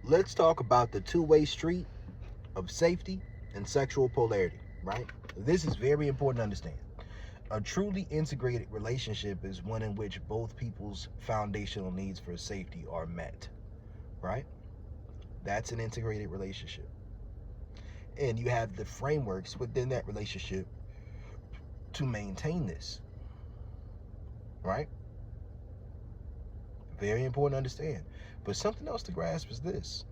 Let's talk about the two-way street of safety and sexual polarity, right? This is very important to understand. A truly integrated relationship is one in which both people's foundational needs for safety are met, right? That's an integrated relationship. And you have the frameworks within that relationship to maintain this, right? Very important to understand. But something else to grasp is this: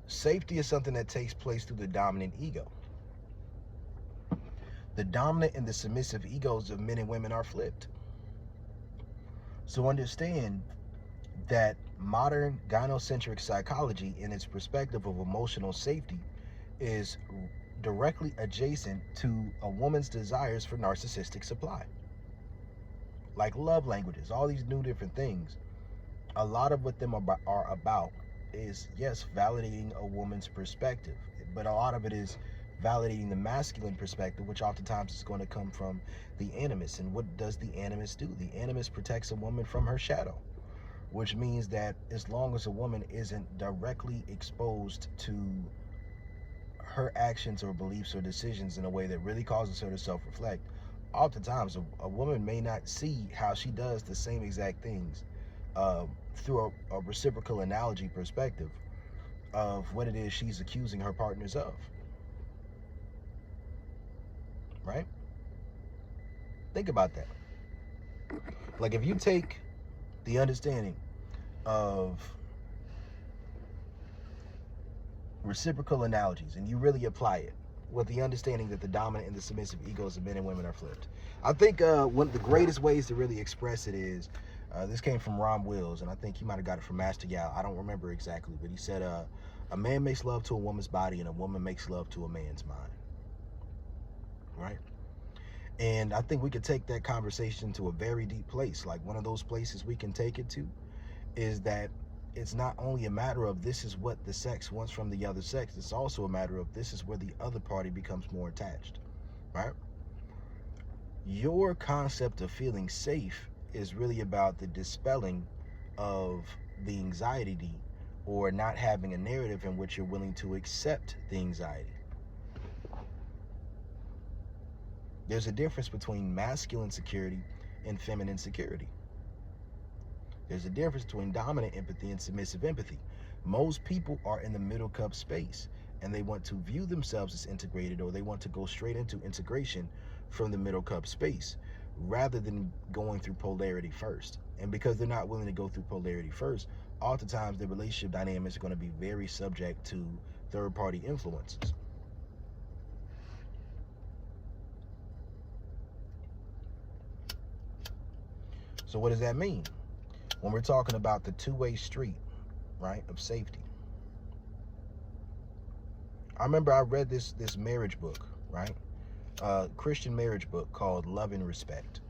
safety is something that takes place through the dominant ego. The dominant and the submissive egos of men and women are flipped. So understand that modern gynocentric psychology, in its perspective of emotional safety, is directly adjacent to a woman's desires for narcissistic supply. Like love languages, all these new different things. A lot of what them are about is, yes, validating a woman's perspective, but a lot of it is validating the masculine perspective, which oftentimes is going to come from the animus. And what does the animus do? The animus protects a woman from her shadow, which means that as long as a woman isn't directly exposed to her actions or beliefs or decisions in a way that really causes her to self-reflect, oftentimes a woman may not see how she does the same exact things through a reciprocal analogy perspective of what it is she's accusing her partners of, right? Think about that. Like, if you take the understanding of reciprocal analogies and you really apply it with the understanding that the dominant and the submissive egos of men and women are flipped, I think one of the greatest ways to really express it is, this came from Ron Wills, and I think he might have got it from Master Yao. I don't remember exactly, but he said, a man makes love to a woman's body and a woman makes love to a man's mind, right? And I think we could take that conversation to a very deep place. Like, one of those places we can take it to is that it's not only a matter of this is what the sex wants from the other sex, it's also a matter of this is where the other party becomes more attached, right? Your concept of feeling safe is really about the dispelling of the anxiety, or not having a narrative in which you're willing to accept the anxiety. There's a difference between masculine security and feminine security. There's a difference between dominant empathy and submissive empathy. Most people are in the middle cup space, and they want to view themselves as integrated, or they want to go straight into integration from the middle cup space rather than going through polarity first. And because they're not willing to go through polarity first, oftentimes the relationship dynamics are going to be very subject to third-party influences. So what does that mean? When we're talking about the two-way street, right, of safety. I remember I read this marriage book, right? Christian marriage book called Love and Respect.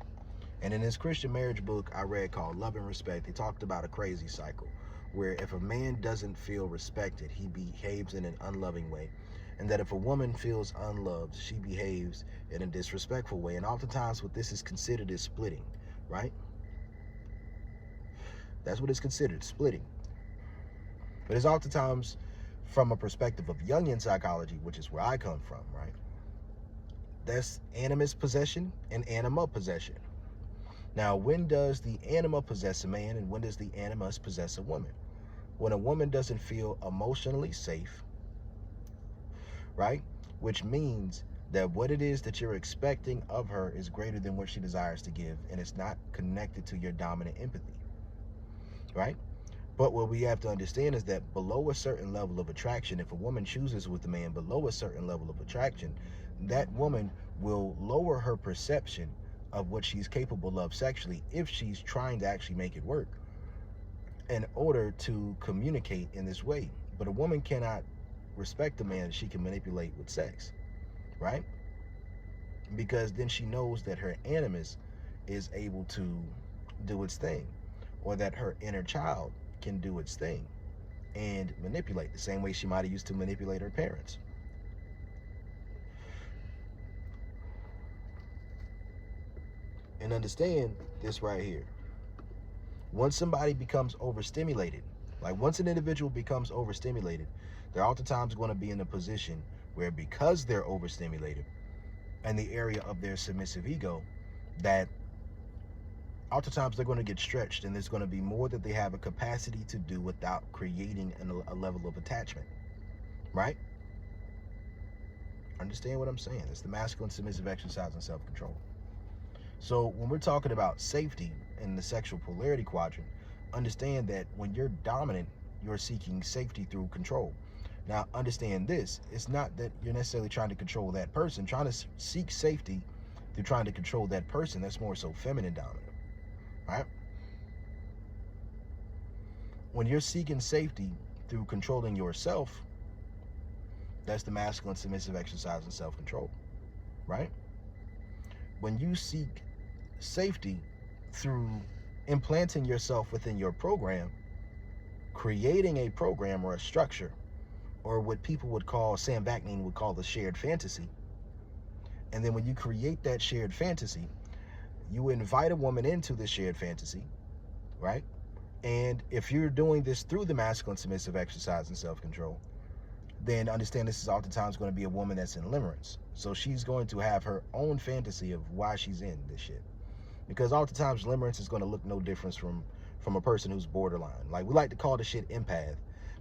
And in this Christian marriage book I read called Love and Respect, they talked about a crazy cycle where if a man doesn't feel respected, he behaves in an unloving way. And that if a woman feels unloved, she behaves in a disrespectful way. And oftentimes what this is considered is splitting, right? That's what it's considered, splitting. But it's oftentimes from a perspective of Jungian psychology, which is where I come from, right? That's animus possession and anima possession. Now, when does the anima possess a man and when does the animus possess a woman? When a woman doesn't feel emotionally safe, right? Which means that what it is that you're expecting of her is greater than what she desires to give, and it's not connected to your dominant empathy, right? But what we have to understand is that below a certain level of attraction, if a woman chooses with a man below a certain level of attraction, that woman will lower her perception of what she's capable of sexually if she's trying to actually make it work in order to communicate in this way. But a woman cannot respect a man that she can manipulate with sex, right? Because then she knows that her animus is able to do its thing, or that her inner child can do its thing and manipulate the same way she might have used to manipulate her parents. And understand this right here. Once somebody becomes overstimulated, Like once an individual becomes overstimulated, they're oftentimes going to be in a position where, because they're overstimulated and the area of their submissive ego, that oftentimes they're going to get stretched, and there's going to be more that they have a capacity to do without creating a level of attachment, right? Understand what I'm saying? It's the masculine submissive exercise and self-control. So when we're talking about safety in the sexual polarity quadrant, understand that when you're dominant, you're seeking safety through control. Now, understand this. It's not that you're necessarily trying to control that person. Trying to seek safety through trying to control that person, that's more so feminine dominant, right? When you're seeking safety through controlling yourself, that's the masculine submissive exercise and self-control, right? When you seek safety through implanting yourself within your program, creating a program or a structure, or what people would call, Sam Vaknin would call, the shared fantasy. And then when you create that shared fantasy, you invite a woman into the shared fantasy, right? And if you're doing this through the masculine submissive exercise and self-control, then understand this is oftentimes going to be a woman that's in limerence. So she's going to have her own fantasy of why she's in this shit. Because oftentimes limerence is going to look no different from a person who's borderline. Like, we like to call the shit empath,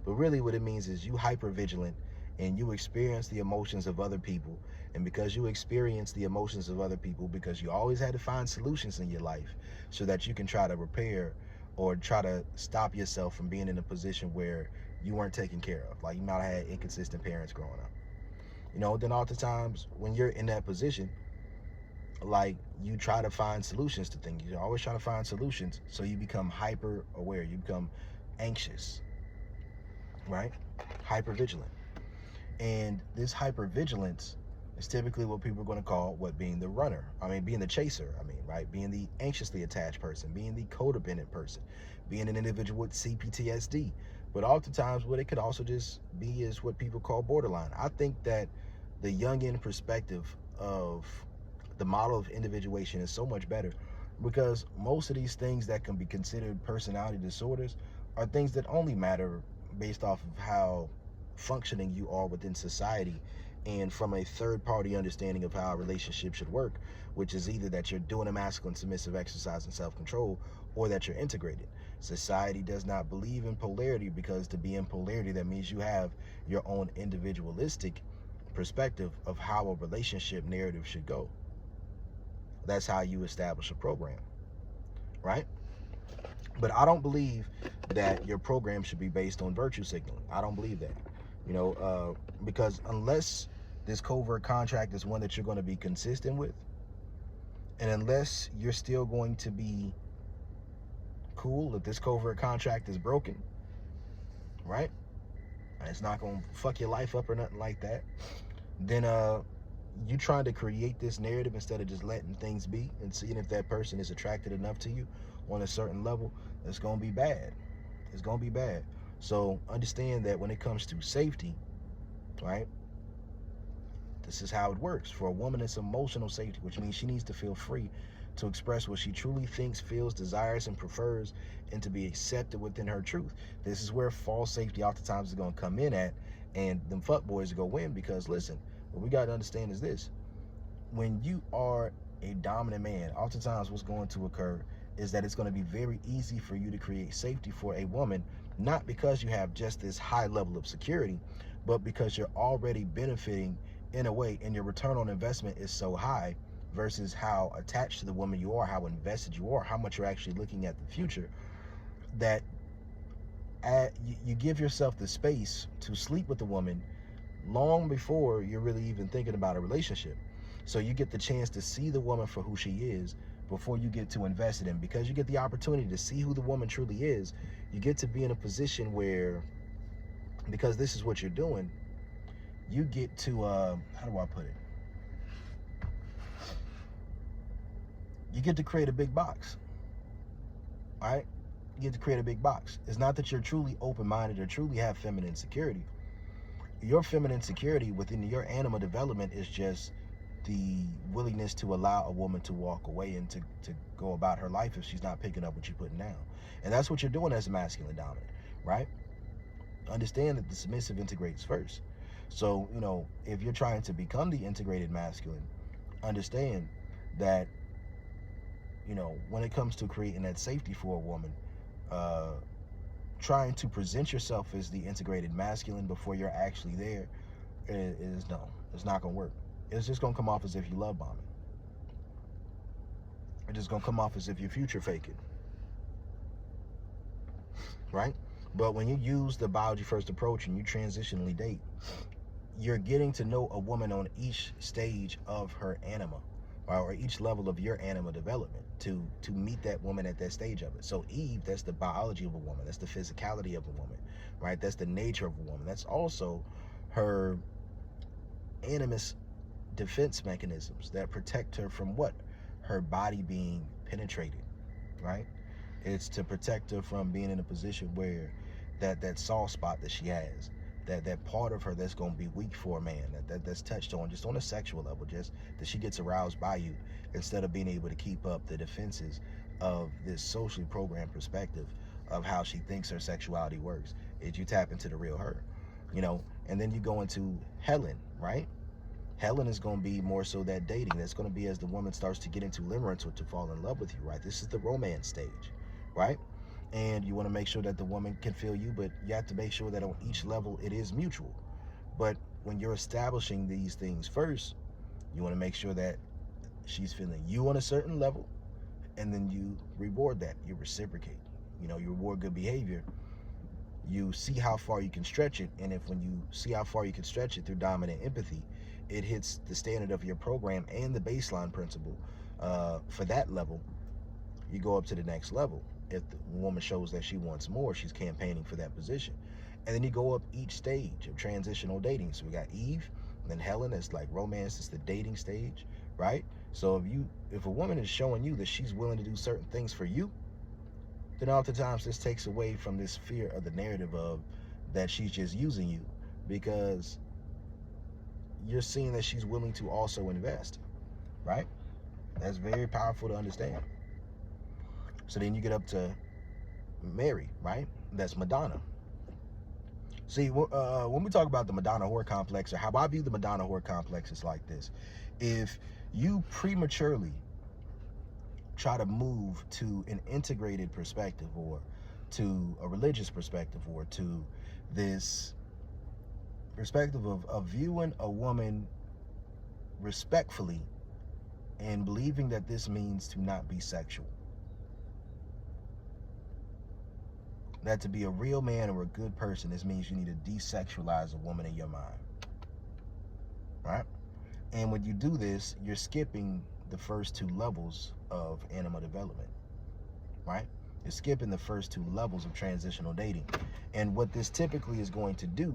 but really what it means is you hyper vigilant and you experience the emotions of other people. And because you experience the emotions of other people, because you always had to find solutions in your life so that you can try to repair or try to stop yourself from being in a position where you weren't taken care of. Like, you might have had inconsistent parents growing up. You know, then oftentimes when you're in that position, like, you try to find solutions to things. You're always trying to find solutions. So you become hyper aware. You become anxious, right? Hyper vigilant. And this hyper vigilance is typically what people are going to call being the runner. Being the chaser. Right? Being the anxiously attached person, being the codependent person, being an individual with CPTSD. But oftentimes what it could also just be is what people call borderline. I think that the Jungian perspective of the model of individuation is so much better, because most of these things that can be considered personality disorders are things that only matter based off of how functioning you are within society, and from a third-party understanding of how a relationship should work, which is either that you're doing a masculine submissive exercise and self-control, or that you're integrated. Society does not believe in polarity, because to be in polarity, that means you have your own individualistic perspective of how a relationship narrative should go. That's how you establish a program, right? But I don't believe that your program should be based on virtue signaling. I don't believe that. Because unless this covert contract is one that you're going to be consistent with, and unless you're still going to be cool if this covert contract is broken, right? And it's not going to fuck your life up or nothing like that, then you trying to create this narrative instead of just letting things be and seeing if that person is attracted enough to you on a certain level, it's going to be bad. It's going to be bad. So understand that when it comes to safety, right, this is how it works. For a woman, it's emotional safety, which means she needs to feel free to express what she truly thinks, feels, desires, and prefers, and to be accepted within her truth. This is where false safety oftentimes is going to come in at, and them fuckboys are going to win. Because listen, what we got to understand is this: when you are a dominant man, oftentimes what's going to occur is that it's going to be very easy for you to create safety for a woman, not because you have just this high level of security, but because you're already benefiting in a way, and your return on investment is so high versus how attached to the woman you are, how invested you are, how much you're actually looking at the future, that you give yourself the space to sleep with the woman long before you're really even thinking about a relationship. So you get the chance to see the woman for who she is before you get to invest in. Because you get the opportunity to see who the woman truly is, you get to be in a position where, because this is what you're doing, you get to, how do I put it? You get to create a big box, all right? You get to create a big box. It's not that you're truly open-minded or truly have feminine security. Your feminine security within your anima development is just the willingness to allow a woman to walk away and to go about her life if she's not picking up what you're putting down. And that's what you're doing as a masculine dominant, right? Understand that the submissive integrates first. So, if you're trying to become the integrated masculine, understand that, when it comes to creating that safety for a woman, trying to present yourself as the integrated masculine before you're actually there is no, it's not going to work. It's just going to come off as if you love bombing. It's just going to come off as if you're future faking. Right? But when you use the biology first approach and you transitionally date, you're getting to know a woman on each stage of her anima, or each level of your anima development to meet that woman at that stage of it. So Eve, that's the biology of a woman. That's the physicality of a woman, right? That's the nature of a woman. That's also her animus defense mechanisms that protect her from what? Her body being penetrated, right? It's to protect her from being in a position where that soft spot that she has, that part of her that's going to be weak for a man, that's touched on just on a sexual level, just that she gets aroused by you, instead of being able to keep up the defenses of this socially programmed perspective of how she thinks her sexuality works. Is you tap into the real her, and then you go into Helen, right? Helen is going to be more so that dating. That's going to be as the woman starts to get into limerence or to fall in love with you, right? This is the romance stage, right? And you want to make sure that the woman can feel you, but you have to make sure that on each level it is mutual. But when you're establishing these things first, you want to make sure that she's feeling you on a certain level, and then you reward that. You reciprocate. You reward good behavior. You see how far you can stretch it, and when you see how far you can stretch it through dominant empathy, it hits the standard of your program and the baseline principle for that level. You go up to the next level. If the woman shows that she wants more, she's campaigning for that position. And then you go up each stage of transitional dating. So we got Eve, and then Helen, that's like romance, it's the dating stage, right? So if a woman is showing you that she's willing to do certain things for you, then oftentimes this takes away from this fear of the narrative of that she's just using you, because you're seeing that she's willing to also invest, right? That's very powerful to understand. So then you get up to Mary, right? That's Madonna. See, when we talk about the Madonna whore complex, or how I view the Madonna whore complex, is like this. If you prematurely try to move to an integrated perspective, or to a religious perspective, or to this perspective of viewing a woman respectfully and believing that this means to not be sexual, that to be a real man or a good person, this means you need to desexualize a woman in your mind, right? And when you do this, you're skipping the first two levels of animal development, right? You're skipping the first two levels of transitional dating. And what this typically is going to do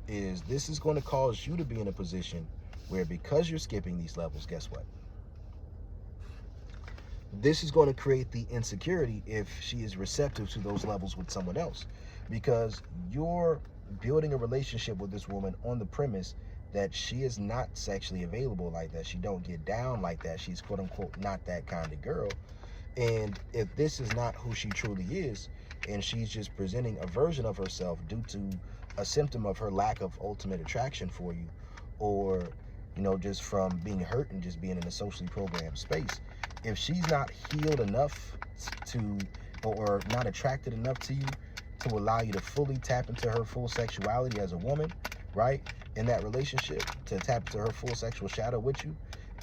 is this is going to cause you to be in a position where, because you're skipping these levels, guess what? This is going to create the insecurity if she is receptive to those levels with someone else, because you're building a relationship with this woman on the premise that she is not sexually available like that. She don't get down like that. She's quote unquote not that kind of girl. And if this is not who she truly is, and she's just presenting a version of herself due to a symptom of her lack of ultimate attraction for you, or just from being hurt and just being in a socially programmed space, if she's not healed enough to, or not attracted enough to you to allow you to fully tap into her full sexuality as a woman, right, in that relationship, to tap into her full sexual shadow with you,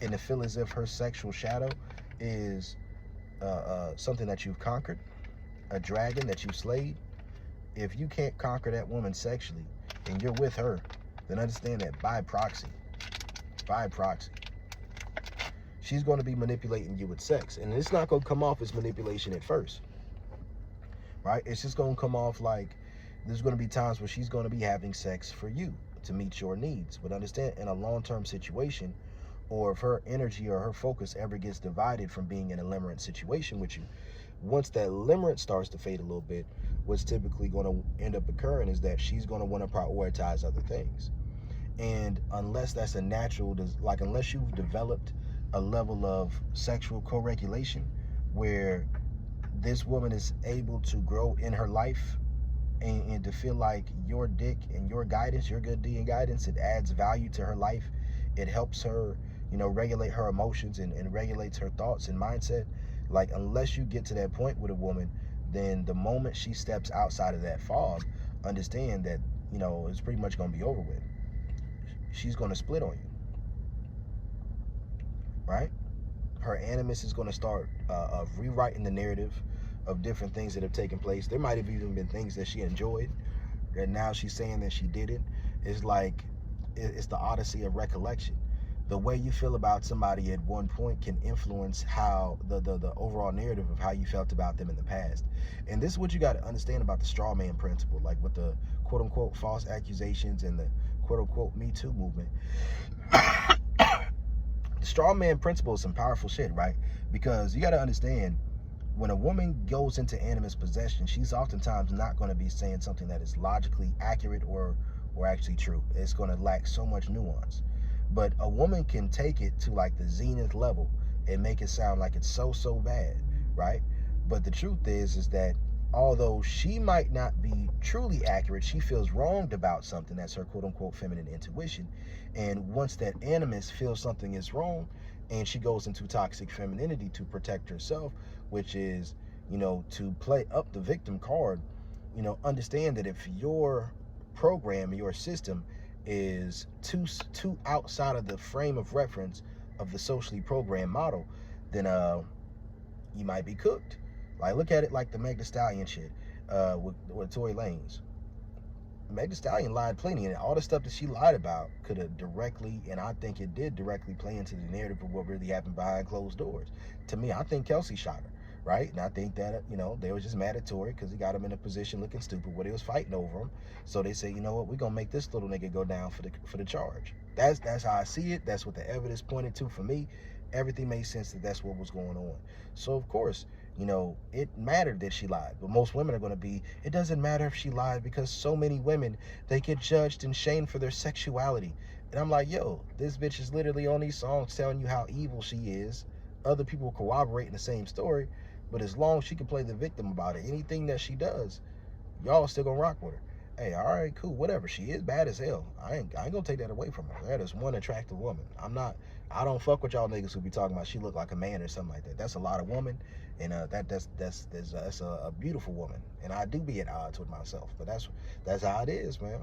and to feel as if her sexual shadow is something that you've conquered, a dragon that you've slayed, if you can't conquer that woman sexually and you're with her, then understand that by proxy, she's going to be manipulating you with sex. And it's not going to come off as manipulation at first, right? It's just going to come off like there's going to be times where she's going to be having sex for you to meet your needs. But understand, in a long-term situation, or if her energy or her focus ever gets divided from being in a limerence situation with you, once that limerence starts to fade a little bit, what's typically going to end up occurring is that she's going to want to prioritize other things. And unless that's a natural, like unless you've developed a level of sexual co-regulation where this woman is able to grow in her life and to feel like your dick and your guidance, your good D and guidance, it adds value to her life. It helps her, regulate her emotions and regulates her thoughts and mindset. Like, unless you get to that point with a woman, then the moment she steps outside of that fog, understand that, it's pretty much going to be over with. She's going to split on you, right? Her animus is going to start rewriting the narrative of different things that have taken place. There might have even been things that she enjoyed that now she's saying that she didn't. It's like, it's the odyssey of recollection. The way you feel about somebody at one point can influence how the overall narrative of how you felt about them in the past. And this is what you got to understand about the straw man principle, like with the quote unquote false accusations and the quote unquote Me Too movement. The straw man principle is some powerful shit, right? Because you got to understand, when a woman goes into animus possession, she's oftentimes not going to be saying something that is logically accurate or actually true. It's going to lack so much nuance. But a woman can take it to like the zenith level and make it sound like it's so bad, right? But the truth is that although she might not be truly accurate, she feels wronged about something. That's her quote unquote feminine intuition. And once that animus feels something is wrong, and she goes into toxic femininity to protect herself, which is, to play up the victim card, understand that if your program, your system is too outside of the frame of reference of the socially programmed model, then you might be cooked. Like, look at it like the Meg Thee Stallion shit with Tory Lanez. Meg Thee Stallion lied plenty, and all the stuff that she lied about could have directly, and I think it did directly, play into the narrative of what really happened behind closed doors. To me, I think Kelsey shot her, right? And I think that, they was just mad at Tory because he got him in a position looking stupid where they was fighting over him. So they say, you know what, we're gonna make this little nigga go down for the charge. That's how I see it. That's what the evidence pointed to for me. Everything made sense that that's what was going on. So of course, it mattered that she lied. But most women are going to be, it doesn't matter if she lied, because so many women, they get judged and shamed for their sexuality. And I'm like, yo, this bitch is literally on these songs telling you how evil she is. Other people corroborate in the same story. But as long as she can play the victim about it, anything that she does, y'all still going to rock with her. Hey, all right, cool, whatever. She is bad as hell. I ain't gonna take that away from her. That is one attractive woman. I don't fuck with y'all niggas who be talking about she look like a man or something like that. That's a lot of woman, and that's a beautiful woman. And I do be at odds with myself, but that's how it is, man.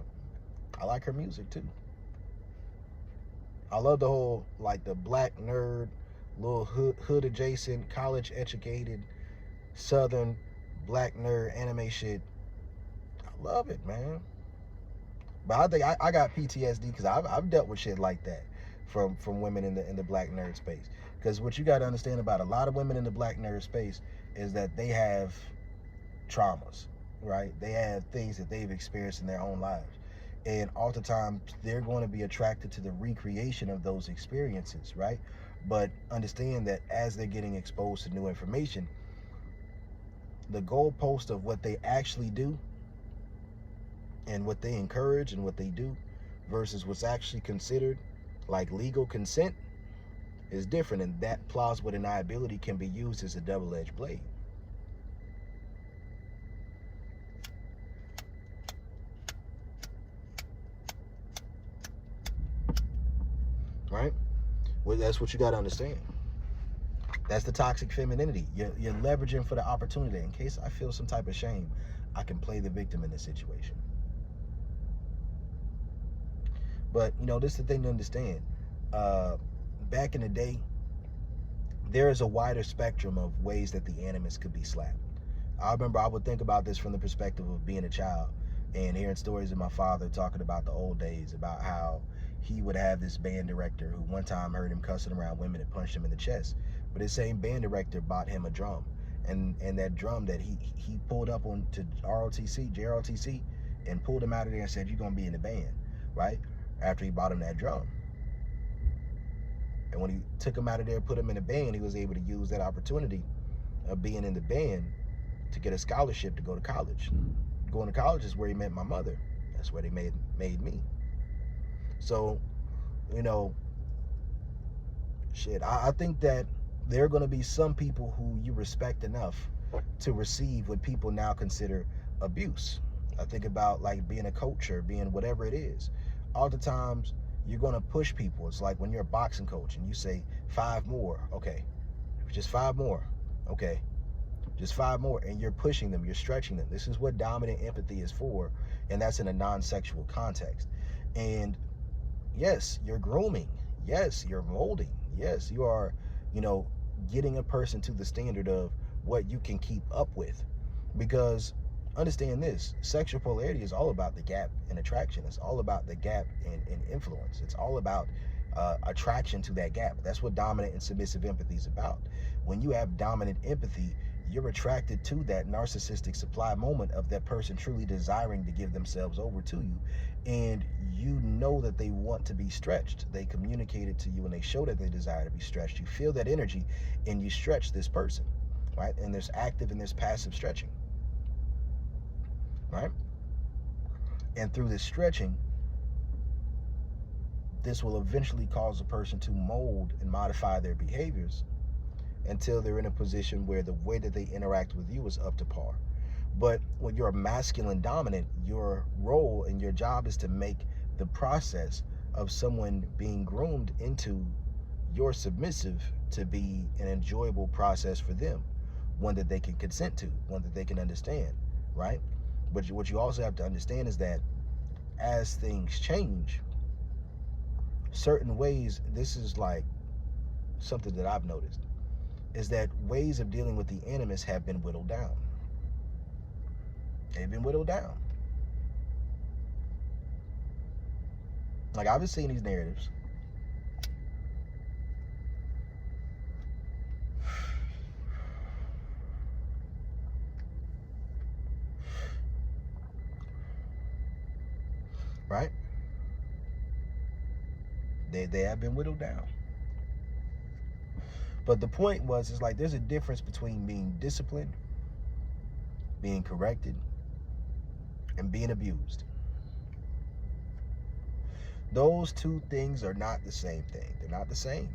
I like her music too. I love the whole, like, the black nerd, little hood adjacent, college educated, southern black nerd anime shit. I love it, man. But I think I got PTSD because I've dealt with shit like that from women in the black nerd space. Because what you got to understand about a lot of women in the black nerd space is that they have traumas, right? They have things that they've experienced in their own lives. And oftentimes they're going to be attracted to the recreation of those experiences, right? But understand that as they're getting exposed to new information, the goalpost of what they actually do and what they encourage and what they do versus what's actually considered like legal consent is different, and that plausible deniability can be used as a double-edged blade. Right? Well, that's what you got to understand. That's the toxic femininity. You're leveraging for the opportunity. In case I feel some type of shame, I can play the victim in this situation. But, this is the thing to understand. Back in the day, there is a wider spectrum of ways that the animus could be slapped. I remember I would think about this from the perspective of being a child and hearing stories of my father talking about the old days, about how he would have this band director who one time heard him cussing around women and punched him in the chest. But his same band director bought him a drum. And that drum that he pulled up on to JROTC, and pulled him out of there and said, you're going to be in the band, right? After he bought him that drum. And when he took him out of there, put him in a band, he was able to use that opportunity of being in the band to get a scholarship to go to college. Going to college is where he met my mother. That's where they made me. So, shit, I think that there are going to be some people who you respect enough to receive what people now consider abuse. I think about like being a coach or being whatever it is. Oftentimes, you're going to push people. It's like when you're a boxing coach and you say 5 more, okay, just 5 more, okay, just 5 more, and you're pushing them, you're stretching them. This is what dominant empathy is for, and that's in a non-sexual context. And yes, you're grooming. Yes, you're molding. Yes, you are, getting a person to the standard of what you can keep up with. Because understand this, sexual polarity is all about the gap in attraction. It's all about the gap in influence. It's all about attraction to that gap. That's what dominant and submissive empathy is about. When you have dominant empathy, you're attracted to that narcissistic supply moment of that person truly desiring to give themselves over to you. And you know that they want to be stretched. They communicate it to you and they show that they desire to be stretched. You feel that energy and you stretch this person, right? And there's active and there's passive stretching, right? And through this stretching, this will eventually cause a person to mold and modify their behaviors until they're in a position where the way that they interact with you is up to par. But when you're a masculine dominant, your role and your job is to make the process of someone being groomed into your submissive to be an enjoyable process for them, one that they can consent to, one that they can understand, right? But what you also have to understand is that as things change, certain ways, this is like something that I've noticed, is that ways of dealing with the animus have been whittled down. They've been whittled down. Like, I've been seeing these narratives. Right? They have been whittled down. But the point was, it's like there's a difference between being disciplined, being corrected, and being abused. Those two things are not the same thing. They're not the same.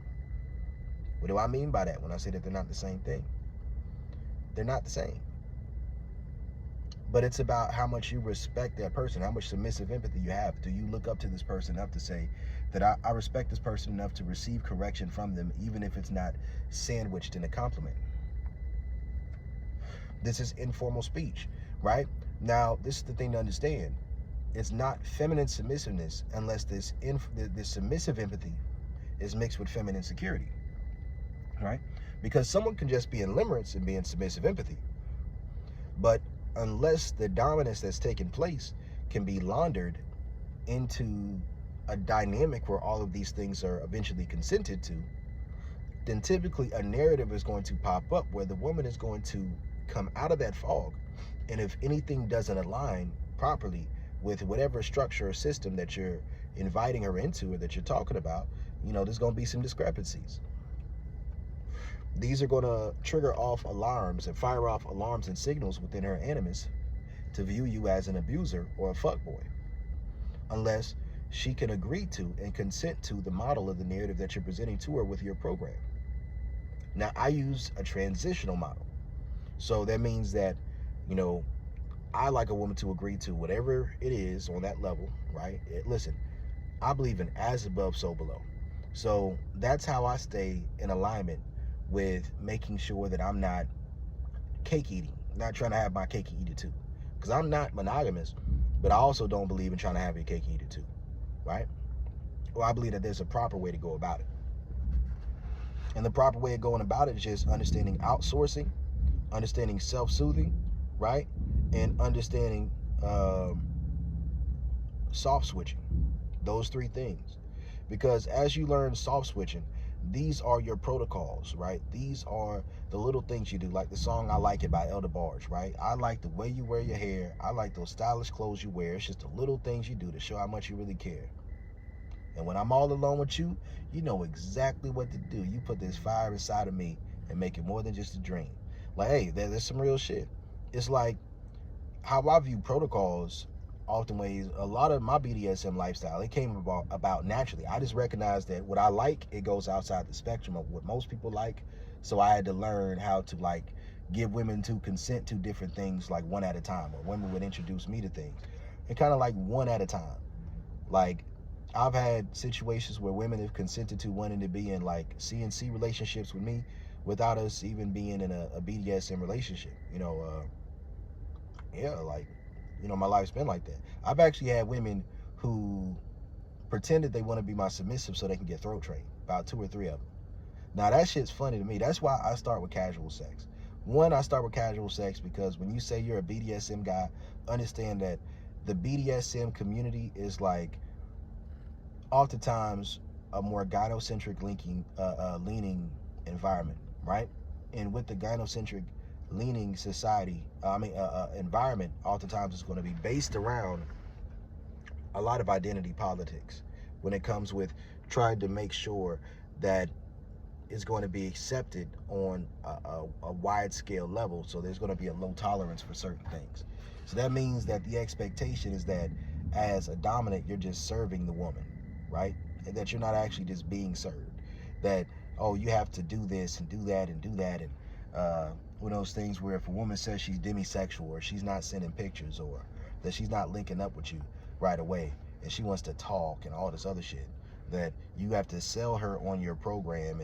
What do I mean by that when I say that they're not the same thing? They're not the same. But it's about how much you respect that person, how much submissive empathy you have. Do you look up to this person enough to say that I respect this person enough to receive correction from them, even if it's not sandwiched in a compliment? This is informal speech, right? Now, this is the thing to understand. It's not feminine submissiveness unless this submissive empathy is mixed with feminine security, right? Because someone can just be in limerence and be in submissive empathy. But unless the dominance that's taking place can be laundered into a dynamic where all of these things are eventually consented to, then typically a narrative is going to pop up where the woman is going to come out of that fog. And if anything doesn't align properly with whatever structure or system that you're inviting her into or that you're talking about, there's going to be some discrepancies. These are going to trigger off alarms and fire off alarms and signals within her animus to view you as an abuser or a fuckboy, unless she can agree to and consent to the model of the narrative that you're presenting to her with your program. Now, I use a transitional model. So that means that, I like a woman to agree to whatever it is on that level, right? Listen, I believe in as above, so below. So that's how I stay in alignment with making sure that I'm not cake eating, not trying to have my cake and eat it too. Because I'm not monogamous, but I also don't believe in trying to have your cake and eat it too, right? Well, I believe that there's a proper way to go about it. And the proper way of going about it is just understanding outsourcing, understanding self-soothing, right? And understanding soft switching. Those three things. Because as you learn soft switching, these are your protocols, right? These are the little things you do, like the song I Like It by Elder Barge, right? I like the way you wear your hair. I like those stylish clothes you wear. It's just the little things you do to show how much you really care. And when I'm all alone with you, you know exactly what to do. You put this fire inside of me and make it more than just a dream. Like, hey, there's some real shit. It's like how I view protocols often ways, a lot of my BDSM lifestyle, it came about naturally. I just recognized that what I like, it goes outside the spectrum of what most people like. So I had to learn how to give women to consent to different things like one at a time, or women would introduce me to things and kind of like one at a time. Like, I've had situations where women have consented to wanting to be in like CNC relationships with me without us even being in a BDSM relationship. Yeah, like, my life's been like that. I've actually had women who pretended they want to be my submissive so they can get throat trained, about 2 or 3 of them. Now, that shit's funny to me. That's why I start with casual sex. One, I start with casual sex because when you say you're a BDSM guy, understand that the BDSM community is like oftentimes a more gynocentric leaning environment, right? And with the gynocentric leaning society, environment, oftentimes it's going to be based around a lot of identity politics when it comes with trying to make sure that it's going to be accepted on a wide scale level. So there's going to be a low tolerance for certain things. So that means that the expectation is that as a dominant, you're just serving the woman, right? And that you're not actually just being served. That, oh, you have to do this and do that and do that. And one of those things where if a woman says she's demisexual, or she's not sending pictures, or that she's not linking up with you right away, and she wants to talk and all this other shit, that you have to sell her on your program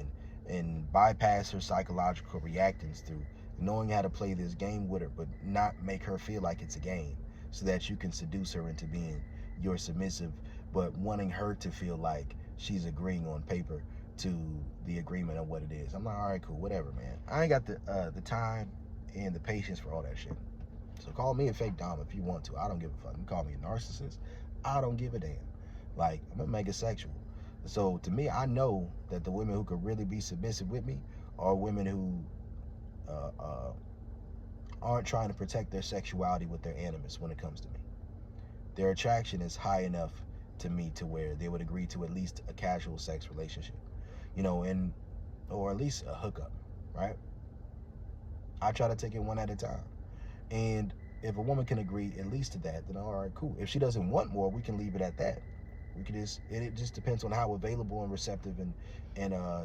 and bypass her psychological reactance through knowing how to play this game with her, but not make her feel like it's a game, so that you can seduce her into being your submissive, but wanting her to feel like she's agreeing on paper to the agreement of what it is. I'm like, all right, cool, whatever, man. I ain't got the time and the patience for all that shit. So call me a fake dom if you want to. I don't give a fuck. You call me a narcissist, I don't give a damn. Like, I'm a megasexual. So to me, I know that the women who could really be submissive with me are women who aren't trying to protect their sexuality with their animus when it comes to me. Their attraction is high enough to me to where they would agree to at least a casual sex relationship, or at least a hookup, right? I try to take it one at a time. And if a woman can agree at least to that, then all right, cool. If she doesn't want more, we can leave it at that. We can it just depends on how available and receptive and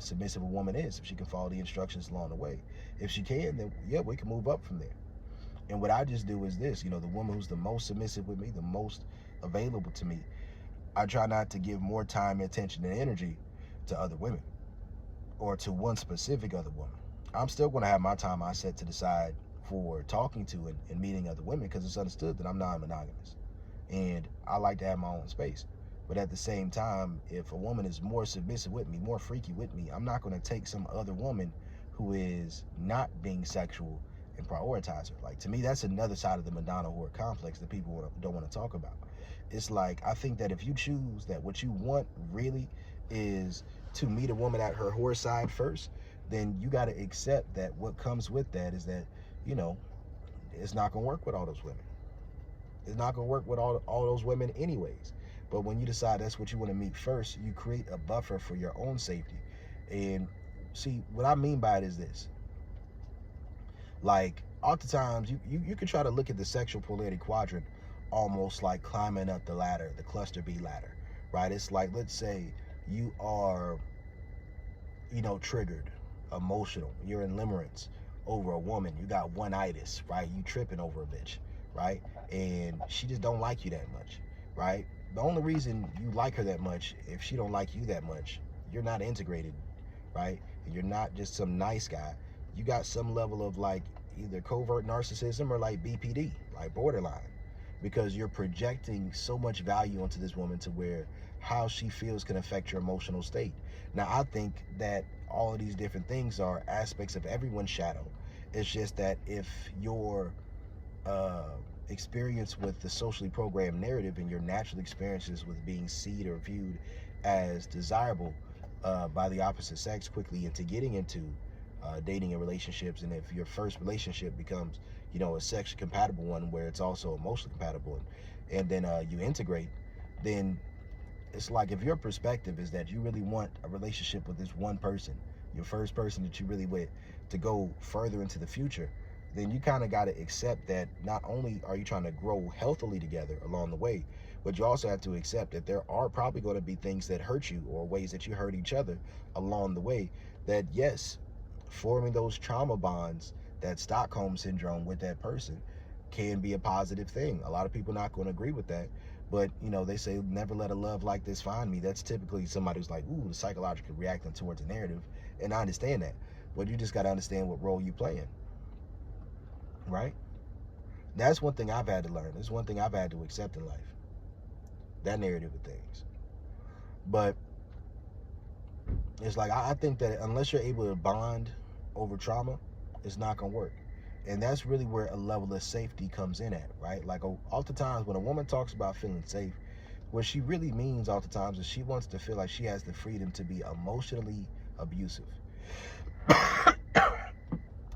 submissive a woman is. If she can follow the instructions along the way. If she can, then yeah, we can move up from there. And what I just do is this, the woman who's the most submissive with me, the most available to me, I try not to give more time, attention, and energy to other women, or to one specific other woman. I'm still going to have my time I set to the side for talking to and meeting other women, because it's understood that I'm non-monogamous and I like to have my own space. But at the same time, if a woman is more submissive with me, more freaky with me, I'm not going to take some other woman who is not being sexual and prioritize her. Like, to me, that's another side of the Madonna whore complex that people don't want to talk about. It's like, I think that if you choose that what you want really is to meet a woman at her whore side first, then you got to accept that what comes with that is that, it's not going to work with all those women. It's not going to work with all those women anyways. But when you decide that's what you want to meet first, you create a buffer for your own safety. And see, what I mean by it is this. Like, oftentimes, you can try to look at the sexual polarity quadrant almost like climbing up the ladder, the cluster B ladder, right? It's like, let's say you are, triggered, emotional, you're in limerence over a woman, you got one-itis, right? You tripping over a bitch, right? And she just don't like you that much, right? The only reason you like her that much, if she don't like you that much, you're not integrated, right? And you're not just some nice guy. You got some level of like either covert narcissism or like BPD, like borderline, because you're projecting so much value onto this woman to where how she feels can affect your emotional state. Now, I think that all of these different things are aspects of everyone's shadow. It's just that if your experience with the socially programmed narrative and your natural experiences with being seen or viewed as desirable by the opposite sex quickly into getting into dating and relationships, and if your first relationship becomes a sexually compatible one where it's also emotionally compatible, and then you integrate, then it's like, if your perspective is that you really want a relationship with this one person, your first person that you really with, to go further into the future, then you kind of got to accept that not only are you trying to grow healthily together along the way, but you also have to accept that there are probably going to be things that hurt you, or ways that you hurt each other along the way, that yes, forming those trauma bonds that Stockholm syndrome with that person can be a positive thing. A lot of people not going to agree with that, but you know, they say never let a love like this find me. That's typically somebody who's like, ooh, psychologically reacting towards a narrative, and I understand that, but you just got to understand what role you playing, right? That's one thing I've had to learn. It's one thing I've had to accept in life, that narrative of things. But it's like, I think that unless you're able to bond over trauma, it's not gonna work. And that's really where a level of safety comes in at, right? Like, oftentimes when a woman talks about feeling safe, what she really means oftentimes is she wants to feel like she has the freedom to be emotionally abusive,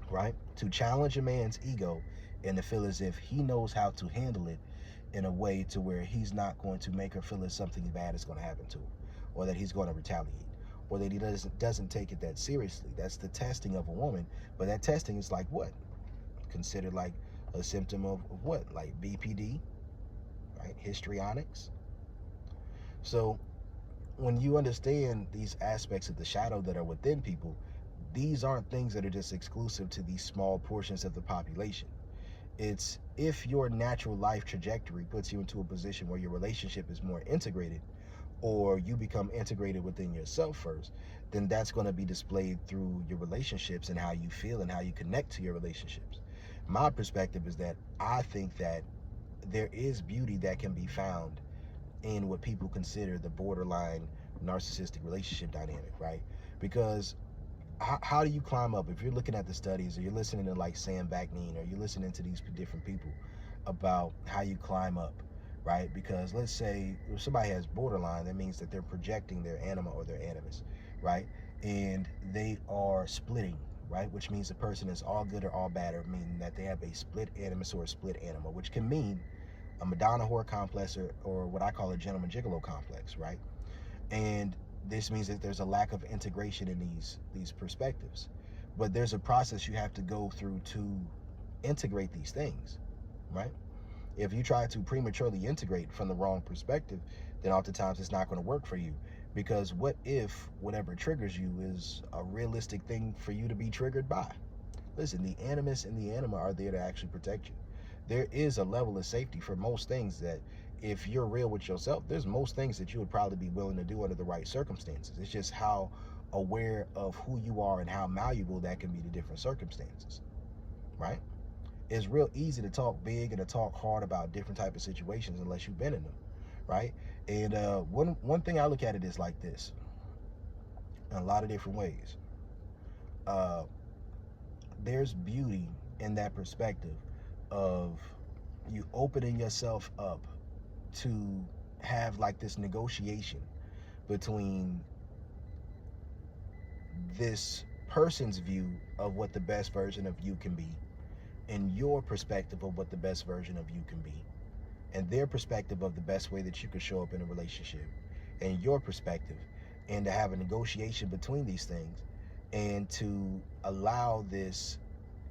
right? To challenge a man's ego and to feel as if he knows how to handle it in a way to where he's not going to make her feel as something bad is going to happen to him, or that he's going to retaliate, or that he doesn't take it that seriously. That's the testing of a woman. But that testing is like what? Considered like a symptom of what? Like BPD, right? Histrionics. So when you understand these aspects of the shadow that are within people, these aren't things that are just exclusive to these small portions of the population. It's if your natural life trajectory puts you into a position where your relationship is more integrated, or you become integrated within yourself first, then that's going to be displayed through your relationships and how you feel and how you connect to your relationships. My perspective is that I think that there is beauty that can be found in what people consider the borderline narcissistic relationship dynamic, right? Because how do you climb up? If you're looking at the studies, or you're listening to like Sam Backnine, or you're listening to these different people about how you climb up, right? Because let's say if somebody has borderline, that means that they're projecting their anima or their animus, right? And they are splitting, right? Which means the person is all good or all bad, or meaning that they have a split animus or a split anima, which can mean a Madonna whore complex, or what I call a gentleman gigolo complex, right? And this means that there's a lack of integration in these perspectives. But there's a process you have to go through to integrate these things, right? If you try to prematurely integrate from the wrong perspective, then oftentimes it's not going to work for you. Because what if whatever triggers you is a realistic thing for you to be triggered by? Listen, the animus and the anima are there to actually protect you. There is a level of safety for most things that if you're real with yourself, there's most things that you would probably be willing to do under the right circumstances. It's just how aware of who you are and how malleable that can be to different circumstances, right? It's real easy to talk big and to talk hard about different type of situations unless you've been in them, right? And one thing I look at it is like this, in a lot of different ways. There's beauty in that perspective of you opening yourself up to have like this negotiation between this person's view of what the best version of you can be and your perspective of what the best version of you can be, and their perspective of the best way that you could show up in a relationship, and your perspective, and to have a negotiation between these things, and to allow this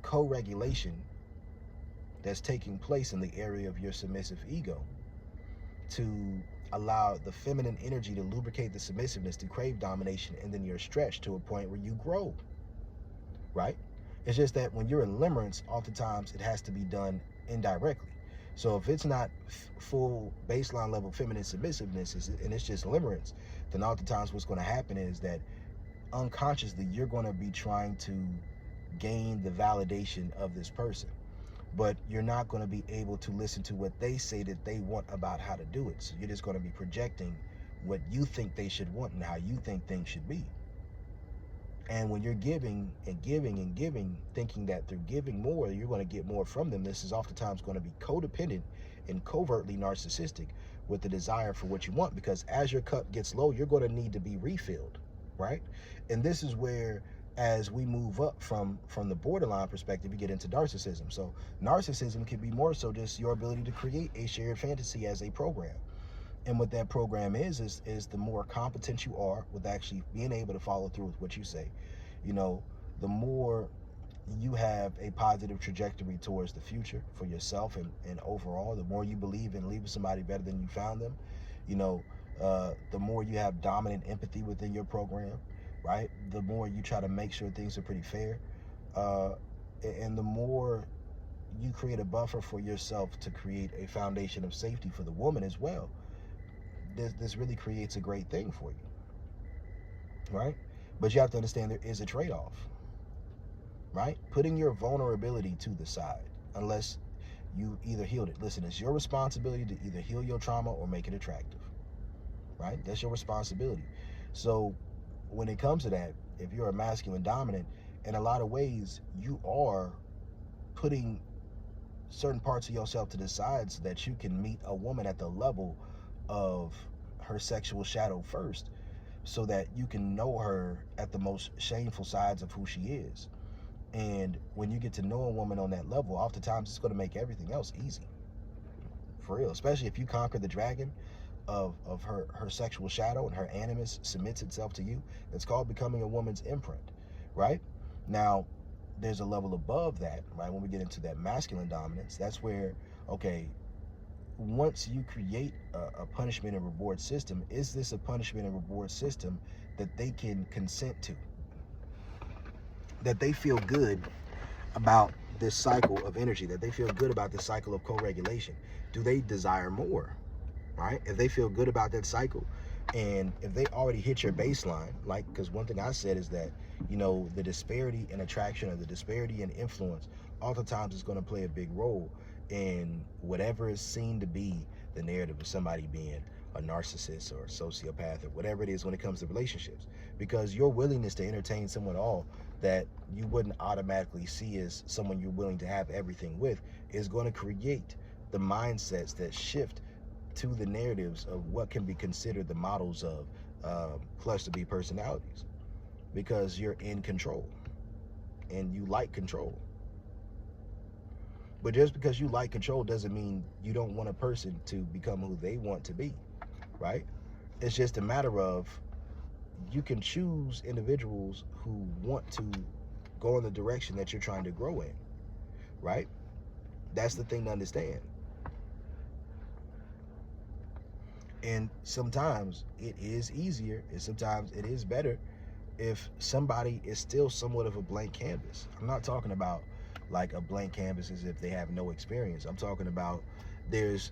co-regulation that's taking place in the area of your submissive ego, to allow the feminine energy to lubricate the submissiveness to crave domination, and then you're stretched to a point where you grow, right? It's just that when you're in limerence, oftentimes it has to be done indirectly. So if it's not full baseline level feminine submissiveness and it's just limerence, then oftentimes what's going to happen is that unconsciously you're going to be trying to gain the validation of this person, but you're not going to be able to listen to what they say that they want about how to do it. So you're just going to be projecting what you think they should want and how you think things should be. And when you're giving and giving and giving, thinking that through giving more, you're going to get more from them, this is oftentimes going to be codependent and covertly narcissistic with the desire for what you want, because as your cup gets low, you're going to need to be refilled, right? And this is where, as we move up from the borderline perspective, you get into narcissism. So narcissism can be more so just your ability to create a shared fantasy as a program. And what that program is the more competent you are with actually being able to follow through with what you say, you know, the more you have a positive trajectory towards the future for yourself and overall, the more you believe in leaving somebody better than you found them, you know, the more you have dominant empathy within your program, right? The more you try to make sure things are pretty fair. And the more you create a buffer for yourself to create a foundation of safety for the woman as well, this really creates a great thing for you, right? But you have to understand there is a trade-off, right? Putting your vulnerability to the side, unless you either healed it. Listen, it's your responsibility to either heal your trauma or make it attractive, right? That's your responsibility. So when it comes to that, if you're a masculine dominant, in a lot of ways, you are putting certain parts of yourself to the side so that you can meet a woman at the level of her sexual shadow first, so that you can know her at the most shameful sides of who she is. And when you get to know a woman on that level, oftentimes it's going to make everything else easy. For real. Especially if you conquer the dragon of her sexual shadow and her animus submits itself to you. It's called becoming a woman's imprint, right? Now, there's a level above that, right? When we get into that masculine dominance, that's where, okay, once you create a punishment and reward system, is this a punishment and reward system that they can consent to? That they feel good about this cycle of energy, that they feel good about this cycle of co-regulation? Do they desire more, right? If they feel good about that cycle, and if they already hit your baseline, like, because one thing I said is that, you know, the disparity in attraction or the disparity in influence oftentimes is going to play a big role in whatever is seen to be the narrative of somebody being a narcissist or a sociopath or whatever it is when it comes to relationships. Because your willingness to entertain someone all that you wouldn't automatically see as someone you're willing to have everything with is going to create the mindsets that shift to the narratives of what can be considered the models of cluster B personalities, because you're in control and you like control. But just because you like control doesn't mean you don't want a person to become who they want to be, right? It's just a matter of, you can choose individuals who want to go in the direction that you're trying to grow in, right? That's the thing to understand. And sometimes it is easier, and sometimes it is better if somebody is still somewhat of a blank canvas. I'm not talking about like a blank canvas as if they have no experience. I'm talking about there's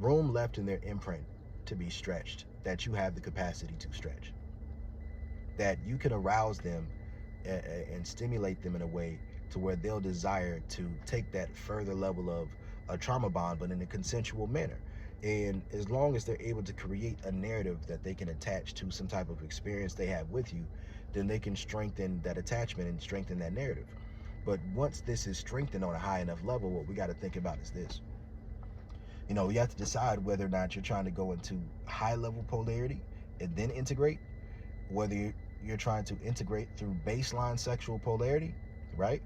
room left in their imprint to be stretched, that you have the capacity to stretch, that you can arouse them and stimulate them in a way to where they'll desire to take that further level of a trauma bond, but in a consensual manner. And as long as they're able to create a narrative that they can attach to some type of experience they have with you, then they can strengthen that attachment and strengthen that narrative. But once this is strengthened on a high enough level, what we got to think about is this. You know, you have to decide whether or not you're trying to go into high level polarity and then integrate, whether you're trying to integrate through baseline sexual polarity, right?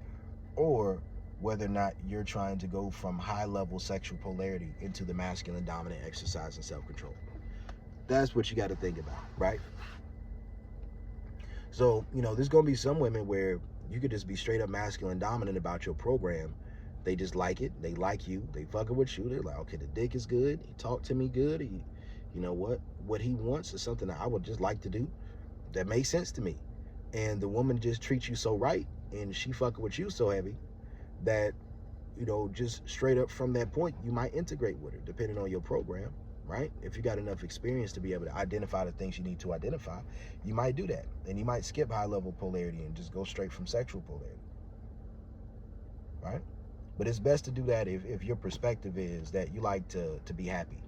Or whether or not you're trying to go from high level sexual polarity into the masculine dominant exercise and self-control. That's what you got to think about, right? So, you know, there's going to be some women where you could just be straight up masculine dominant about your program. They just like it. They like you. They fucking with you. They're like, okay, the dick is good. He talked to me good. He, you know what he wants is something that I would just like to do. That makes sense to me. And the woman just treats you so right, and she fucking with you so heavy that, you know, just straight up from that point, you might integrate with her, depending on your program, right? If you got enough experience to be able to identify the things you need to identify, you might do that. And you might skip high level polarity and just go straight from sexual polarity, right? But it's best to do that if your perspective is that you like to be happy.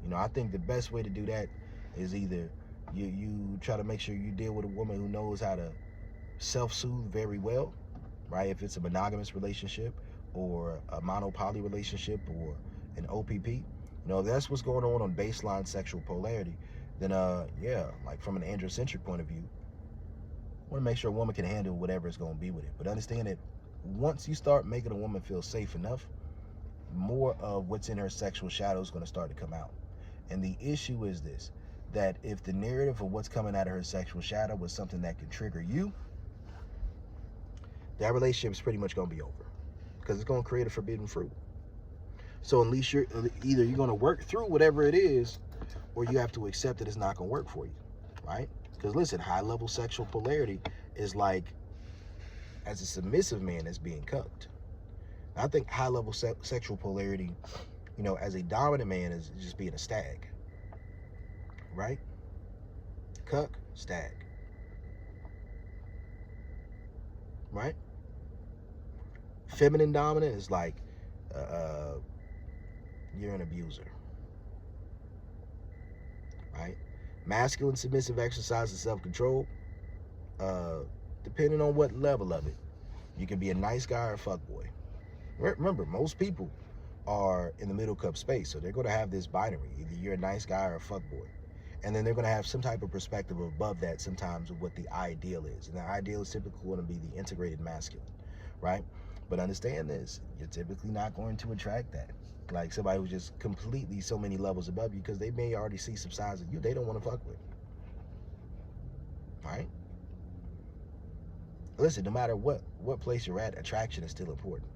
You know, I think the best way to do that is either you try to make sure you deal with a woman who knows how to self-soothe very well, right? If it's a monogamous relationship or a monopoly relationship or an OPP, you know, if that's what's going on baseline sexual polarity, then yeah, like from an androcentric point of view, I want to make sure a woman can handle whatever is going to be with it. But understand that once you start making a woman feel safe enough, more of what's in her sexual shadow is going to start to come out. And the issue is this, that if the narrative of what's coming out of her sexual shadow was something that could trigger you, that relationship is pretty much going to be over, because it's going to create a forbidden fruit. So at least you're going to work through whatever it is, or you have to accept that it's not going to work for you, right? Because listen, high level sexual polarity is like as a submissive man that's being cucked. I think high-level sexual polarity, as a dominant man is just being a stag, right? Cuck, stag, right? Feminine dominant is like you're an abuser, right? Masculine submissive exercise of self-control, depending on what level of it. You can be a nice guy or a fuckboy. Remember, most people are in the middle cup space, so they're going to have this binary. Either you're a nice guy or a fuckboy. And then they're going to have some type of perspective above that sometimes of what the ideal is. And the ideal is typically going to be the integrated masculine, right? But understand this, you're typically not going to attract that. Like somebody who's just completely so many levels above you, because they may already see some sides of you they don't want to fuck with, right? Listen, no matter what place you're at, attraction is still important.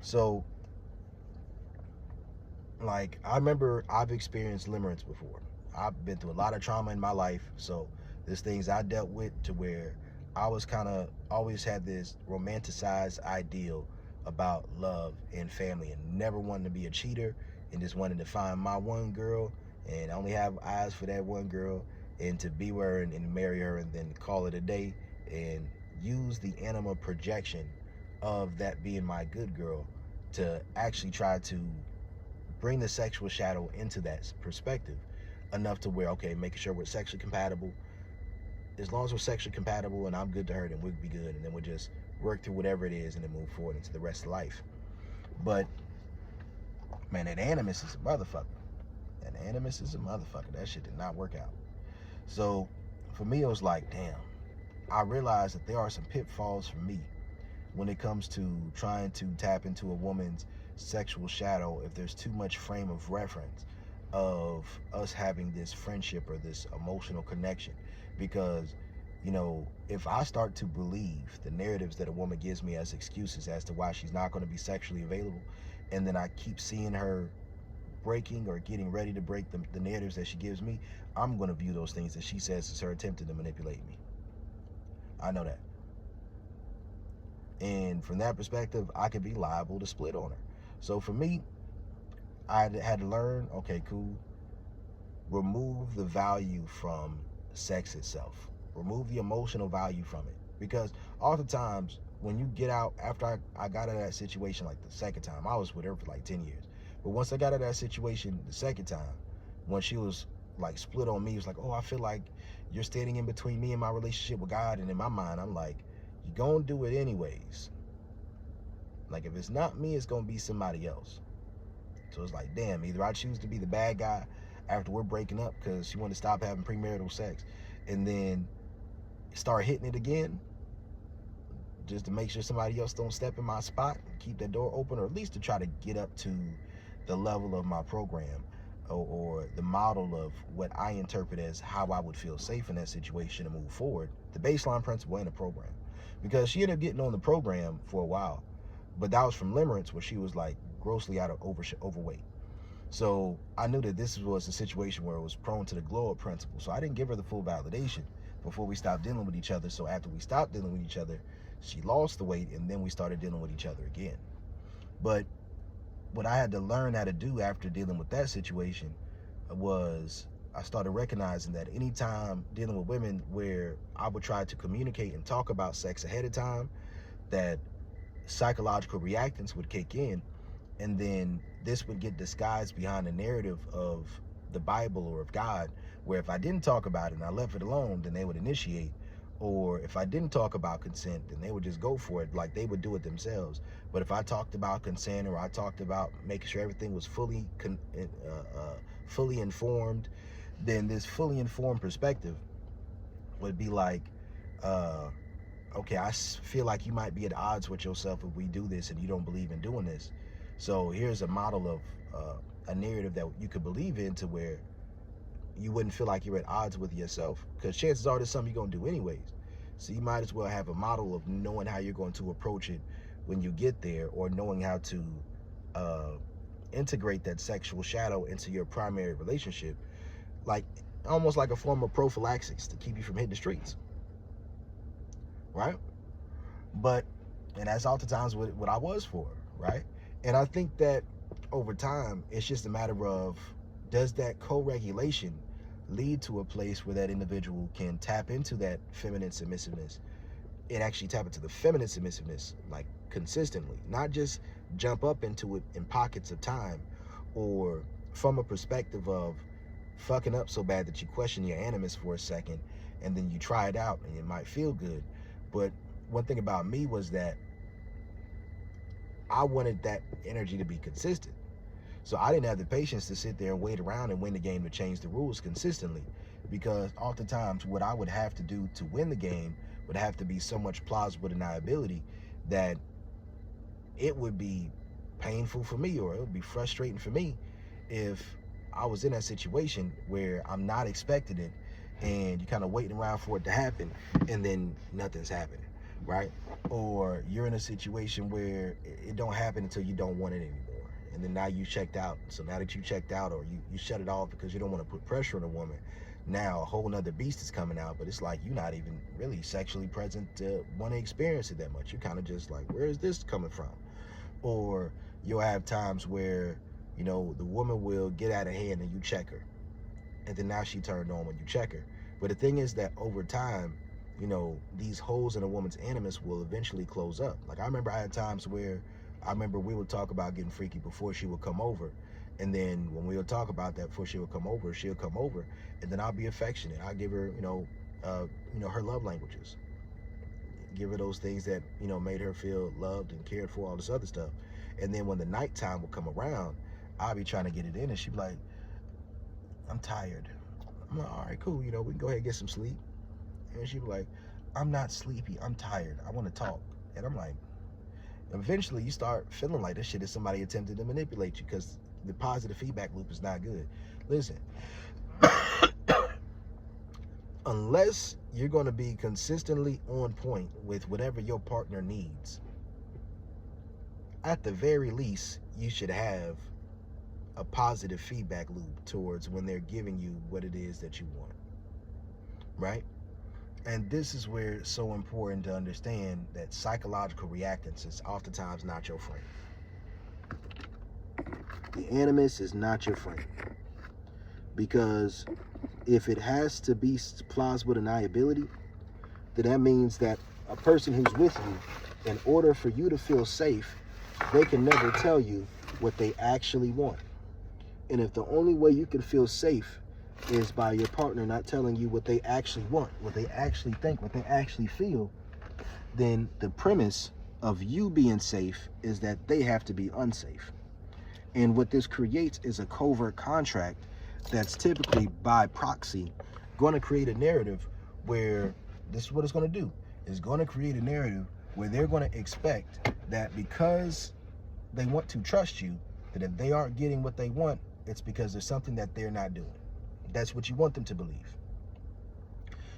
So, like, I remember I've experienced limerence before. I've been through a lot of trauma in my life, so there's things I dealt with to where I was kind of always had this romanticized ideal about love and family, and never wanting to be a cheater, and just wanted to find my one girl and only have eyes for that one girl, and to be with her and marry her and then call it a day, and use the anima projection of that being my good girl to actually try to bring the sexual shadow into that perspective enough to where, okay, making sure we're sexually compatible. As long as we're sexually compatible and I'm good to her, then we'll be good, and then we'll just work through whatever it is and then move forward into the rest of life. But man, that animus is a motherfucker. That shit did not work out. So for me, it was like, damn, I realized that there are some pitfalls for me when it comes to trying to tap into a woman's sexual shadow if there's too much frame of reference of us having this friendship or this emotional connection. Because, if I start to believe the narratives that a woman gives me as excuses as to why she's not going to be sexually available, and then I keep seeing her breaking or getting ready to break the narratives that she gives me, I'm going to view those things that she says as her attempting to manipulate me. I know that. And from that perspective, I could be liable to split on her. So for me, I had to learn, okay, cool, remove the value from sex itself. Remove the emotional value from it. Because oftentimes, when you get out, after I got out of that situation like the second time, I was with her for like 10 years. But once I got out of that situation the second time, when she was like split on me, it was like, oh, I feel like you're standing in between me and my relationship with God. And in my mind, I'm like, you're going to do it anyways. Like, if it's not me, it's going to be somebody else. So it's like, damn, either I choose to be the bad guy after we're breaking up because she wanted to stop having premarital sex, and then start hitting it again just to make sure somebody else don't step in my spot and keep that door open, or at least to try to get up to the level of my program or the model of what I interpret as how I would feel safe in that situation to move forward, the baseline principle in the program. Because she ended up getting on the program for a while, but that was from limerence, where she was like grossly overweight. So I knew that this was a situation where it was prone to the glow up principle. So I didn't give her the full validation before we stopped dealing with each other. So after we stopped dealing with each other, she lost the weight, and then we started dealing with each other again. But what I had to learn how to do after dealing with that situation was I started recognizing that anytime dealing with women where I would try to communicate and talk about sex ahead of time, that psychological reactance would kick in, and then this would get disguised behind the narrative of the Bible or of God, where if I didn't talk about it and I left it alone, then they would initiate. Or if I didn't talk about consent, then they would just go for it, like they would do it themselves. But if I talked about consent, or I talked about making sure everything was fully informed, then this fully informed perspective would be like, okay, I feel like you might be at odds with yourself if we do this and you don't believe in doing this. So here's a model of a narrative that you could believe in, to where you wouldn't feel like you're at odds with yourself, because chances are there's something you're going to do anyways. So you might as well have a model of knowing how you're going to approach it when you get there, or knowing how to integrate that sexual shadow into your primary relationship, like almost like a form of prophylaxis to keep you from hitting the streets, right? But, and that's oftentimes what I was for, right? And I think that over time, it's just a matter of, does that co-regulation lead to a place where that individual can tap into that feminine submissiveness and actually tap into the feminine submissiveness like consistently, not just jump up into it in pockets of time, or from a perspective of fucking up so bad that you question your animus for a second and then you try it out and it might feel good. But one thing about me was that I wanted that energy to be consistent. So I didn't have the patience to sit there and wait around and win the game to change the rules consistently, because oftentimes what I would have to do to win the game would have to be so much plausible deniability that it would be painful for me, or it would be frustrating for me if I was in that situation where I'm not expecting it and you're kind of waiting around for it to happen and then nothing's happening, right? Or you're in a situation where it don't happen until you don't want it anymore, and then now you checked out. So now that you checked out, or you shut it off because you don't want to put pressure on a woman, now a whole nother beast is coming out, but it's like you're not even really sexually present to want to experience it that much. You're kind of just like, where is this coming from? Or you'll have times where, you know, the woman will get out of hand and you check her, and then now she turned on when you check her. But the thing is that over time, you know, these holes in a woman's animus will eventually close up. Like I remember I had times where we would talk about getting freaky before she would come over. And then when we would talk about that before she would come over, she'll come over, and then I'll be affectionate. I'll give her, her love languages. Give her those things that, you know, made her feel loved and cared for, all this other stuff. And then when the nighttime will come around, I'll be trying to get it in, and she'd be like, I'm tired. I'm like, all right, cool. You know, we can go ahead and get some sleep. And she'd be like, I'm not sleepy. I'm tired. I want to talk. And I'm like, eventually you start feeling like this shit is somebody attempted to manipulate you, because the positive feedback loop is not good. Listen, unless you're going to be consistently on point with whatever your partner needs, at the very least, you should have a positive feedback loop towards when they're giving you what it is that you want, right? And this is where it's so important to understand that psychological reactance is oftentimes not your friend. The animus is not your friend, because if it has to be plausible deniability, then that means that a person who's with you, in order for you to feel safe, they can never tell you what they actually want. And if the only way you can feel safe is by your partner not telling you what they actually want, what they actually think, what they actually feel, then the premise of you being safe is that they have to be unsafe. And what this creates is a covert contract that's typically by proxy going to create a narrative where this is what it's going to do. It's going to create a narrative where they're going to expect that because they want to trust you, that if they aren't getting what they want, it's because there's something that they're not doing. That's what you want them to believe.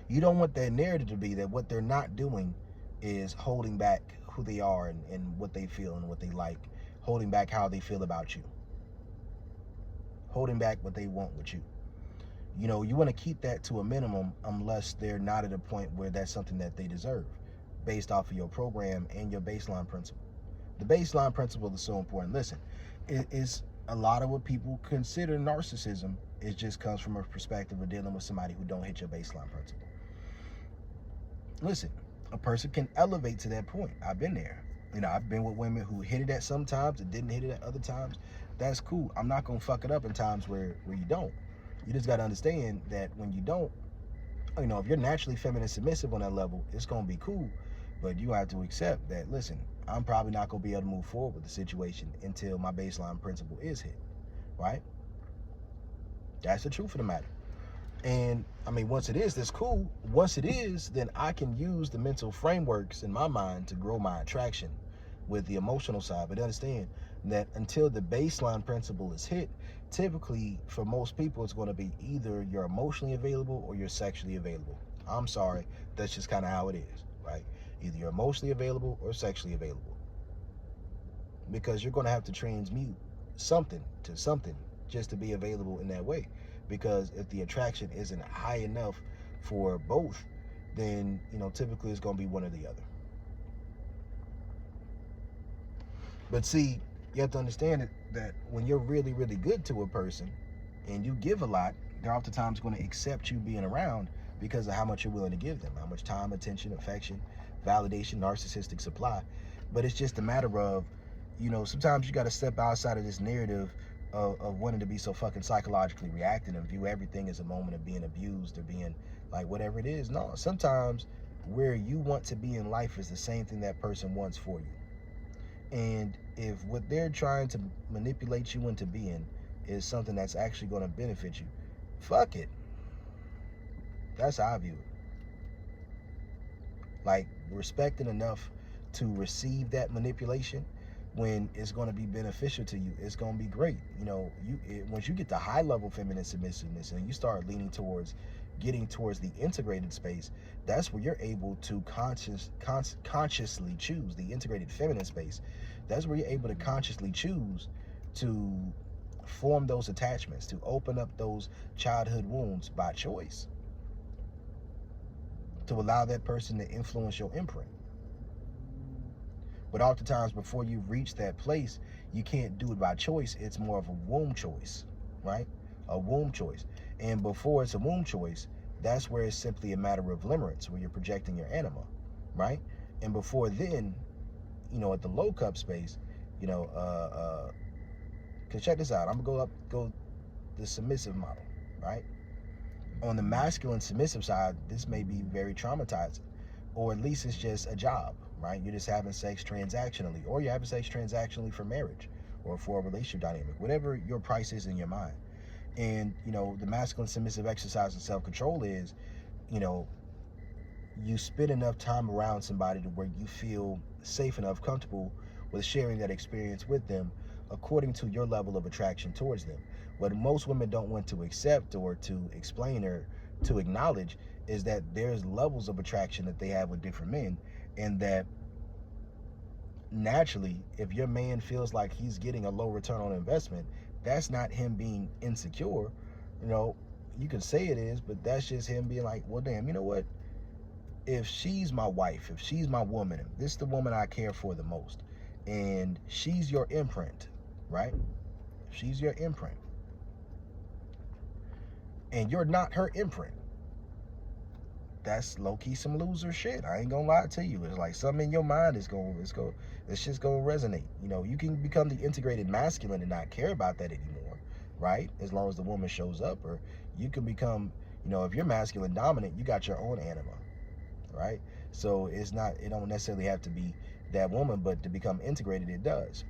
You don't want that narrative to be that what they're not doing is holding back who they are and what they feel and what they like, holding back how they feel about you, holding back what they want with you. You know, you want to keep that to a minimum unless they're not at a point where that's something that they deserve based off of your program and your baseline principle. The baseline principle is so important. Listen, it is a lot of what people consider narcissism. It just comes from a perspective of dealing with somebody who don't hit your baseline principle. Listen, a person can elevate to that point. I've been there. You know, I've been with women who hit it at some times and didn't hit it at other times. That's cool. I'm not going to fuck it up in times where you don't. You just got to understand that when you don't, you know, if you're naturally feminine submissive on that level, it's going to be cool. But you have to accept that, listen, I'm probably not going to be able to move forward with the situation until my baseline principle is hit, right? That's the truth of the matter. And I mean, once it is, that's cool. Once it is, then I can use the mental frameworks in my mind to grow my attraction with the emotional side. But understand that until the baseline principle is hit, typically for most people, it's going to be either you're emotionally available or you're sexually available. I'm sorry, that's just kind of how it is, right? Either you're emotionally available or sexually available, because you're going to have to transmute something to something just to be available in that way. Because if the attraction isn't high enough for both, then, you know, typically it's going to be one or the other. But see, you have to understand that when you're really, really good to a person and you give a lot, they're oftentimes going to accept you being around because of how much you're willing to give them, how much time, attention, affection, validation, narcissistic supply. But it's just a matter of, sometimes you got to step outside of this narrative of wanting to be so fucking psychologically reactive and view everything as a moment of being abused or being like whatever it is. No, sometimes where you want to be in life is the same thing that person wants for you. And if what they're trying to manipulate you into being is something that's actually going to benefit you, fuck it. That's how I view it. Like, respecting enough to receive that manipulation when it's going to be beneficial to you, it's going to be great. Once you get to high level feminine submissiveness and you start leaning towards getting towards the integrated space, that's where you're able to consciously choose the integrated feminine space. That's where you're able to consciously choose to form those attachments, to open up those childhood wounds by choice, to allow that person to influence your imprint. But oftentimes before you reach that place, you can't do it by choice. It's more of a womb choice, right? A womb choice. And before it's a womb choice, that's where it's simply a matter of limerence, where you're projecting your anima, right? And before then, at the low cup space, because check this out, I'm gonna go the submissive model, right? On the masculine submissive side, this may be very traumatizing, or at least it's just a job, right? You're just having sex transactionally, or you're having sex transactionally for marriage or for a relationship dynamic, whatever your price is in your mind. And, the masculine submissive exercise of self-control is, you spend enough time around somebody to where you feel safe enough, comfortable with sharing that experience with them according to your level of attraction towards them. What most women don't want to accept or to explain or to acknowledge is that there's levels of attraction that they have with different men, and that naturally, if your man feels like he's getting a low return on investment, that's not him being insecure. You can say it is, but that's just him being like, well, damn, you know what? If she's my wife, if she's my woman, if this is the woman I care for the most, and she's your imprint, right? If she's your imprint, and you're not her imprint, that's low-key some loser shit. I ain't gonna lie to you. It's like something in your mind it's just gonna resonate. You can become the integrated masculine and not care about that anymore, right? As long as the woman shows up. Or you can become, if you're masculine dominant, you got your own anima, right? So it don't necessarily have to be that woman, but to become integrated, it does.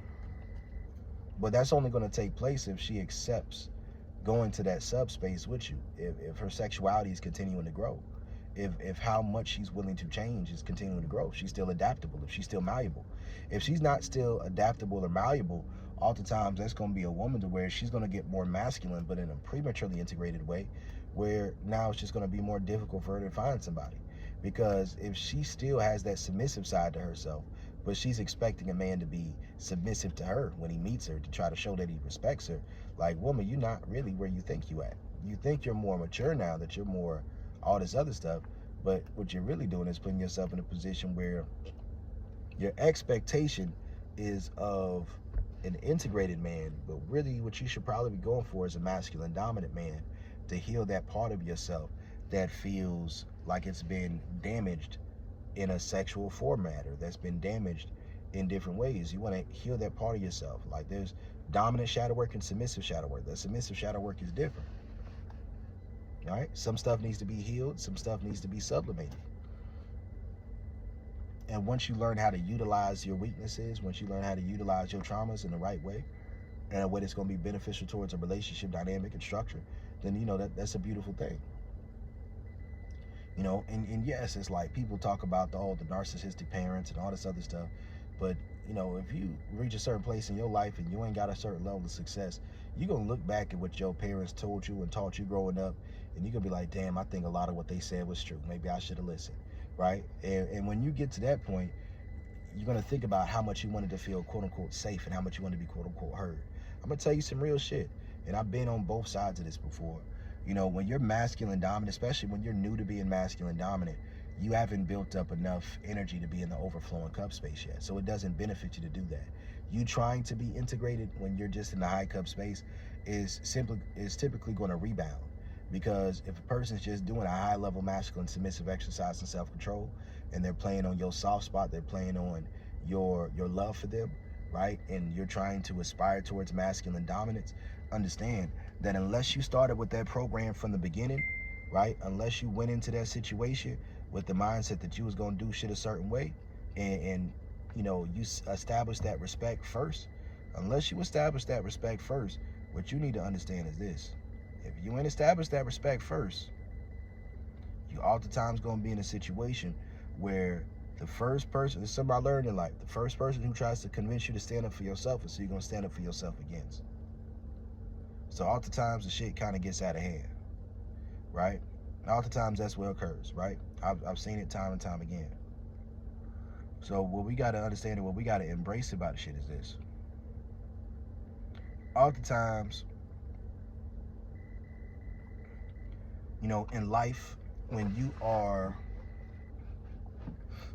But that's only going to take place if she accepts going to that subspace with you, if her sexuality is continuing to grow, if how much she's willing to change is continuing to grow, if she's still adaptable, if she's still malleable. If she's not still adaptable or malleable, oftentimes that's going to be a woman to where she's going to get more masculine, but in a prematurely integrated way, where now it's just going to be more difficult for her to find somebody. Because if she still has that submissive side to herself, but she's expecting a man to be submissive to her when he meets her, to try to show that he respects her, like, woman, you're not really where you think you at. You think you're more mature now, that you're more all this other stuff, but what you're really doing is putting yourself in a position where your expectation is of an integrated man, but really what you should probably be going for is a masculine dominant man, to heal that part of yourself that feels like it's been damaged in a sexual format, or that's been damaged in different ways. You want to heal that part of yourself. Like, there's dominant shadow work and submissive shadow work. The submissive shadow work is different. All right, some stuff needs to be healed, some stuff needs to be sublimated. And once you learn how to utilize your weaknesses, once you learn how to utilize your traumas in the right way, and a way that's going to be beneficial towards a relationship dynamic and structure, then that's a beautiful thing. And yes, it's like people talk about the narcissistic parents and all this other stuff, but if you reach a certain place in your life and you ain't got a certain level of success, you're gonna look back at what your parents told you and taught you growing up, and you're gonna be like, damn, I think a lot of what they said was true. Maybe I should have listened, right? And when you get to that point, you're gonna think about how much you wanted to feel quote unquote safe and how much you wanted to be quote unquote heard. I'm gonna tell you some real shit, and I've been on both sides of this before. When you're masculine dominant, especially when you're new to being masculine dominant, you haven't built up enough energy to be in the overflowing cup space yet. So it doesn't benefit you to do that. you trying to be integrated when you're just in the high cup space is typically going to rebound. Because if a person's just doing a high level masculine submissive exercise and self-control, and they're playing on your soft spot, they're playing on your love for them, right? And you're trying to aspire towards masculine dominance, understand that unless you started with that program from the beginning, right? Unless you went into that situation with the mindset that you was going to do shit a certain way, and you know, you establish that respect first. Unless you establish that respect first, what you need to understand is this: if you ain't established that respect first, you oftentimes going to be in a situation where the first person, this is something I learned in life, the first person who tries to convince you to stand up for yourself is who you're going to stand up for yourself against. So oftentimes the shit kind of gets out of hand, right? And oftentimes that's what occurs, right? I've seen it time and time again. So what we got to understand and what we got to embrace about the shit is this: oftentimes, you know, in life, when you are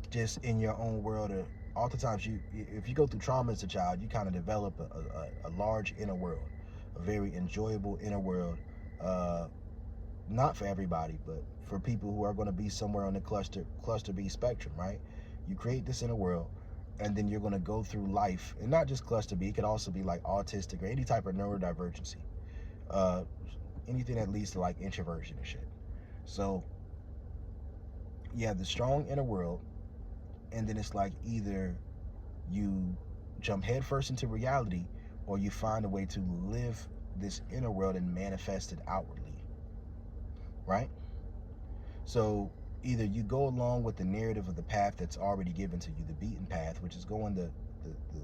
just in your own world, oftentimes if you go through trauma as a child, you kind of develop a large inner world, a very enjoyable inner world. Not for everybody, but for people who are going to be somewhere on the cluster B spectrum, right? You create this inner world, and then you're going to go through life, and not just cluster B. It could also be like autistic or any type of neurodivergency, anything that leads to like introversion and shit. So you have the strong inner world, and then it's like either you jump headfirst into reality, or you find a way to live this inner world and manifest it outwardly, right? So either you go along with the narrative of the path that's already given to you, the beaten path, which is going the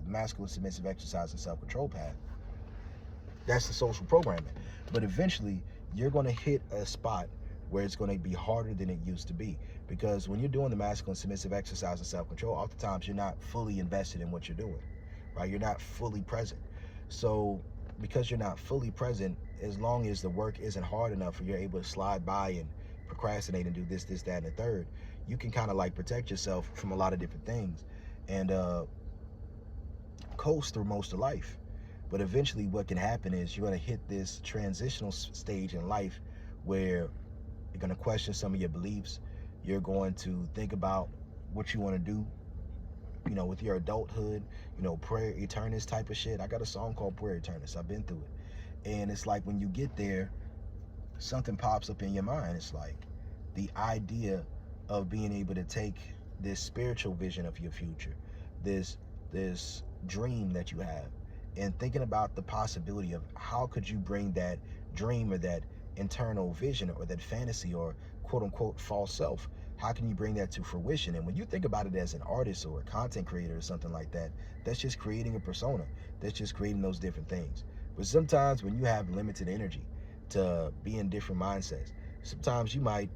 masculine submissive exercise and self-control path. That's the social programming. But eventually you're going to hit a spot where it's going to be harder than it used to be, because when you're doing the masculine submissive exercise and self-control, oftentimes you're not fully invested in what you're doing, right? You're not fully present. So because you're not fully present, as long as the work isn't hard enough or you're able to slide by and procrastinate and do this, that, and the third, you can kind of like protect yourself from a lot of different things and coast through most of life. But eventually what can happen is you're going to hit this transitional stage in life where you're going to question some of your beliefs. You're going to think about what you want to do, you know, with your adulthood, you know, prayer eternus type of shit. I got a song called Prayer Eternus. I've been through it. And it's like when you get there, something pops up in your mind. It's like the idea of being able to take this spiritual vision of your future, this dream that you have, and thinking about the possibility of how could you bring that dream or that internal vision or that fantasy or quote unquote false self, how can you bring that to fruition? And when you think about it as an artist or a content creator or something like that, that's just creating a persona. That's just creating those different things. But sometimes when you have limited energy to be in different mindsets, sometimes you might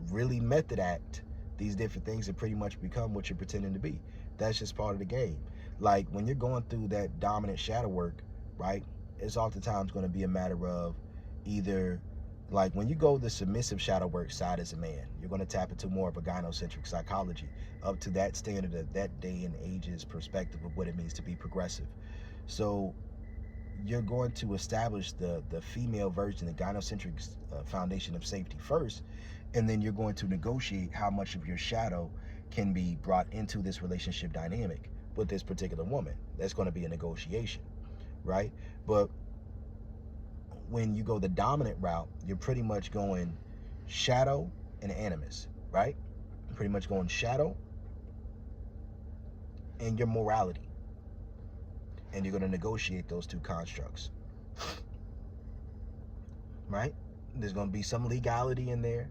really method act these different things and pretty much become what you're pretending to be. That's just part of the game. Like when you're going through that dominant shadow work, right, it's oftentimes going to be a matter of either, like when you go the submissive shadow work side as a man, you're going to tap into more of a gynocentric psychology up to that standard of that day and age's perspective of what it means to be progressive. So you're going to establish the female version, the gynocentric foundation of safety first, and then you're going to negotiate how much of your shadow can be brought into this relationship dynamic with this particular woman. That's going to be a negotiation, right? But when you go the dominant route, you're pretty much going shadow and animus, right? You're pretty much going shadow and your morality. And you're going to negotiate those two constructs, right? There's going to be some legality in there.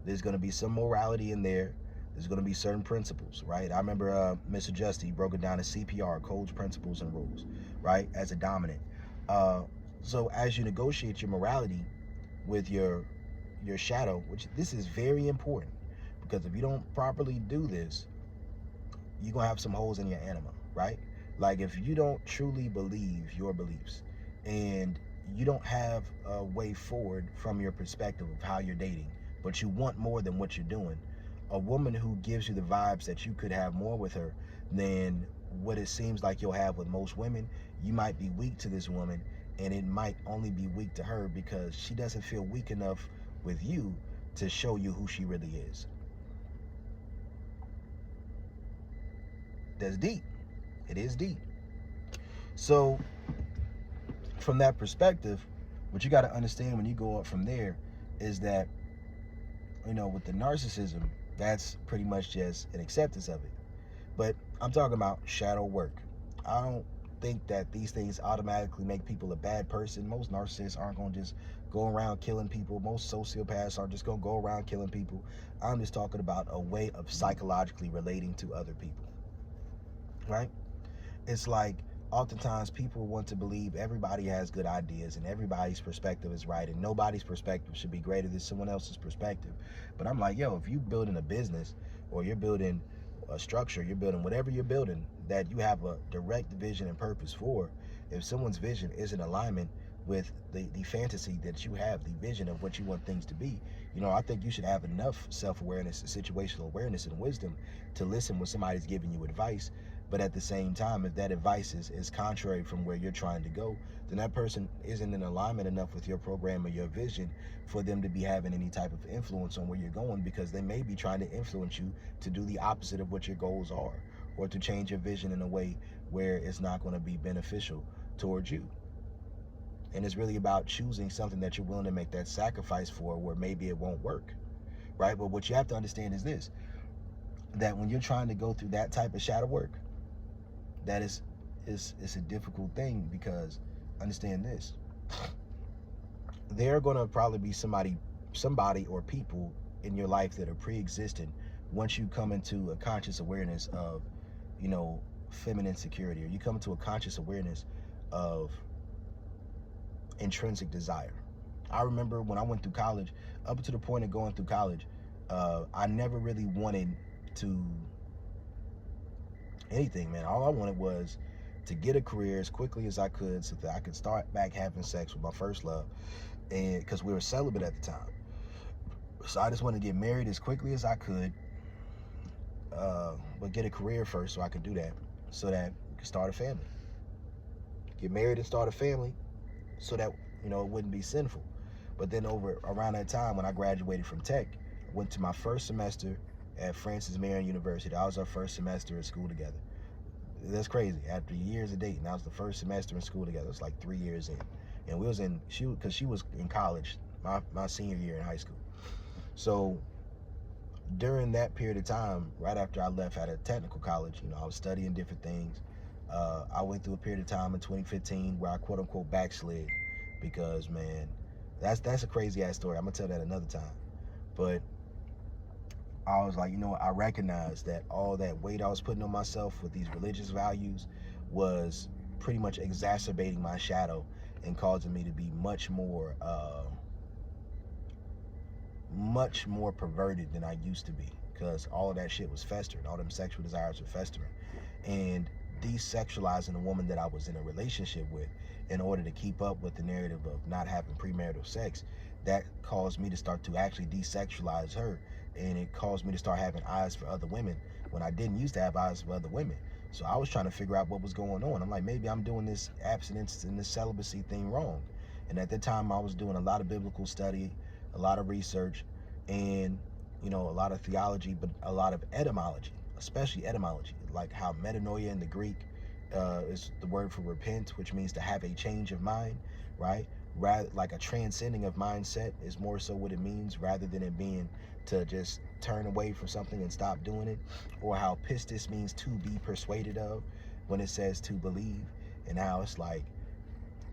There's going to be some morality in there. There's going to be certain principles, right? I remember Mr. Justy broke it down as CPR, codes, principles, and rules, right? As a dominant. So as you negotiate your morality with your shadow, which this is very important, because if you don't properly do this, you're going to have some holes in your anima, right? Like if you don't truly believe your beliefs and you don't have a way forward from your perspective of how you're dating, but you want more than what you're doing, a woman who gives you the vibes that you could have more with her than what it seems like you'll have with most women, you might be weak to this woman, and it might only be weak to her because she doesn't feel weak enough with you to show you who she really is. That's deep. It is deep. So from that perspective, what you got to understand when you go up from there is that, with the narcissism, that's pretty much just an acceptance of it. But I'm talking about shadow work. I don't think that these things automatically make people a bad person. Most narcissists aren't going to just go around killing people. Most sociopaths aren't just going to go around killing people. I'm just talking about a way of psychologically relating to other people, right? It's like oftentimes people want to believe everybody has good ideas and everybody's perspective is right and nobody's perspective should be greater than someone else's perspective. But I'm like, if you're building a business or you're building a structure, you're building whatever you're building that you have a direct vision and purpose for, if someone's vision is in alignment with the fantasy that you have, the vision of what you want things to be, I think you should have enough self-awareness, situational awareness, and wisdom to listen when somebody's giving you advice. But at the same time, if that advice is contrary from where you're trying to go, then that person isn't in alignment enough with your program or your vision for them to be having any type of influence on where you're going, because they may be trying to influence you to do the opposite of what your goals are, or to change your vision in a way where it's not going to be beneficial towards you. And it's really about choosing something that you're willing to make that sacrifice for, where maybe it won't work, right? But what you have to understand is this, that when you're trying to go through that type of shadow work, that is a difficult thing, because understand this, there are going to probably be somebody or people in your life that are pre-existing once you come into a conscious awareness of, feminine security, or you come into a conscious awareness of intrinsic desire. I remember when I went through college, up to the point of going through college, I never really wanted to anything, man. All I wanted was to get a career as quickly as I could so that I could start back having sex with my first love, and because we were celibate at the time. So I just wanted to get married as quickly as I could, but get a career first so I could do that, so that we could start a family. Get married and start a family so that, it wouldn't be sinful. But then around that time when I graduated from tech, I went to my first semester at Francis Marion University. That was our first semester at school together. That's crazy. After years of dating, that was the first semester in school together. It was like 3 years in. And because she was in college, my senior year in high school. So during that period of time, right after I left out of technical college, I was studying different things. I went through a period of time in 2015 where I quote unquote backslid, because, man, that's a crazy ass story. I'm gonna tell that another time. But I was like, I recognized that all that weight I was putting on myself with these religious values was pretty much exacerbating my shadow and causing me to be much more perverted than I used to be, because all of that shit was festering. All them sexual desires were festering. And desexualizing the woman that I was in a relationship with in order to keep up with the narrative of not having premarital sex, that caused me to start to actually desexualize her, and it caused me to start having eyes for other women when I didn't used to have eyes for other women. So I was trying to figure out what was going on. I'm like, maybe I'm doing this abstinence and this celibacy thing wrong. And at the time I was doing a lot of biblical study, a lot of research, and a lot of theology, but a lot of etymology, especially etymology, like how metanoia in the Greek is the word for repent, which means to have a change of mind, right? Rather, like a transcending of mindset is more so what it means, rather than it being to just turn away from something and stop doing it. Or how pistis means to be persuaded of when it says to believe, and how it's like,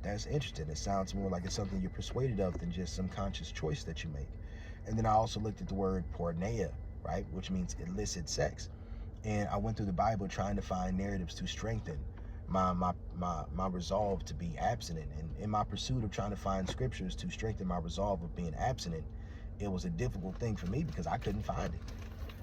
that's interesting. It sounds more like it's something you're persuaded of than just some conscious choice that you make. And then I also looked at the word porneia, right, which means illicit sex. And I went through the Bible trying to find narratives to strengthen my resolve to be abstinent. And in my pursuit of trying to find scriptures to strengthen my resolve of being abstinent, it was a difficult thing for me because I couldn't find it,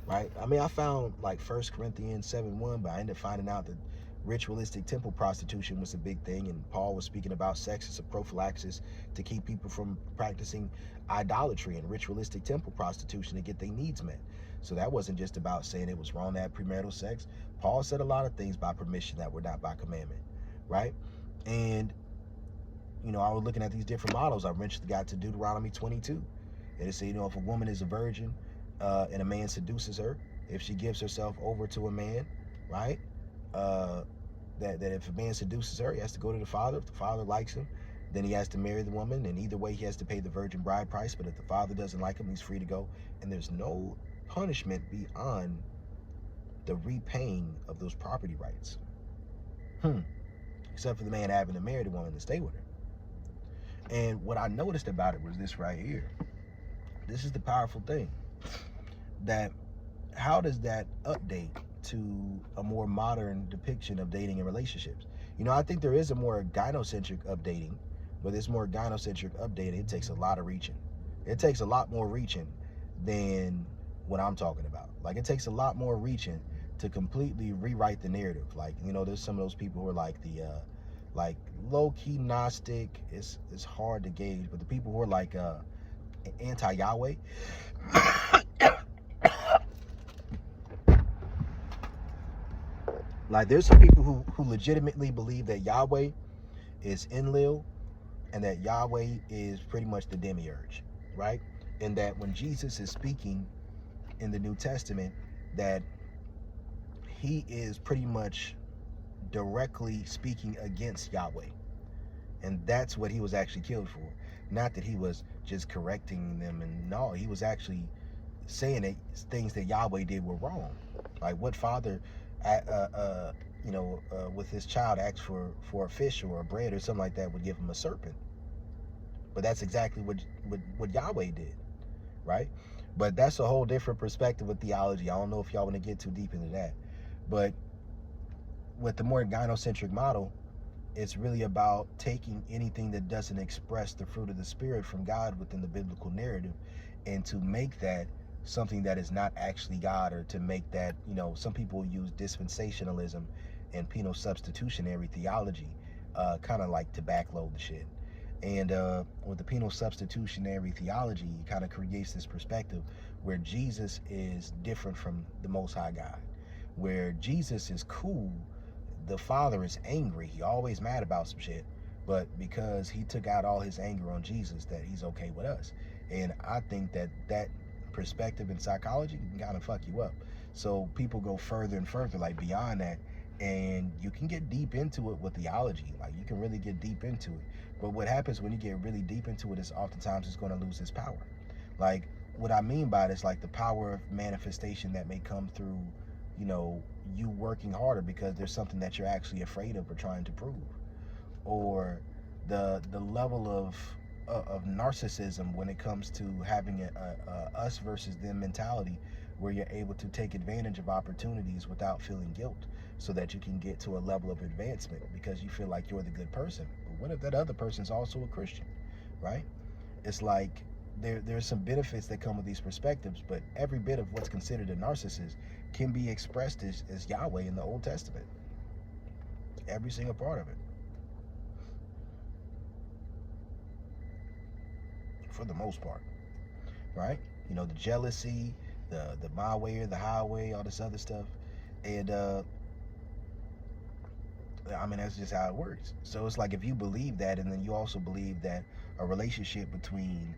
right? I mean, I found like 1 Corinthians 7:1, but I ended up finding out that ritualistic temple prostitution was a big thing, and Paul was speaking about sex as a prophylaxis to keep people from practicing idolatry and ritualistic temple prostitution to get their needs met. So that wasn't just about saying it was wrong to have premarital sex. Paul said a lot of things by permission that were not by commandment, right? And I was looking at these different models. I eventually got to Deuteronomy 22, and it said, if a woman is a virgin and a man seduces her, if she gives herself over to a man, right? That if a man seduces her, he has to go to the father. If the father likes him, then he has to marry the woman, and either way he has to pay the virgin bride price. But if the father doesn't like him, he's free to go, and there's no punishment beyond the repaying of those property rights, except for the man having to marry the woman and stay with her. And what I noticed about it was this right here. This is the powerful thing, that how does that update to a more modern depiction of dating and relationships? I think there is a more gynocentric updating, but this more gynocentric updating, it takes a lot of reaching. It takes a lot more reaching than what I'm talking about. Like, it takes a lot more reaching to completely rewrite the narrative. Like, there's some of those people who are like the like low-key Gnostic. It's hard to gauge, but the people who are like anti-Yahweh, like there's some people who legitimately believe that Yahweh is Enlil, and that Yahweh is pretty much the demiurge, right? And that when Jesus is speaking in the New Testament, that he is pretty much directly speaking against Yahweh. And that's what he was actually killed for. Not that he was just correcting them, and no, he was actually saying that things that Yahweh did were wrong. Like, what father with his child asks for a fish or a bread or something like that would give him a serpent? But that's exactly what Yahweh did, right? But that's a whole different perspective of theology. I don't know if y'all want to get too deep into that. But with the more gynocentric model, it's really about taking anything that doesn't express the fruit of the Spirit from God within the biblical narrative, and to make that something that is not actually God, or to make that, some people use dispensationalism and penal substitutionary theology kind of like to backload the shit. And with the penal substitutionary theology, it kind of creates this perspective where Jesus is different from the Most High God. Where Jesus is cool, the Father is angry. He always mad about some shit, but because he took out all his anger on Jesus, that he's okay with us. And I think that perspective in psychology can kind of fuck you up. So people go further and further, like beyond that, and you can get deep into it with theology. Like, you can really get deep into it. But what happens when you get really deep into it is oftentimes it's going to lose its power. Like, what I mean by it is like the power of manifestation that may come through, you working harder because there's something that you're actually afraid of or trying to prove, or the level of narcissism when it comes to having a us versus them mentality, where you're able to take advantage of opportunities without feeling guilt, so that you can get to a level of advancement because you feel like you're the good person. But what if that other person's also a Christian, right? It's like there's some benefits that come with these perspectives, but every bit of what's considered a narcissist can be expressed as Yahweh in the Old Testament. Every single part of it. For the most part, right? The jealousy, the my way or the highway, all this other stuff. And that's just how it works. So it's like, if you believe that, and then you also believe that a relationship between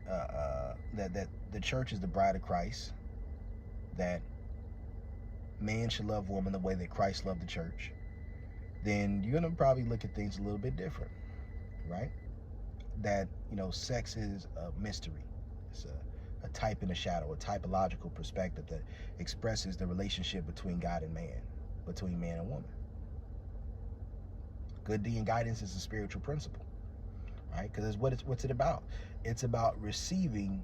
that the church is the bride of Christ, that man should love woman the way that Christ loved the church, then you're gonna probably look at things a little bit different, right? That sex is a mystery. It's a type in a shadow, a typological perspective that expresses the relationship between God and man, between man and woman. Good deed and guidance is a spiritual principle, right? Because what's it about? It's about receiving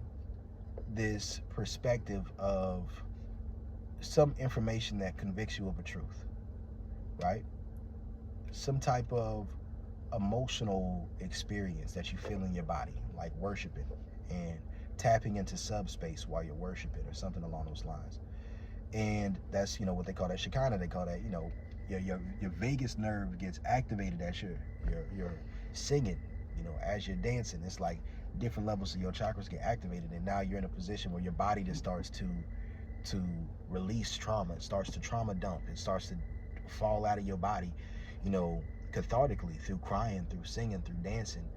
this perspective of some information that convicts you of a truth, right? Some type of emotional experience that you feel in your body, like worshiping and tapping into subspace while you're worshiping, or something along those lines. And that's what they call that Shekinah. They call that your vagus nerve gets activated as you're singing, as you're dancing. It's like different levels of your chakras get activated, and now you're in a position where your body just starts to release trauma. It starts to trauma dump. It starts to fall out of your body, cathartically, through crying, through singing, through dancing.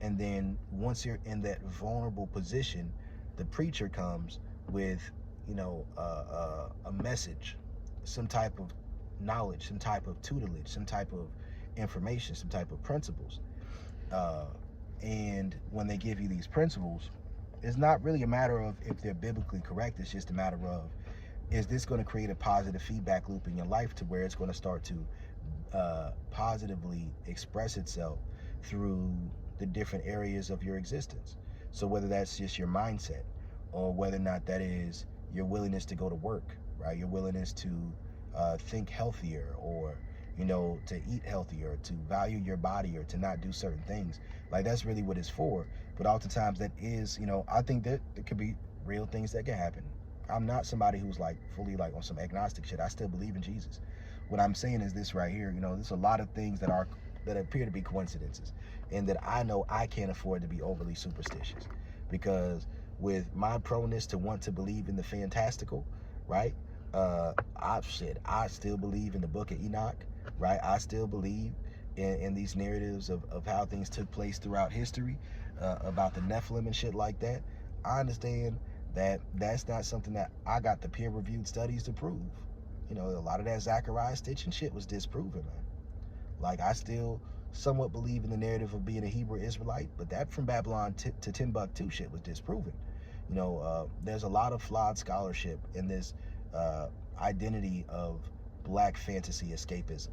And then once you're in that vulnerable position, the preacher comes with, a message, some type of knowledge, some type of tutelage, some type of information, some type of principles. And when they give you these principles, it's not really a matter of if they're biblically correct. It's just a matter of, is this going to create a positive feedback loop in your life to where it's going to start to positively express itself through the different areas of your existence. So whether that's just your mindset, or whether or not that is your willingness to go to work, right? Your willingness to think healthier, or to eat healthier, to value your body, or to not do certain things. Like, that's really what it's for. But oftentimes that is, I think that it could be real things that can happen. I'm not somebody who's like fully like on some agnostic shit. I still believe in Jesus. What I'm saying is this right here, there's a lot of things that appear to be coincidences, and that I know I can't afford to be overly superstitious, because with my proneness to want to believe in the fantastical, right? I still believe in the book of Enoch, right? I still believe in these narratives of how things took place throughout history, about the Nephilim and shit like that. I understand that that's not something that I got the peer-reviewed studies to prove. A lot of that Zachariah Stitching shit was disproven, man. Like, I still somewhat believe in the narrative of being a Hebrew Israelite, but that from Babylon to Timbuktu shit was disproven. There's a lot of flawed scholarship in this identity of black fantasy escapism,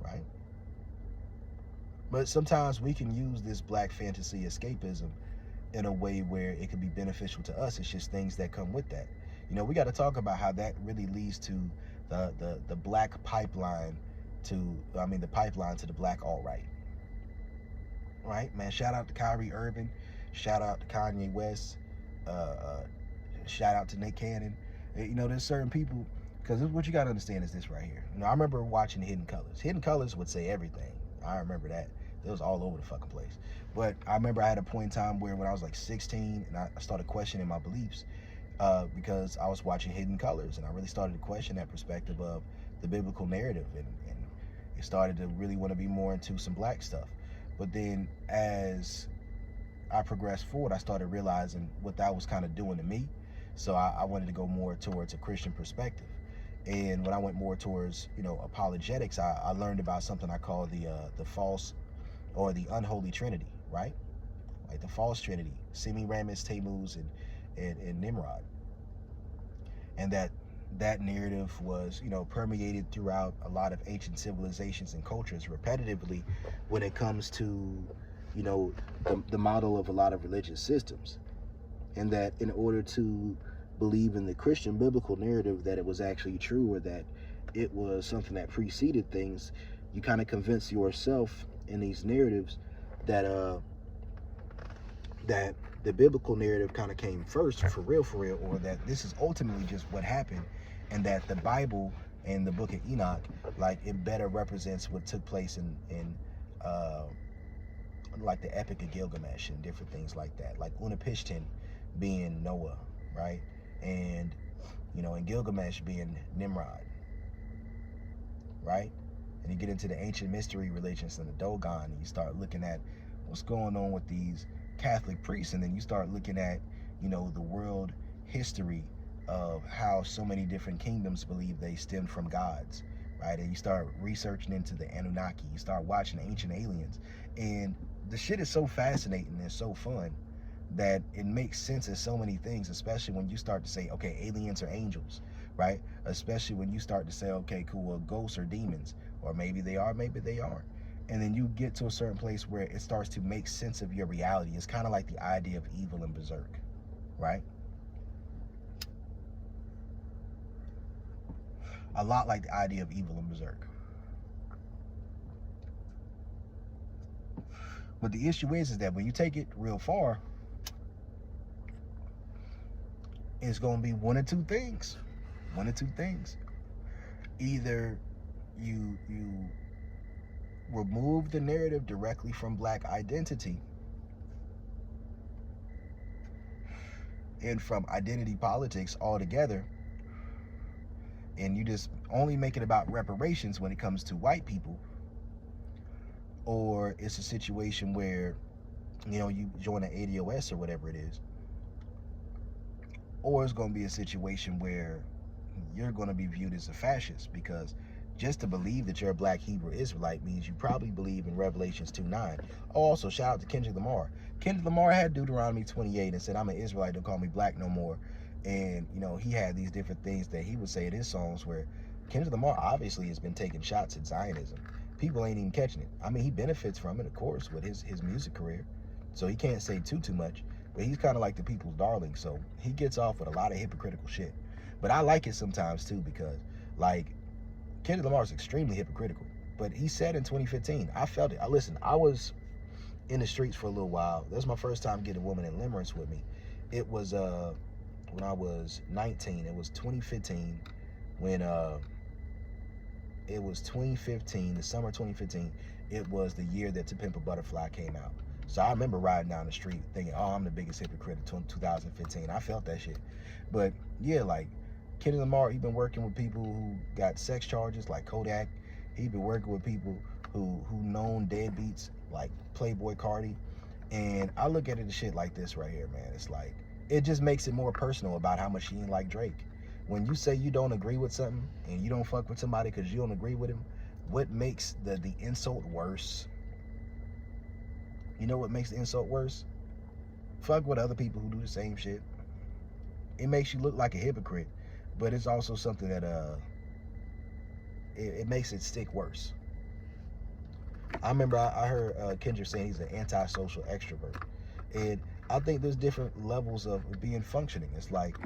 right? But sometimes we can use this black fantasy escapism in a way where it can be beneficial to us. It's just things that come with that. We got to talk about how that really leads to the black pipeline the pipeline to the black alt-right. Right, man? Shout out to Kyrie Irving. Shout out to Kanye West. Shout out to Nick Cannon. There's certain people, because what you got to understand is this right here. I remember watching Hidden Colors. Hidden Colors would say everything. I remember that. It was all over the fucking place. But I remember I had a point in time where when I was like 16, and I started questioning my beliefs, because I was watching Hidden Colors, and I really started to question that perspective of the biblical narrative, and it started to really want to be more into some black stuff. But then as I progressed forward, I started realizing what that was kind of doing to me. So I wanted to go more towards a Christian perspective. And when I went more towards, apologetics, I learned about something I call the false, or the unholy trinity, right? Like the false trinity, Semiramis, Tammuz, and Nimrod. And that narrative was, permeated throughout a lot of ancient civilizations and cultures repetitively when it comes to, the model of a lot of religious systems. And that in order to believe in the Christian biblical narrative that it was actually true, or that it was something that preceded things, you kind of convince yourself in these narratives that that the biblical narrative kind of came first, for real, or that this is ultimately just what happened, and that the Bible and the book of Enoch, like, it better represents what took place in like the Epic of Gilgamesh and different things like that, like Utnapishtim being Noah, right? And and Gilgamesh being Nimrod, right? And you get into the ancient mystery religions and the Dogon, and you start looking at what's going on with these Catholic priests, and then you start looking at the world history of how so many different kingdoms believe they stem from gods, right? And you start researching into the Anunnaki, you start watching Ancient Aliens, and the shit is so fascinating and so fun that it makes sense of so many things, especially when you start to say, okay, aliens are angels, right? Especially when you start to say, okay, cool, well, ghosts are demons, or maybe they are, maybe they aren't. And then you get to a certain place where it starts to make sense of your reality. It's kind of like the idea of evil and berserk, right? A lot like the idea of evil and berserk. But the issue is that when you take it real far, it's going to be one of two things. Either you remove the narrative directly from black identity and from identity politics altogether, and you just only make it about reparations when it comes to white people, or it's a situation where, you know, you join an ADOS or whatever it is, or it's going to be a situation where you're going to be viewed as a fascist, because just to believe that you're a black Hebrew Israelite means you probably believe in Revelations 2:9. Oh, also, shout out to Kendrick Lamar. Kendrick Lamar had Deuteronomy 28 and said, I'm an Israelite, don't call me black no more. And, you know, he had these different things that he would say in his songs where Kendrick Lamar obviously has been taking shots at Zionism. People ain't even catching it. I mean, he benefits from it, of course, with his music career. So he can't say too much. But he's kind of like the people's darling. So he gets off with a lot of hypocritical shit. But I like it sometimes, too, because, like, Kendrick Lamar is extremely hypocritical. But he said in 2015, I felt it. I was in the streets for a little while. That was my first time getting a woman in limerence with me. It was when I was 19. It was 2015 when it was 2015, the summer of 2015. It was the year that To Pimp a Butterfly came out. So I remember riding down the street thinking, oh, I'm the biggest hypocrite of 2015. I felt that shit. But yeah, like, Kendrick Lamar, he's been working with people who got sex charges like Kodak. He's been working with people who known deadbeats like Playboy Cardi. And I look at it as shit like this right here, man. It's like, it just makes it more personal about how much he ain't like Drake. When you say you don't agree with something and you don't fuck with somebody because you don't agree with him, what makes the insult worse? You know what makes the insult worse? Fuck with other people who do the same shit. It makes you look like a hypocrite, but it's also something that it makes it stick worse. I remember I heard Kendrick saying he's an antisocial extrovert, and I think there's different levels of being functioning. It's like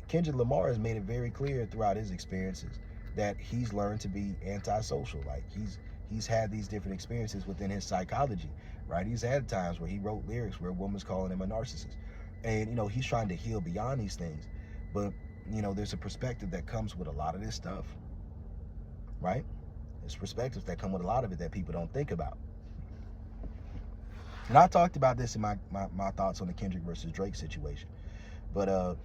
Kendrick Lamar has made it very clear throughout his experiences that he's learned to be antisocial. Like he's had these different experiences within his psychology, right? He's had times where he wrote lyrics where a woman's calling him a narcissist, and you know he's trying to heal beyond these things. But you know, there's a perspective that comes with a lot of this stuff, right? There's perspectives that come with a lot of it that people don't think about. And I talked about this in my thoughts on the Kendrick versus Drake situation. But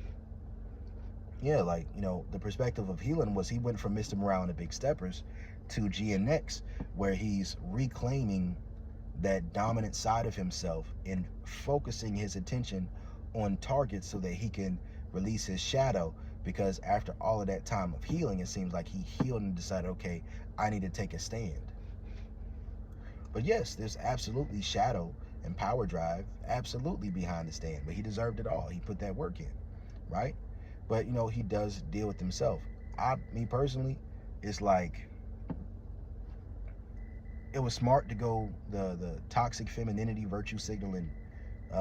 yeah, like, you know, the perspective of healing was he went from Mr. Morale and the Big Steppers to GNX, where he's reclaiming that dominant side of himself and focusing his attention on targets so that he can release his shadow. Because after all of that time of healing, it seems like he healed and decided, okay, I need to take a stand. But yes, there's absolutely shadow and power drive absolutely behind the stand, but he deserved it all. He put that work in, right? But you know, he does deal with himself. Me personally, it's like, it was smart to go the toxic femininity virtue signaling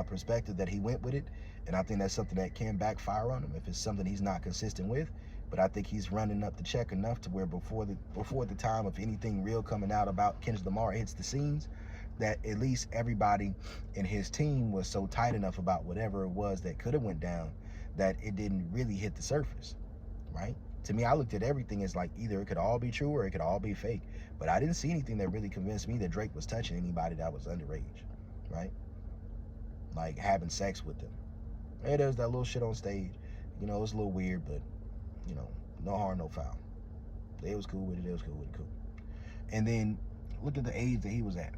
perspective that he went with it. And I think that's something that can backfire on him if it's something he's not consistent with. But I think he's running up the check enough to where before the time of anything real coming out about Kendrick Lamar hits the scenes, that at least everybody in his team was so tight enough about whatever it was that could have went down that it didn't really hit the surface, right? To me, I looked at everything as like either it could all be true or it could all be fake. But I didn't see anything that really convinced me that Drake was touching anybody that was underage, right? Like having sex with them. Hey, there's that little shit on stage. You know, it's a little weird, but, you know, no harm, no foul. They was cool with it, cool. And then look at the age that he was at.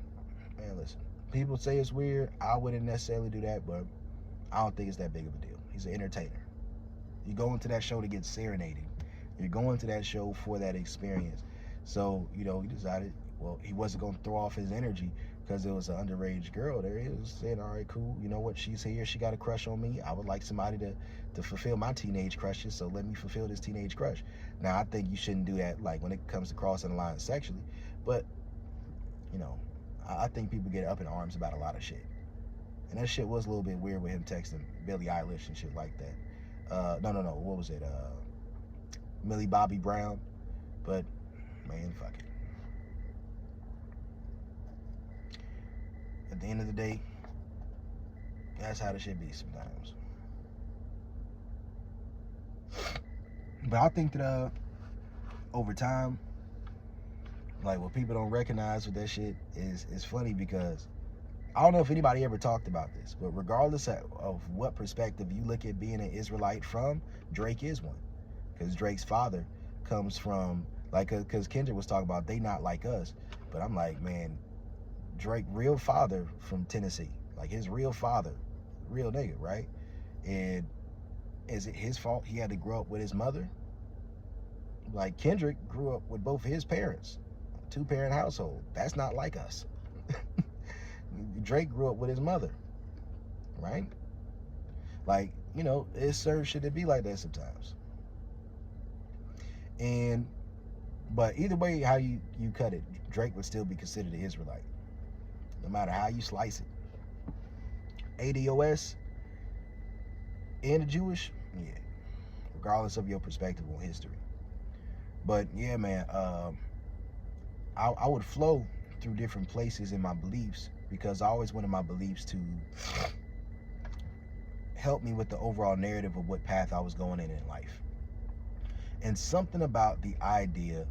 Man, listen, people say it's weird. I wouldn't necessarily do that, but I don't think it's that big of a deal. He's an entertainer. You go into that show to get serenaded. You're going to that show for that experience. So, you know, he decided, well, he wasn't going to throw off his energy because it was an underage girl there. He was saying, all right, cool. You know what? She's here. She got a crush on me. I would like somebody to fulfill my teenage crushes, so let me fulfill this teenage crush. Now, I think you shouldn't do that, like, when it comes to crossing the line sexually. But, you know, I think people get up in arms about a lot of shit. And that shit was a little bit weird with him texting Billie Eilish and shit like that. No. What was it? Millie Bobby Brown. But, man, fuck it. At the end of the day, that's how the shit be sometimes. But I think that over time, like what people don't recognize with that shit is funny, because I don't know if anybody ever talked about this, but regardless of what perspective you look at being an Israelite from, Drake is one. Because Drake's father comes from, like, because Kendrick was talking about they not like us. But I'm like, man, Drake, real father from Tennessee. Like, his real father, real nigga, right? And is it his fault he had to grow up with his mother? Like, Kendrick grew up with both his parents, two-parent household. That's not like us. Drake grew up with his mother, right? Like, you know, it serves shit to be like that sometimes. But either way, how you cut it, Drake would still be considered an Israelite, no matter how you slice it. ADOS and the Jewish, yeah, regardless of your perspective on history. But yeah, man, I would flow through different places in my beliefs, because I always wanted my beliefs to help me with the overall narrative of what path I was going in life. And something about the idea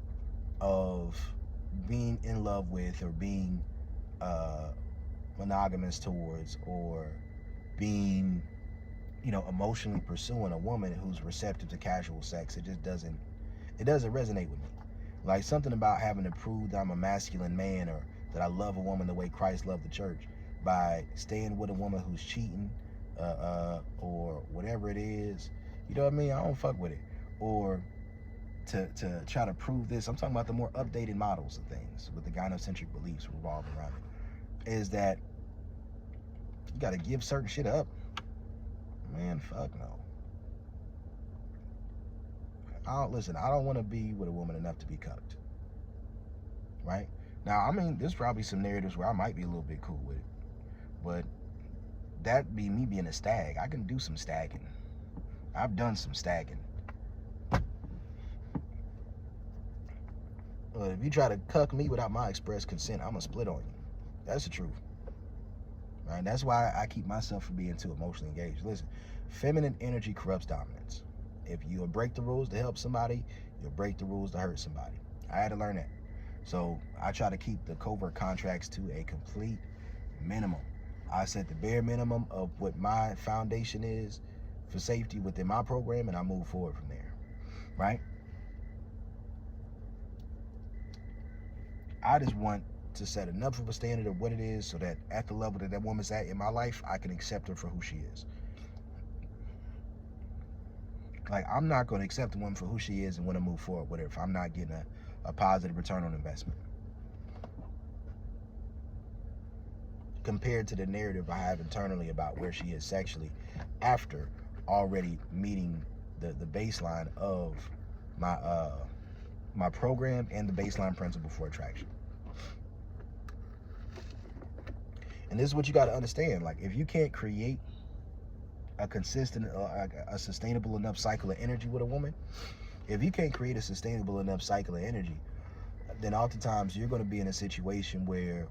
of being in love with, or being monogamous towards, or being, you know, emotionally pursuing a woman who's receptive to casual sex, it doesn't resonate with me. Like, something about having to prove that I'm a masculine man, or that I love a woman the way Christ loved the church, by staying with a woman who's cheating, or whatever it is. You know what I mean? I don't fuck with it. Or to try to prove this. I'm talking about the more updated models of things with the gynocentric beliefs revolving around it. Is that you got to give certain shit up. Man, fuck no. I don't want to be with a woman enough to be cucked. Right? Now, I mean, there's probably some narratives where I might be a little bit cool with it. But that be me being a stag. I can do some stagging. I've done some stagging. But if you try to cuck me without my express consent, I'm going to split on you. That's the truth. Right? That's why I keep myself from being too emotionally engaged. Listen, feminine energy corrupts dominance. If you'll break the rules to help somebody, you'll break the rules to hurt somebody. I had to learn that. So I try to keep the covert contracts to a complete minimum. I set the bare minimum of what my foundation is for safety within my program, and I move forward from there, right? I just want to set enough of a standard of what it is so that at the level that woman's at in my life, I can accept her for who she is. Like, I'm not going to accept a woman for who she is and want to move forward with her if I'm not getting a positive return on investment compared to the narrative I have internally about where she is sexually after already meeting the baseline of my program and the baseline principle for attraction. And this is what you got to understand. Like, if you can't create a consistent, a sustainable enough cycle of energy with a woman, if you can't create a sustainable enough cycle of energy, then oftentimes you're going to be in a situation where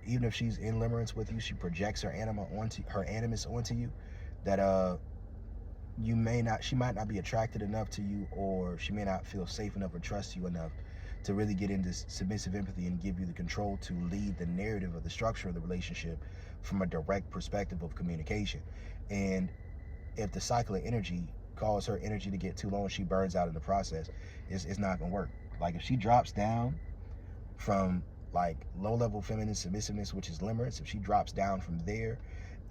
even if she's in limerence with you, she projects her animus onto you, that she might not be attracted enough to you, or she may not feel safe enough or trust you enough to really get into submissive empathy and give you the control to lead the narrative of the structure of the relationship from a direct perspective of communication. And if the cycle of energy causes her energy to get too low and she burns out in the process, it's not gonna work. Like, if she drops down from like low-level feminine submissiveness, which is limerence, if she drops down from there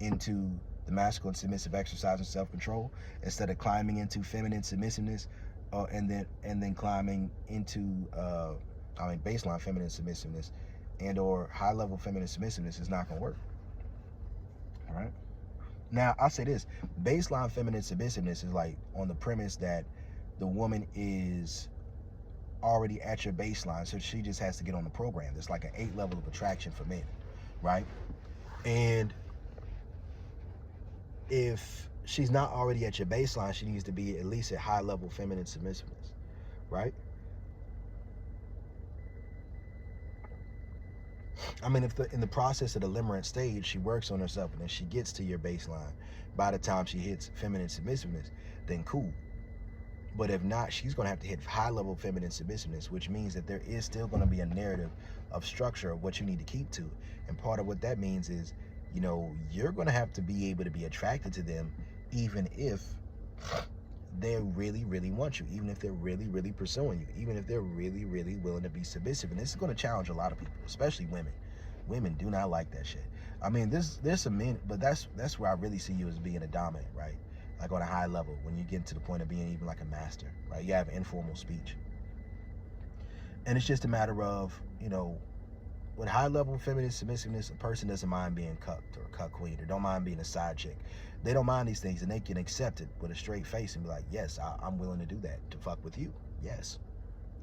into the masculine submissive exercise and self-control, instead of climbing into feminine submissiveness, and then climbing into baseline feminine submissiveness and or high-level feminine submissiveness, is not gonna work. All right. Now, I'll say this: baseline feminine submissiveness is like on the premise that the woman is already at your baseline, so she just has to get on the program. There's like an 8 level of attraction for men, right? And if she's not already at your baseline, she needs to be at least at high level feminine submissiveness, right? I mean, if in the process of the limerence stage, she works on herself and then she gets to your baseline by the time she hits feminine submissiveness, then cool. But if not, she's going to have to hit high level feminine submissiveness, which means that there is still going to be a narrative of structure of what you need to keep to. And part of what that means is, you know, you're going to have to be able to be attracted to them even if they really, really want you, even if they're really, really pursuing you, even if they're really, really willing to be submissive. And this is going to challenge a lot of people, especially women. Women do not like that shit. I mean, there's some men, but that's where I really see you as being a dominant, right? Like on a high level, when you get to the point of being even like a master, right? You have informal speech. And it's just a matter of, you know, with high level feminine submissiveness, a person doesn't mind being cucked or cuck queen, or don't mind being a side chick. They don't mind these things, and they can accept it with a straight face and be like, yes, I'm willing to do that, to fuck with you. Yes,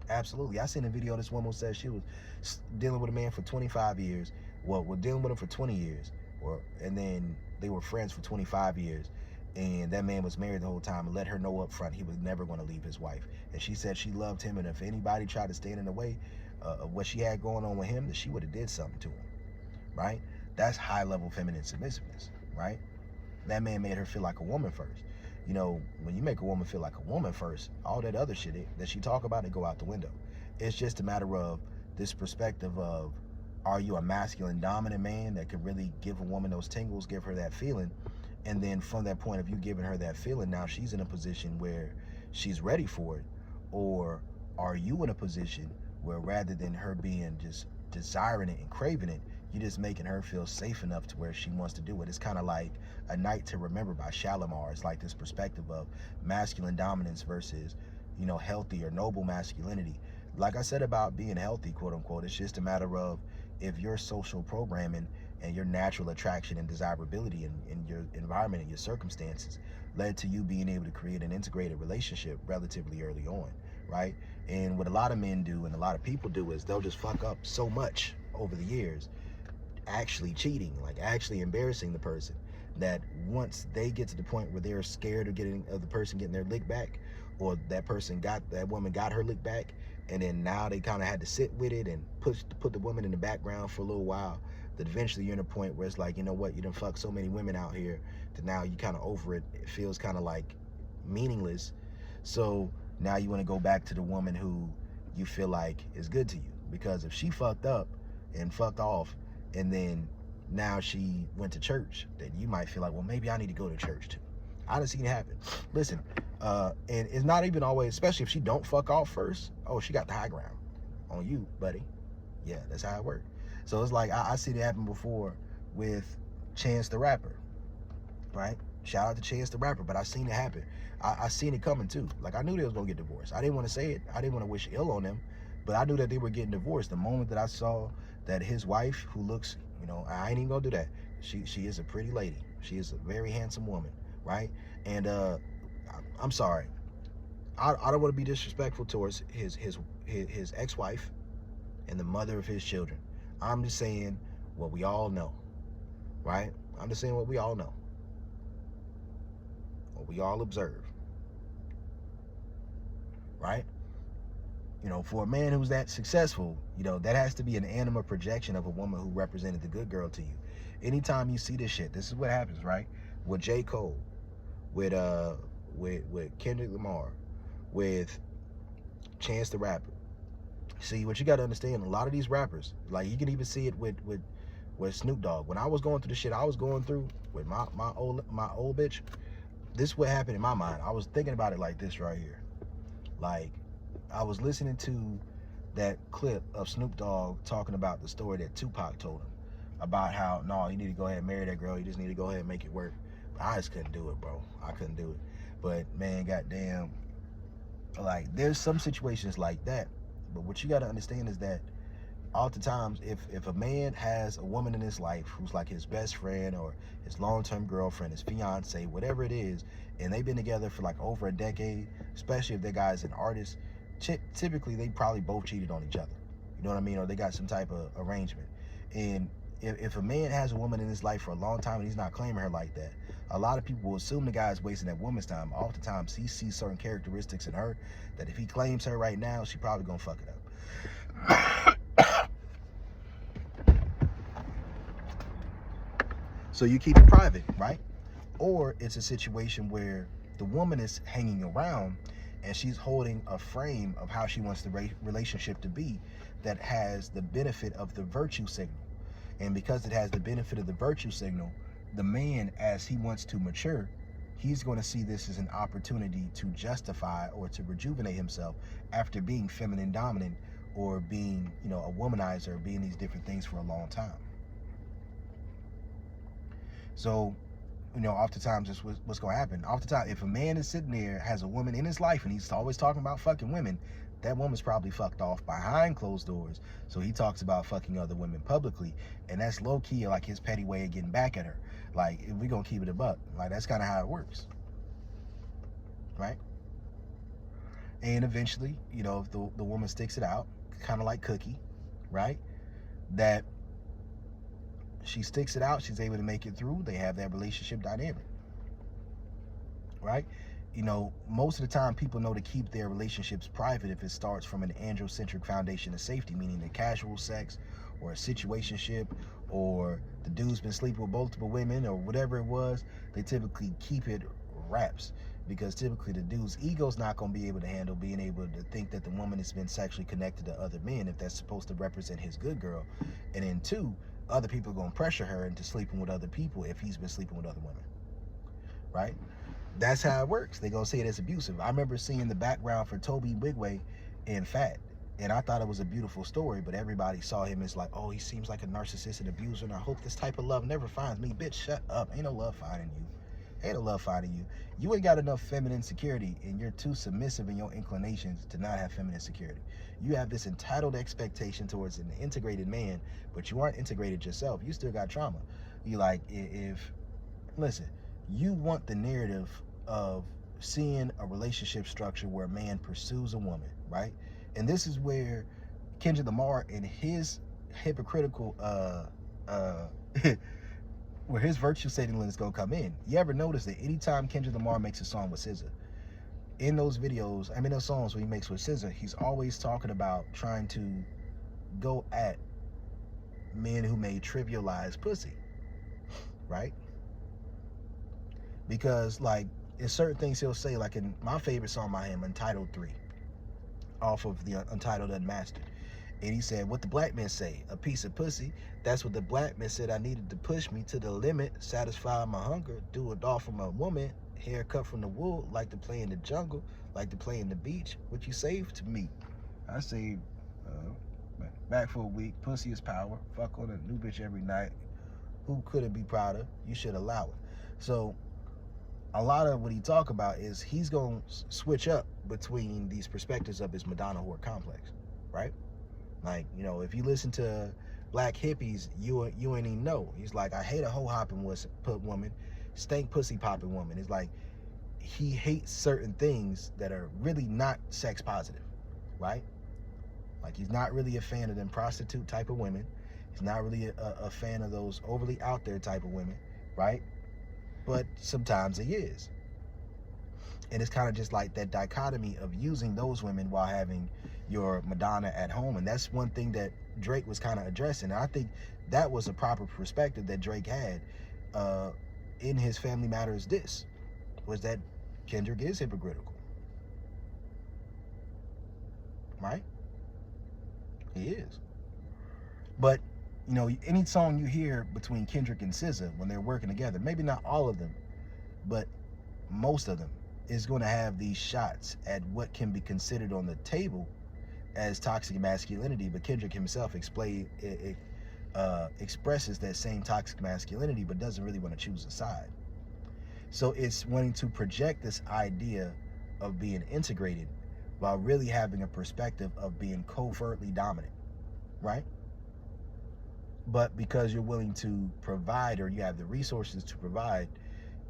absolutely. I seen a video, this woman said she was dealing with a man for 25 years. Well, we're dealing with him for 20 years, and then they were friends for 25 years. And that man was married the whole time and let her know up front he was never going to leave his wife. And she said she loved him, and if anybody tried to stand in the way of what she had going on with him, that she would have did something to him, right? That's high-level feminine submissiveness, right? That man made her feel like a woman first. You know, when you make a woman feel like a woman first, all that other shit that she talk about, it go out the window. It's just a matter of this perspective of, are you a masculine dominant man that could really give a woman those tingles, give her that feeling? And then from that point of view, giving her that feeling, now she's in a position where she's ready for it. Or are you in a position where rather than her being just desiring it and craving it, you're just making her feel safe enough to where she wants to do it? It's kind of like A Night to Remember by Shalimar. It's like this perspective of masculine dominance versus, you know, healthy or noble masculinity. Like I said about being healthy, quote unquote, it's just a matter of if your social programming and your natural attraction and desirability in your environment and your circumstances led to you being able to create an integrated relationship relatively early on, right? And what a lot of men do and a lot of people do is they'll just fuck up so much over the years, actually cheating, like actually embarrassing the person, that once they get to the point where they're scared of the person getting their lick back, or that woman got her lick back, and then now they kind of had to sit with it and put the woman in the background for a little while, that eventually you're in a point where it's like, you know what, you done fucked so many women out here that now you kind of over it. It feels kind of like meaningless. So now you want to go back to the woman who you feel like is good to you, because if she fucked up and fucked off and then now she went to church, then you might feel like, well, maybe I need to go to church too. I done seen it happen. Listen, and it's not even always, especially if she don't fuck off first, oh, she got the high ground on you, buddy. Yeah, that's how it works. So it's like, I seen it happen before with Chance the Rapper, right? Shout out to Chance the Rapper, but I seen it happen. I seen it coming too. Like, I knew they was gonna get divorced. I didn't want to say it. I didn't want to wish ill on them, but I knew that they were getting divorced. The moment that I saw that his wife, who looks, you know, I ain't even gonna do that. She is a pretty lady. She is a very handsome woman, right? And I'm sorry. I don't want to be disrespectful towards his ex-wife and the mother of his children. I'm just saying what we all know, right? I'm just saying what we all know, what we all observe, right? You know, for a man who's that successful, you know, that has to be an anima projection of a woman who represented the good girl to you. Anytime you see this shit, this is what happens, right? With J. Cole, with Kendrick Lamar, with Chance the Rapper. See, what you got to understand, a lot of these rappers, like you can even see it with Snoop Dogg. When I was going through the shit I was going through with my old bitch, this is what happened in my mind. I was thinking about it like this right here. Like, I was listening to that clip of Snoop Dogg talking about the story that Tupac told him about how, no, you need to go ahead and marry that girl. You just need to go ahead and make it work. But I just couldn't do it, bro. I couldn't do it. But man, goddamn, like, there's some situations like that. But what you got to understand is that oftentimes, if a man has a woman in his life who's like his best friend or his long-term girlfriend, his fiance, whatever it is, and they've been together for like over a decade, especially if that guy's an artist, typically they probably both cheated on each other. You know what I mean? Or they got some type of arrangement. And if a man has a woman in his life for a long time and he's not claiming her like that, a lot of people will assume the guy's wasting that woman's time. Oftentimes, he sees certain characteristics in her that if he claims her right now, she probably gonna fuck it up. So you keep it private, right? Or it's a situation where the woman is hanging around and she's holding a frame of how she wants the relationship to be that has the benefit of the virtue signal. And because it has the benefit of the virtue signal, the man, as he wants to mature, he's going to see this as an opportunity to justify or to rejuvenate himself after being feminine dominant or being, you know, a womanizer, being these different things for a long time. So, you know, oftentimes this what's going to happen. Oftentimes, if a man is sitting there, has a woman in his life, and he's always talking about fucking women, that woman's probably fucked off behind closed doors. So he talks about fucking other women publicly, and that's low key like his petty way of getting back at her. Like, if we gonna keep it a buck, like that's kind of how it works, right? And eventually, you know, if the woman sticks it out, kind of like Cookie, right? That she sticks it out, she's able to make it through. They have that relationship dynamic, right? You know, most of the time people know to keep their relationships private if it starts from an androcentric foundation of safety, meaning the casual sex or a situationship, or the dude's been sleeping with multiple women or whatever it was. They typically keep it wraps, because typically the dude's ego's not going to be able to handle being able to think that the woman has been sexually connected to other men if that's supposed to represent his good girl. And then two, other people are going to pressure her into sleeping with other people if he's been sleeping with other women, right? That's how it works. They're going to say it as abusive. I remember seeing the background for Toby Wigway in Fat, and I thought it was a beautiful story, but everybody saw him as like, oh, he seems like a narcissistic abuser, and I hope this type of love never finds me. Bitch, shut up. Ain't no love finding you. Ain't no love finding you. You ain't got enough feminine security, and you're too submissive in your inclinations to not have feminine security. You have this entitled expectation towards an integrated man, but you aren't integrated yourself. You still got trauma. You like, listen, you want the narrative of seeing a relationship structure where a man pursues a woman, right? And this is where Kendrick Lamar and his hypocritical where his virtue signaling is gonna come in. You ever notice that anytime Kendrick Lamar makes a song with SZA, in those videos, I mean those songs where he makes with SZA, he's always talking about trying to go at men who may trivialize pussy, right? Because like, in certain things he'll say, like in my favorite song by him, Untitled 3, off of the Untitled Unmastered, and he said, what the black men say, a piece of pussy, that's what the black men said I needed to push me to the limit, satisfy my hunger, do it all from a woman, hair cut from the wool, like to play in the jungle, like to play in the beach, what you saved to me. I say, back for a week, pussy is power, fuck on a new bitch every night, who couldn't be prouder, you should allow it. So a lot of what he talk about is he's going to switch up between these perspectives of his Madonna whore complex, right? Like, you know, if you listen to Black Hippies, you ain't even know. He's like, I hate a hoe hopping woman, stank pussy popping woman. It's like he hates certain things that are really not sex positive, right? Like he's not really a fan of them prostitute type of women. He's not really a fan of those overly out there type of women, right? But sometimes he is. And it's kind of just like that dichotomy of using those women while having your Madonna at home. And that's one thing that Drake was kind of addressing. And I think that was a proper perspective that Drake had in his Family Matters diss, was that Kendrick is hypocritical, right? He is. But, you know, any song you hear between Kendrick and SZA when they're working together, maybe not all of them, but most of them, is going to have these shots at what can be considered on the table as toxic masculinity. But Kendrick himself expresses that same toxic masculinity, but doesn't really want to choose a side. So it's wanting to project this idea of being integrated while really having a perspective of being covertly dominant, right? But because you're willing to provide, or you have the resources to provide,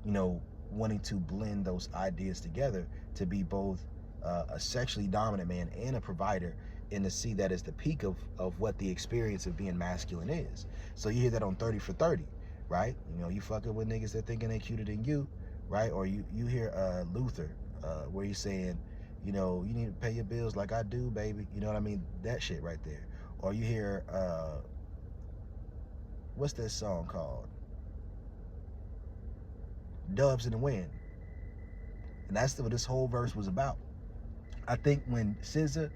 you know, wanting to blend those ideas together to be both a sexually dominant man and a provider, and to see that as the peak of what the experience of being masculine is. So you hear that on 30 for 30, right? You know, you fucking with niggas that thinking they cuter than you, right? Or you hear Luther where he's saying, you know, you need to pay your bills like I do, baby. You know what I mean? That shit right there. Or you hear, what's that song called? Doves in the Wind. And that's what this whole verse was about. I think when SZA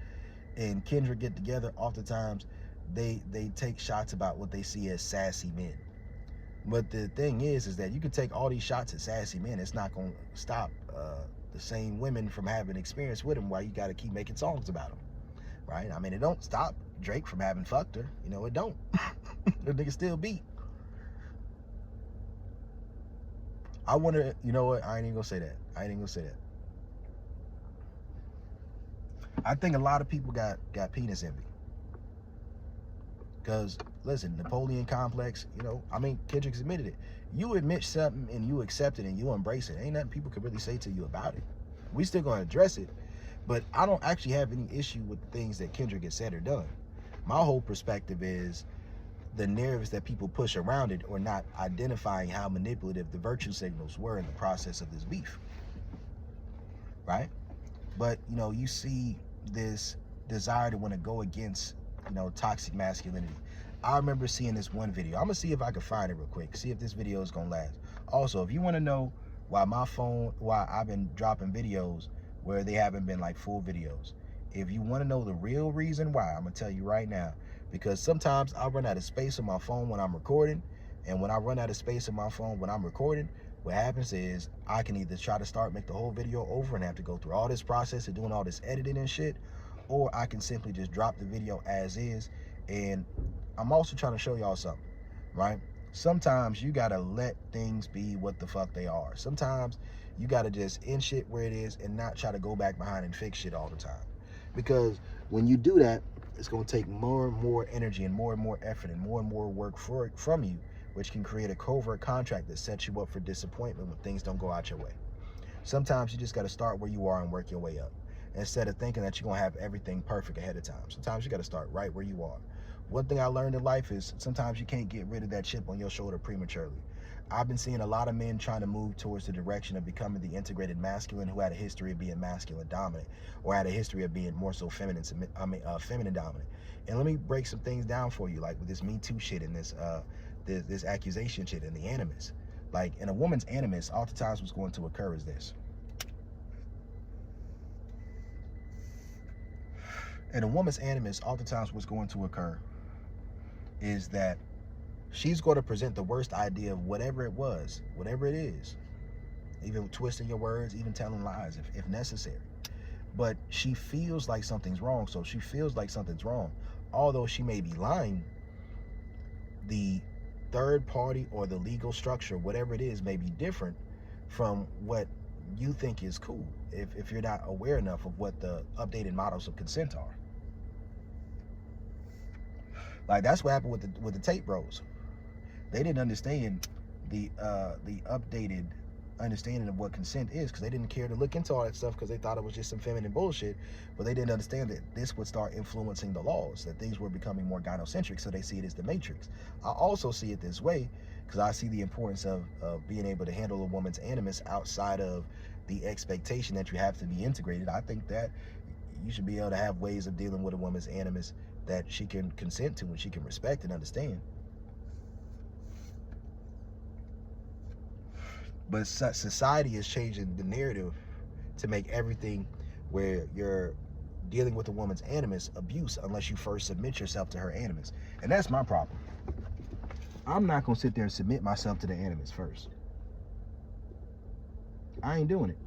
and Kendrick get together, oftentimes they take shots about what they see as sassy men. But the thing is that you can take all these shots at sassy men. It's not going to stop the same women from having experience with them. Why you got to keep making songs about them, right? I mean, it don't stop Drake from having fucked her. You know, it don't. The nigga still beat. I wonder, you know what? I ain't even gonna say that. I think a lot of people got penis envy. Because, listen, Napoleon complex, you know, I mean, Kendrick's admitted it. You admit something and you accept it and you embrace it. Ain't nothing people can really say to you about it. We still gonna address it, but I don't actually have any issue with the things that Kendrick has said or done. My whole perspective is the narratives that people push around it, or not identifying how manipulative the virtue signals were in the process of this beef, right? But, you know, you see this desire to want to go against, you know, toxic masculinity. I remember seeing this one video. I'm gonna see if I can find it real quick, see if this video is gonna last. Also, if you want to know why I've been dropping videos where they haven't been like full videos, if you want to know the real reason why, I'm gonna tell you right now. Because sometimes I run out of space on my phone when I'm recording, and when I run out of space on my phone when I'm recording, what happens is I can either try to make the whole video over and have to go through all this process of doing all this editing and shit, or I can simply just drop the video as is. And I'm also trying to show y'all something, right? Sometimes you gotta let things be what the fuck they are. Sometimes you gotta just end shit where it is and not try to go back behind and fix shit all the time. Because when you do that, it's going to take more and more energy and more effort and more work from you, which can create a covert contract that sets you up for disappointment when things don't go out your way. Sometimes you just got to start where you are and work your way up, instead of thinking that you're going to have everything perfect ahead of time. Sometimes you got to start right where you are. One thing I learned in life is sometimes you can't get rid of that chip on your shoulder prematurely. I've been seeing a lot of men trying to move towards the direction of becoming the integrated masculine who had a history of being masculine dominant, or had a history of being more so feminine dominant. And let me break some things down for you, like with this Me Too shit and this accusation shit and the animus. Like, in a woman's animus, oftentimes what's going to occur is this. In a woman's animus, oftentimes what's going to occur is that she's going to present the worst idea of whatever it is, even twisting your words, even telling lies if necessary. But she feels like something's wrong, so she feels like something's wrong. Although she may be lying, the third party or the legal structure, whatever it is, may be different from what you think is cool, if you're not aware enough of what the updated models of consent are. Like, that's what happened with the tape bros. They didn't understand the updated understanding of what consent is, because they didn't care to look into all that stuff, because they thought it was just some feminine bullshit. But they didn't understand that this would start influencing the laws, that things were becoming more gynocentric, so they see it as the matrix. I also see it this way because I see the importance of being able to handle a woman's animus outside of the expectation that you have to be integrated. I think that you should be able to have ways of dealing with a woman's animus that she can consent to and she can respect and understand. But society is changing the narrative to make everything where you're dealing with a woman's animus abuse unless you first submit yourself to her animus. And that's my problem. I'm not going to sit there and submit myself to the animus first. I ain't doing it.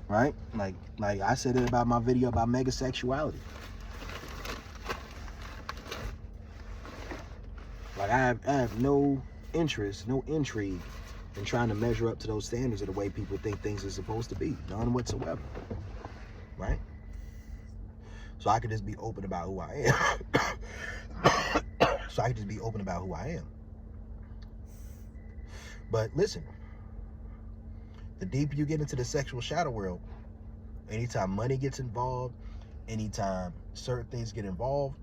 Right? Like I said it about my video about megasexuality. Like, I have no interest, no intrigue in trying to measure up to those standards of the way people think things are supposed to be. None whatsoever. Right? So I could just be open about who I am. But listen, the deeper you get into the sexual shadow world, anytime money gets involved, anytime certain things get involved,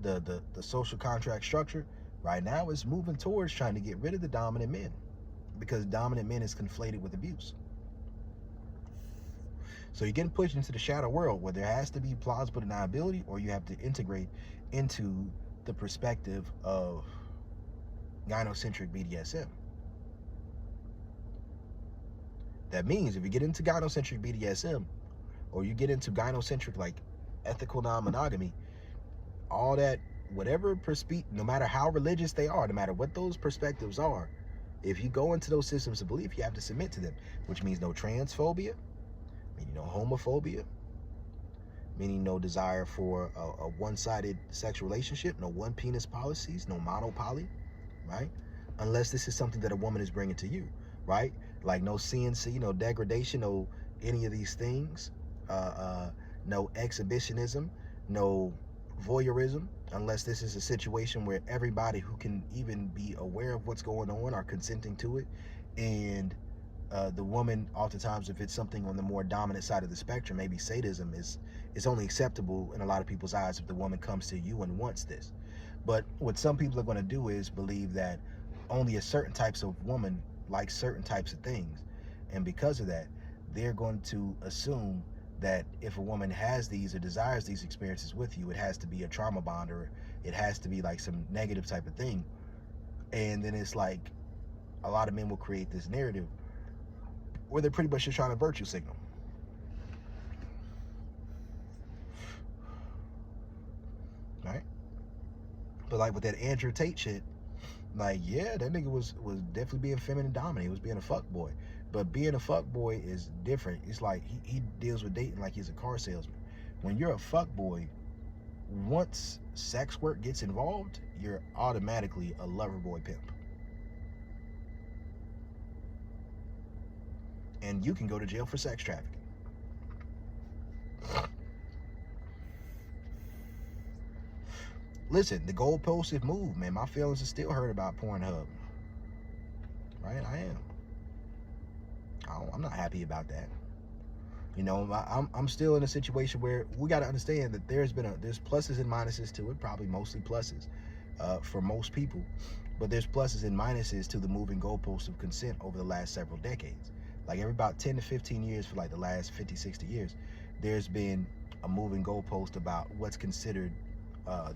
the social contract structure right now is moving towards trying to get rid of the dominant men, because dominant men is conflated with abuse. So you're getting pushed into the shadow world where there has to be plausible deniability, or you have to integrate into the perspective of gynocentric BDSM. That means if you get into gynocentric BDSM, or you get into gynocentric, like ethical non-monogamy, all that, whatever perspective, no matter how religious they are, no matter what those perspectives are, if you go into those systems of belief, you have to submit to them, which means no transphobia, meaning no homophobia, meaning no desire for a one-sided sexual relationship, no one penis policies, no monopoly, right? Unless this is something that a woman is bringing to you, right? Like no CNC, no degradation, no any of these things, no exhibitionism, no voyeurism, unless this is a situation where everybody who can even be aware of what's going on are consenting to it. And the woman, oftentimes, if it's something on the more dominant side of the spectrum, maybe sadism is only acceptable in a lot of people's eyes if the woman comes to you and wants this. But what some people are going to do is believe that only a certain types of woman like certain types of things, and because of that, they're going to assume that if a woman has these or desires these experiences with you, it has to be a trauma bond, or it has to be like some negative type of thing. And then it's like a lot of men will create this narrative where they're pretty much just trying to virtue signal. Right? But like with that Andrew Tate shit, like, yeah, that nigga was definitely being feminine dominant. He was being a fuck boy. But being a fuck boy is different. It's like he deals with dating like he's a car salesman. When you're a fuck boy, once sex work gets involved, you're automatically a lover boy pimp. And you can go to jail for sex trafficking. Listen, the goalposts have moved, man. My feelings are still hurt about Pornhub. Right? I am. I'm not happy about that. You know, I'm still in a situation where we got to understand that there's pluses and minuses to it, probably mostly pluses for most people. But there's pluses and minuses to the moving goalposts of consent over the last several decades. Like every about 10 to 15 years for like the last 50, 60 years, there's been a moving goalpost about what's considered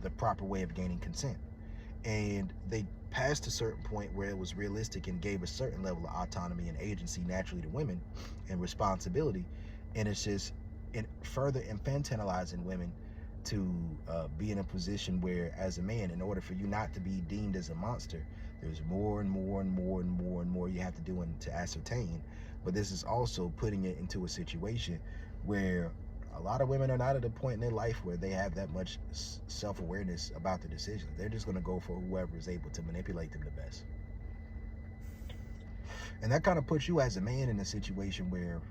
the proper way of gaining consent. And they passed a certain point where it was realistic and gave a certain level of autonomy and agency naturally to women and responsibility. And it's just further infantilizing women to be in a position where, as a man, in order for you not to be deemed as a monster, there's more and more and more and more and more you have to do to ascertain. But this is also putting it into a situation where a lot of women are not at a point in their life where they have that much self-awareness about the decisions. They're just going to go for whoever is able to manipulate them the best. And that kind of puts you as a man in a situation where,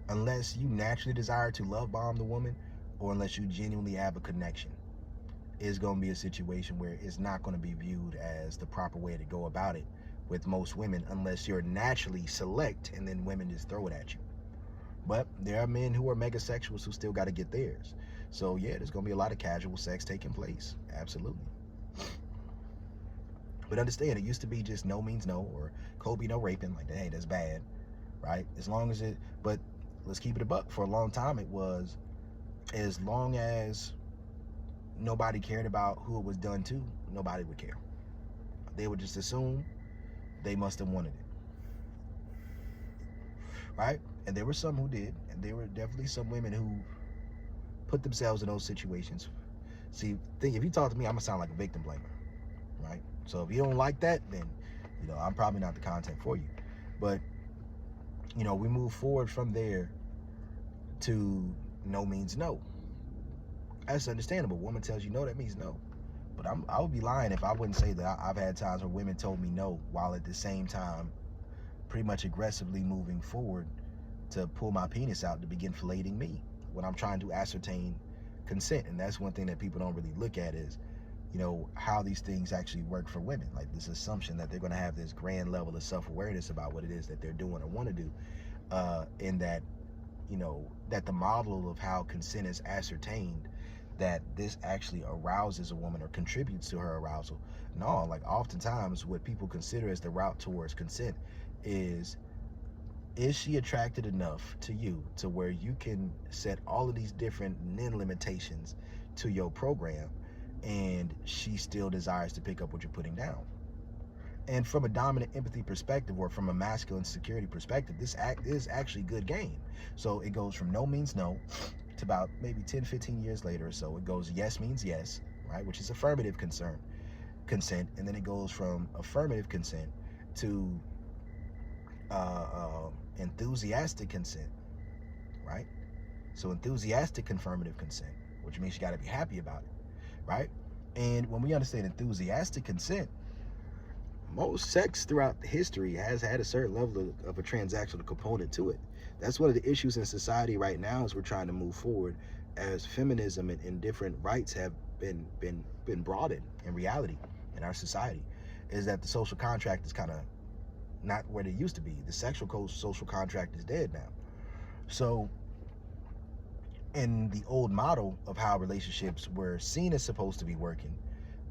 unless you naturally desire to love bomb the woman, or unless you genuinely have a connection, it's going to be a situation where it's not going to be viewed as the proper way to go about it with most women, unless you're naturally select and then women just throw it at you. But there are men who are megasexuals who still got to get theirs. So yeah, there's going to be a lot of casual sex taking place. Absolutely. But understand, it used to be just no means no, or Kobe no raping. Like, hey, that's bad, right? As long as but let's keep it a buck. For a long time, it was, as long as nobody cared about who it was done to, nobody would care. They would just assume they must have wanted it. Right? And there were some who did, and there were definitely some women who put themselves in those situations. See, if you talk to me, I'm gonna sound like a victim blamer, right? So if you don't like that, then, you know, I'm probably not the content for you. But, you know, we move forward from there to no means no. That's understandable. Woman tells you no, that means no. But I would be lying if I wouldn't say that I've had times where women told me no, while at the same time pretty much aggressively moving forward to pull my penis out to begin filleting me when I'm trying to ascertain consent. And that's one thing that people don't really look at is, you know, how these things actually work for women. Like this assumption that they're going to have this grand level of self-awareness about what it is that they're doing or want to do, and that, you know, that the model of how consent is ascertained, that this actually arouses a woman or contributes to her arousal. No, like oftentimes what people consider as the route towards consent is she attracted enough to you to where you can set all of these different limitations to your program, and she still desires to pick up what you're putting down. And from a dominant empathy perspective, or from a masculine security perspective, this act is actually good game. So it goes from no means no to about maybe 10, 15 years later or so. It goes yes means yes, right? Which is affirmative consent. And then it goes from affirmative consent to enthusiastic consent, right? So enthusiastic affirmative consent, which means you got to be happy about it, right? And when we understand enthusiastic consent, most sex throughout history has had a certain level of a transactional component to it. That's one of the issues in society right now as we're trying to move forward, as feminism and different rights have been brought in reality in our society, is that the social contract is kind of not what it used to be. The sexual social contract is dead now. So in the old model of how relationships were seen as supposed to be working,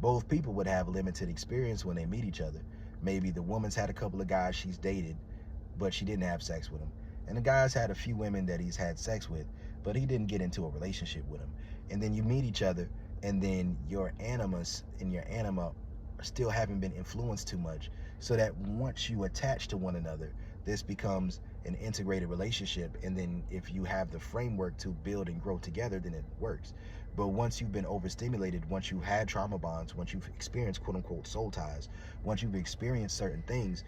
both people would have limited experience when they meet each other. Maybe the woman's had a couple of guys she's dated, but she didn't have sex with them. And the guy's had a few women that he's had sex with, but he didn't get into a relationship with them. And then you meet each other, and then your animus and your anima still haven't been influenced too much, so that once you attach to one another, this becomes an integrated relationship. And then if you have the framework to build and grow together, then it works. But once you've been overstimulated, once you had trauma bonds, once you've experienced quote unquote soul ties, once you've experienced certain things,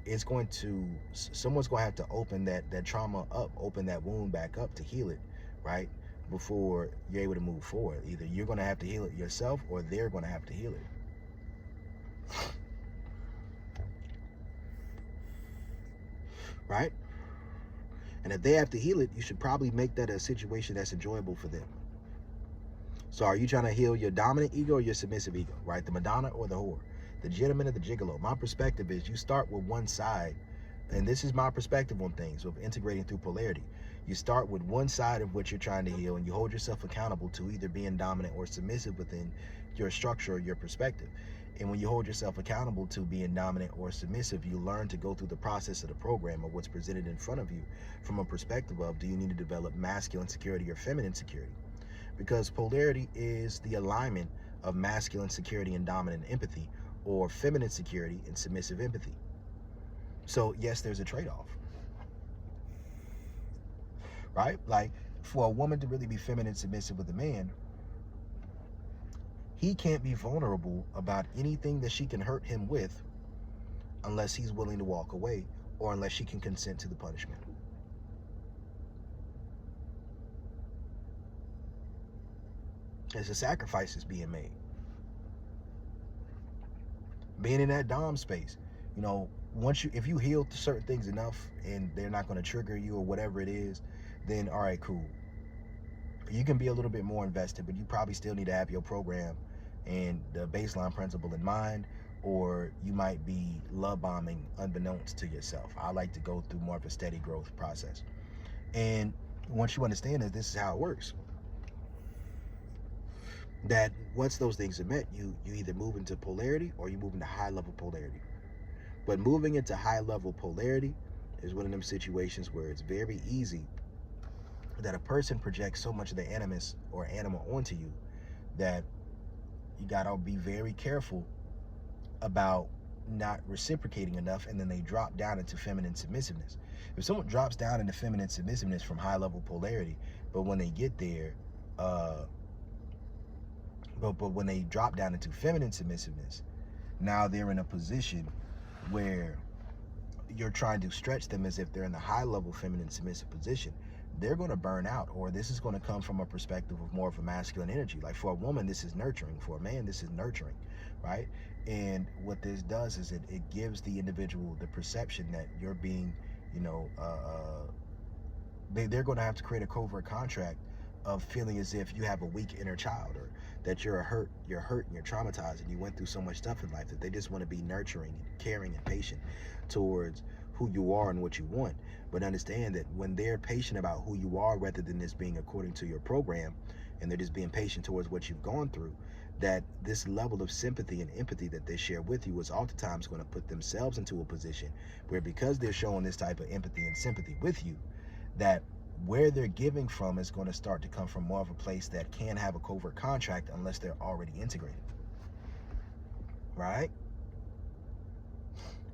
it's going to, someone's going to have to open that trauma up, open that wound back up to heal it, right? Before you're able to move forward. Either you're going to have to heal it yourself, or they're going to have to heal it. Right? And if they have to heal it, you should probably make that a situation that's enjoyable for them. So are you trying to heal your dominant ego or your submissive ego, right? The Madonna or the whore, the gentleman or the gigolo? My perspective is you start with one side, and this is my perspective on things, of integrating through polarity. You start with one side of what you're trying to heal, and you hold yourself accountable to either being dominant or submissive within your structure or your perspective. And when you hold yourself accountable to being dominant or submissive, you learn to go through the process of the program of what's presented in front of you from a perspective of, do you need to develop masculine security or feminine security? Because polarity is the alignment of masculine security and dominant empathy, or feminine security and submissive empathy. So yes, there's a trade-off, right? Like, for a woman to really be feminine submissive with a man, he can't be vulnerable about anything that she can hurt him with unless he's willing to walk away, or unless she can consent to the punishment. There's a sacrifice that's being made. Being in that dom space, if you heal certain things enough and they're not going to trigger you or whatever it is, then all right, cool. You can be a little bit more invested, but you probably still need to have your program and the baseline principle in mind, or you might be love bombing unbeknownst to yourself. I like to go through more of a steady growth process. And once you understand that this is how it works, that once those things are met, you either move into polarity or you move into high level polarity. But moving into high level polarity is one of them situations where it's very easy that a person projects so much of their animus or anima onto you that you gotta be very careful about not reciprocating enough, and then they drop down into feminine submissiveness. If someone drops down into feminine submissiveness from high level polarity, but when they get there, but when they drop down into feminine submissiveness, now they're in a position where you're trying to stretch them as if they're in the high level feminine submissive position. They're going to burn out, or this is going to come from a perspective of more of a masculine energy. Like, for a woman, this is nurturing. For a man, this is nurturing, right? And what this does is it gives the individual the perception that you're being, they're going to have to create a covert contract of feeling as if you have a weak inner child, or that you're hurt and you're traumatized and you went through so much stuff in life, that they just want to be nurturing and caring and patient towards who you are and what you want. But understand that when they're patient about who you are, rather than this being according to your program, and they're just being patient towards what you've gone through, that this level of sympathy and empathy that they share with you is oftentimes going to put themselves into a position where, because they're showing this type of empathy and sympathy with you, that where they're giving from is going to start to come from more of a place that can have a covert contract unless they're already integrated, right?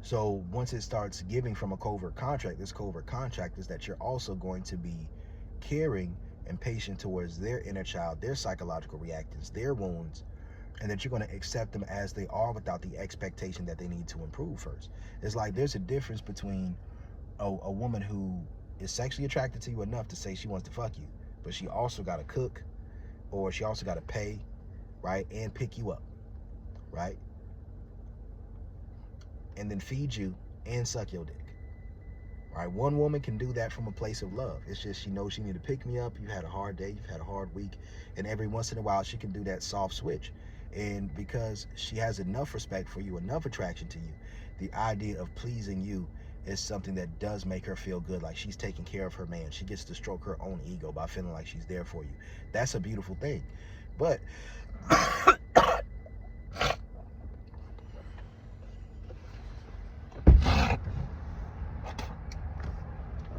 So once it starts giving from a covert contract, this covert contract is that you're also going to be caring and patient towards their inner child, their psychological reactions, their wounds, and that you're going to accept them as they are without the expectation that they need to improve first. It's like there's a difference between a woman who is sexually attracted to you enough to say she wants to fuck you, but she also got to cook, or she also got to pay, right, and pick you up, right, and then feed you and suck your dick. Right? One woman can do that from a place of love. It's just she knows she need to pick me up. You've had a hard day, you've had a hard week, and every once in a while she can do that soft switch. And because she has enough respect for you, enough attraction to you, the idea of pleasing you is something that does make her feel good, like she's taking care of her man. She gets to stroke her own ego by feeling like she's there for you. That's a beautiful thing. But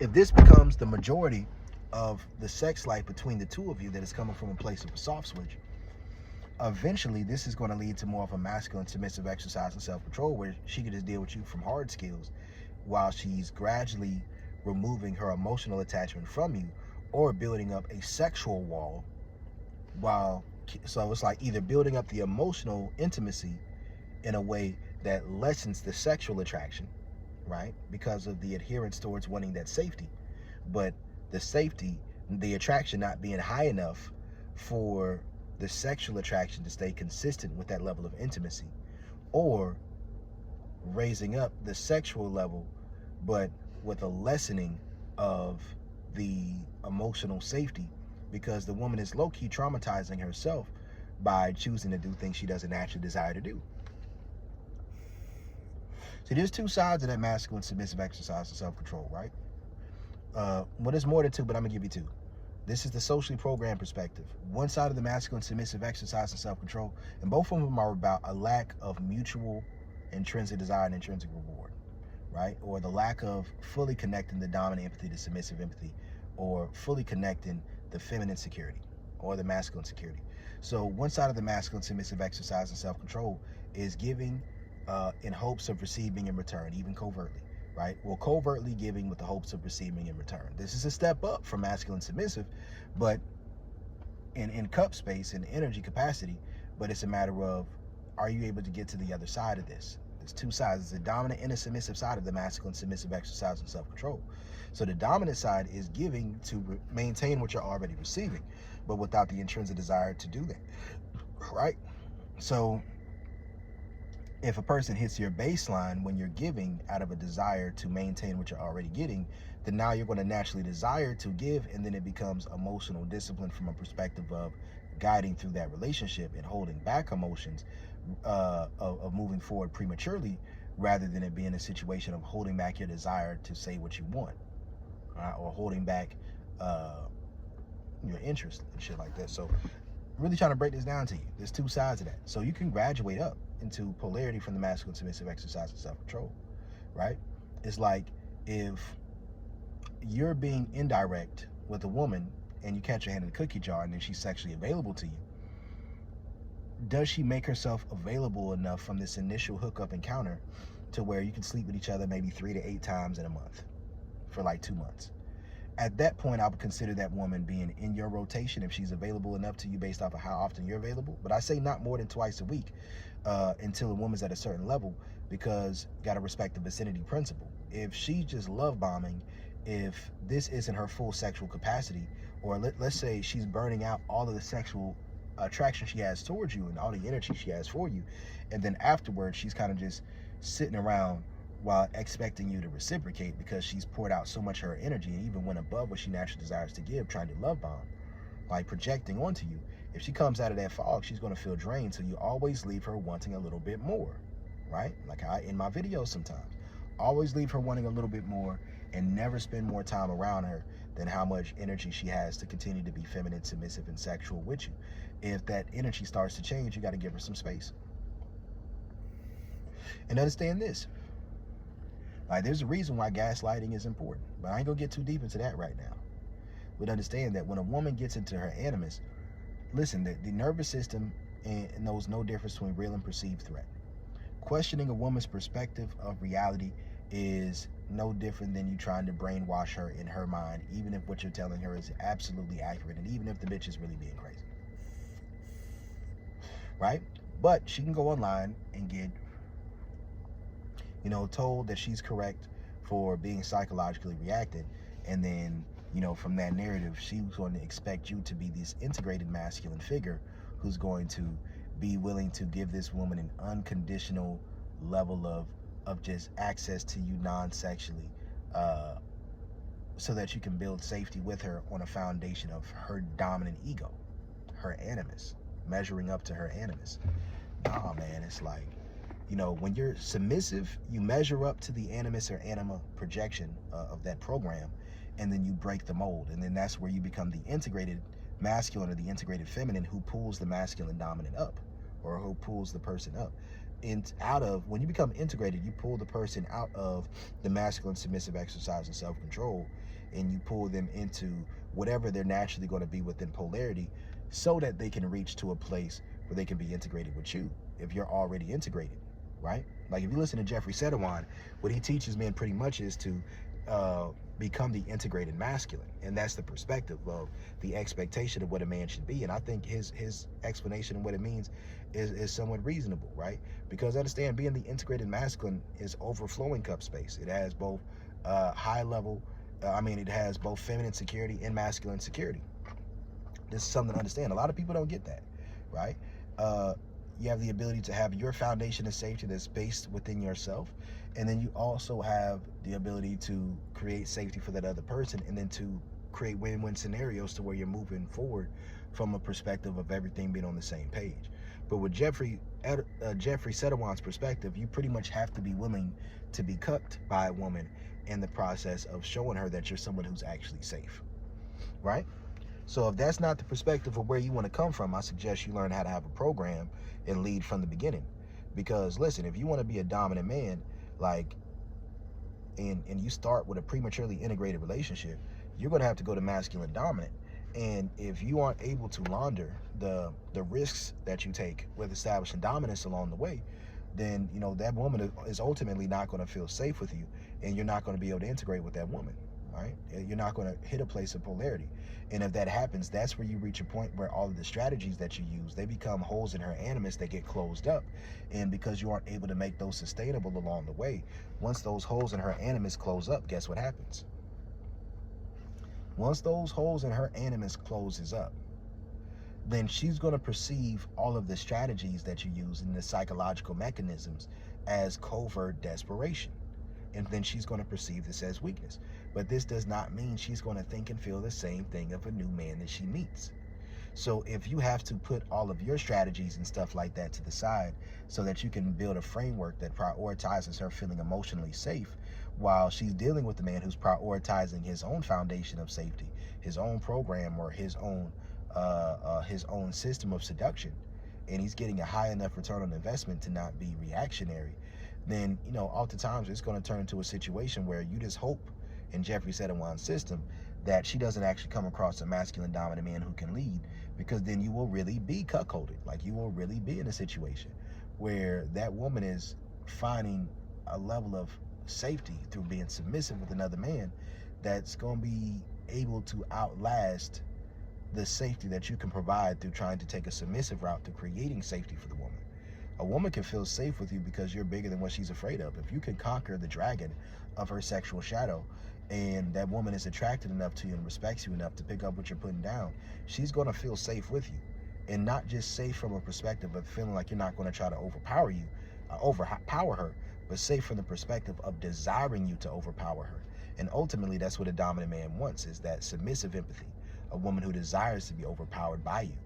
if this becomes the majority of the sex life between the two of you, that is coming from a place of a soft switch, eventually this is going to lead to more of a masculine submissive exercise and self-control, where she can just deal with you from hard skills while she's gradually removing her emotional attachment from you, or building up a sexual wall. So it's like either building up the emotional intimacy in a way that lessens the sexual attraction, right, because of the adherence towards wanting that safety, but the attraction not being high enough for the sexual attraction to stay consistent with that level of intimacy, or raising up the sexual level but with a lessening of the emotional safety, because the woman is low-key traumatizing herself by choosing to do things she doesn't actually desire to do. So there's two sides of that masculine submissive exercise of self-control, right? Well, there's more than two, but I'm gonna give you two. This is the socially programmed perspective. One side of the masculine submissive exercise and self-control, and both of them are about a lack of mutual intrinsic desire and intrinsic reward, right? Or the lack of fully connecting the dominant empathy to submissive empathy, or fully connecting the feminine security or the masculine security. So one side of the masculine submissive exercise and self-control is giving in hopes of receiving in return, even covertly, right? Well, covertly giving with the hopes of receiving in return. This is a step up from masculine submissive, but in cup space and energy capacity, but it's a matter of, are you able to get to the other side of this? There's two sides. There's the dominant and the submissive side of the masculine submissive exercise and self-control. So the dominant side is giving to maintain what you're already receiving, but without the intrinsic desire to do that, right? So if a person hits your baseline when you're giving out of a desire to maintain what you're already getting, then now you're going to naturally desire to give, and then it becomes emotional discipline from a perspective of guiding through that relationship and holding back emotions of moving forward prematurely, rather than it being a situation of holding back your desire to say what you want, or holding back your interest and shit like that. So really trying to break this down to you. There's two sides of that. So you can graduate up into polarity from the masculine submissive exercise and self-control, right? It's like if you're being indirect with a woman and you catch your hand in the cookie jar and then she's sexually available to you, does she make herself available enough from this initial hookup encounter to where you can sleep with each other maybe 3 to 8 times in a month for like 2 months? At that point, I would consider that woman being in your rotation if she's available enough to you based off of how often you're available. But I say not more than twice a week until a woman's at a certain level, because you got to respect the vicinity principle. If she's just love bombing, if this isn't her full sexual capacity, or let's say she's burning out all of the sexual attraction she has towards you and all the energy she has for you, and then afterwards she's kind of just sitting around while expecting you to reciprocate because she's poured out so much of her energy and even went above what she naturally desires to give, trying to love bomb, like projecting onto you. If she comes out of that fog, she's going to feel drained, so you always leave her wanting a little bit more, right? Like I in my videos sometimes, always leave her wanting a little bit more and never spend more time around her than how much energy she has to continue to be feminine, submissive, and sexual with you. If that energy starts to change, you got to give her some space. And understand this. Like, there's a reason why gaslighting is important, but I ain't gonna get too deep into that right now. But understand that when a woman gets into her animus, listen, the nervous system knows no difference between real and perceived threat. questioning a woman's perspective of reality is no different than you trying to brainwash her in her mind, even if what you're telling her is absolutely accurate, and even if the bitch is really being crazy, right? But she can go online and get, told that she's correct for being psychologically reacted, and then, from that narrative, she's going to expect you to be this integrated masculine figure who's going to be willing to give this woman an unconditional level of just access to you non-sexually, so that you can build safety with her on a foundation of her dominant ego, her animus, measuring up to her animus. Nah, man, it's like, when you're submissive, you measure up to the animus or anima projection of that program, and then you break the mold, and then that's where you become the integrated masculine or the integrated feminine who pulls the masculine dominant up, or who pulls the person up. And when you become integrated, you pull the person out of the masculine submissive exercise and self-control, and you pull them into whatever they're naturally going to be within polarity, so that they can reach to a place where they can be integrated with you if you're already integrated, right? Like if you listen to Jeffrey Setawan, what he teaches men pretty much is to become the integrated masculine, and that's the perspective of the expectation of what a man should be. And I think his explanation of what it means is somewhat reasonable, right? Because understand, being the integrated masculine is overflowing cup space. It has both high level, it has both feminine security and masculine security. This is something to understand. A lot of people don't get that, right? You have the ability to have your foundation of safety that's based within yourself, and then you also have the ability to create safety for that other person, and then to create win-win scenarios to where you're moving forward from a perspective of everything being on the same page. But with Jeffrey Setawan's perspective, you pretty much have to be willing to be cucked by a woman in the process of showing her that you're someone who's actually safe, right? So if that's not the perspective of where you want to come from, I suggest you learn how to have a program and lead from the beginning. Because listen, if you want to be a dominant man, and you start with a prematurely integrated relationship, you're going to have to go to masculine dominant. And if you aren't able to launder the risks that you take with establishing dominance along the way, then that woman is ultimately not going to feel safe with you, and you're not going to be able to integrate with that woman, right? You're not going to hit a place of polarity. And if that happens, that's where you reach a point where all of the strategies that you use, they become holes in her animus that get closed up. And because you aren't able to make those sustainable along the way, once those holes in her animus close up, guess what happens? Once those holes in her animus closes up, then she's going to perceive all of the strategies that you use and the psychological mechanisms as covert desperation. And then she's going to perceive this as weakness. But this does not mean she's going to think and feel the same thing of a new man that she meets. So if you have to put all of your strategies and stuff like that to the side so that you can build a framework that prioritizes her feeling emotionally safe, while she's dealing with the man who's prioritizing his own foundation of safety, his own program, or his own system of seduction, and he's getting a high enough return on investment to not be reactionary, then oftentimes it's going to turn into a situation where you just hope, in Jeffrey Setawan's system, that she doesn't actually come across a masculine dominant man who can lead, because then you will really be cuckolded. Like, you will really be in a situation where that woman is finding a level of safety through being submissive with another man that's going to be able to outlast the safety that you can provide through trying to take a submissive route to creating safety for the woman. A woman can feel safe with you because you're bigger than what she's afraid of. If you can conquer the dragon of her sexual shadow, and that woman is attracted enough to you and respects you enough to pick up what you're putting down, she's going to feel safe with you. And not just safe from a perspective of feeling like you're not going to try to overpower her, but safe from the perspective of desiring you to overpower her. And ultimately, that's what a dominant man wants, is that submissive empathy, a woman who desires to be overpowered by you.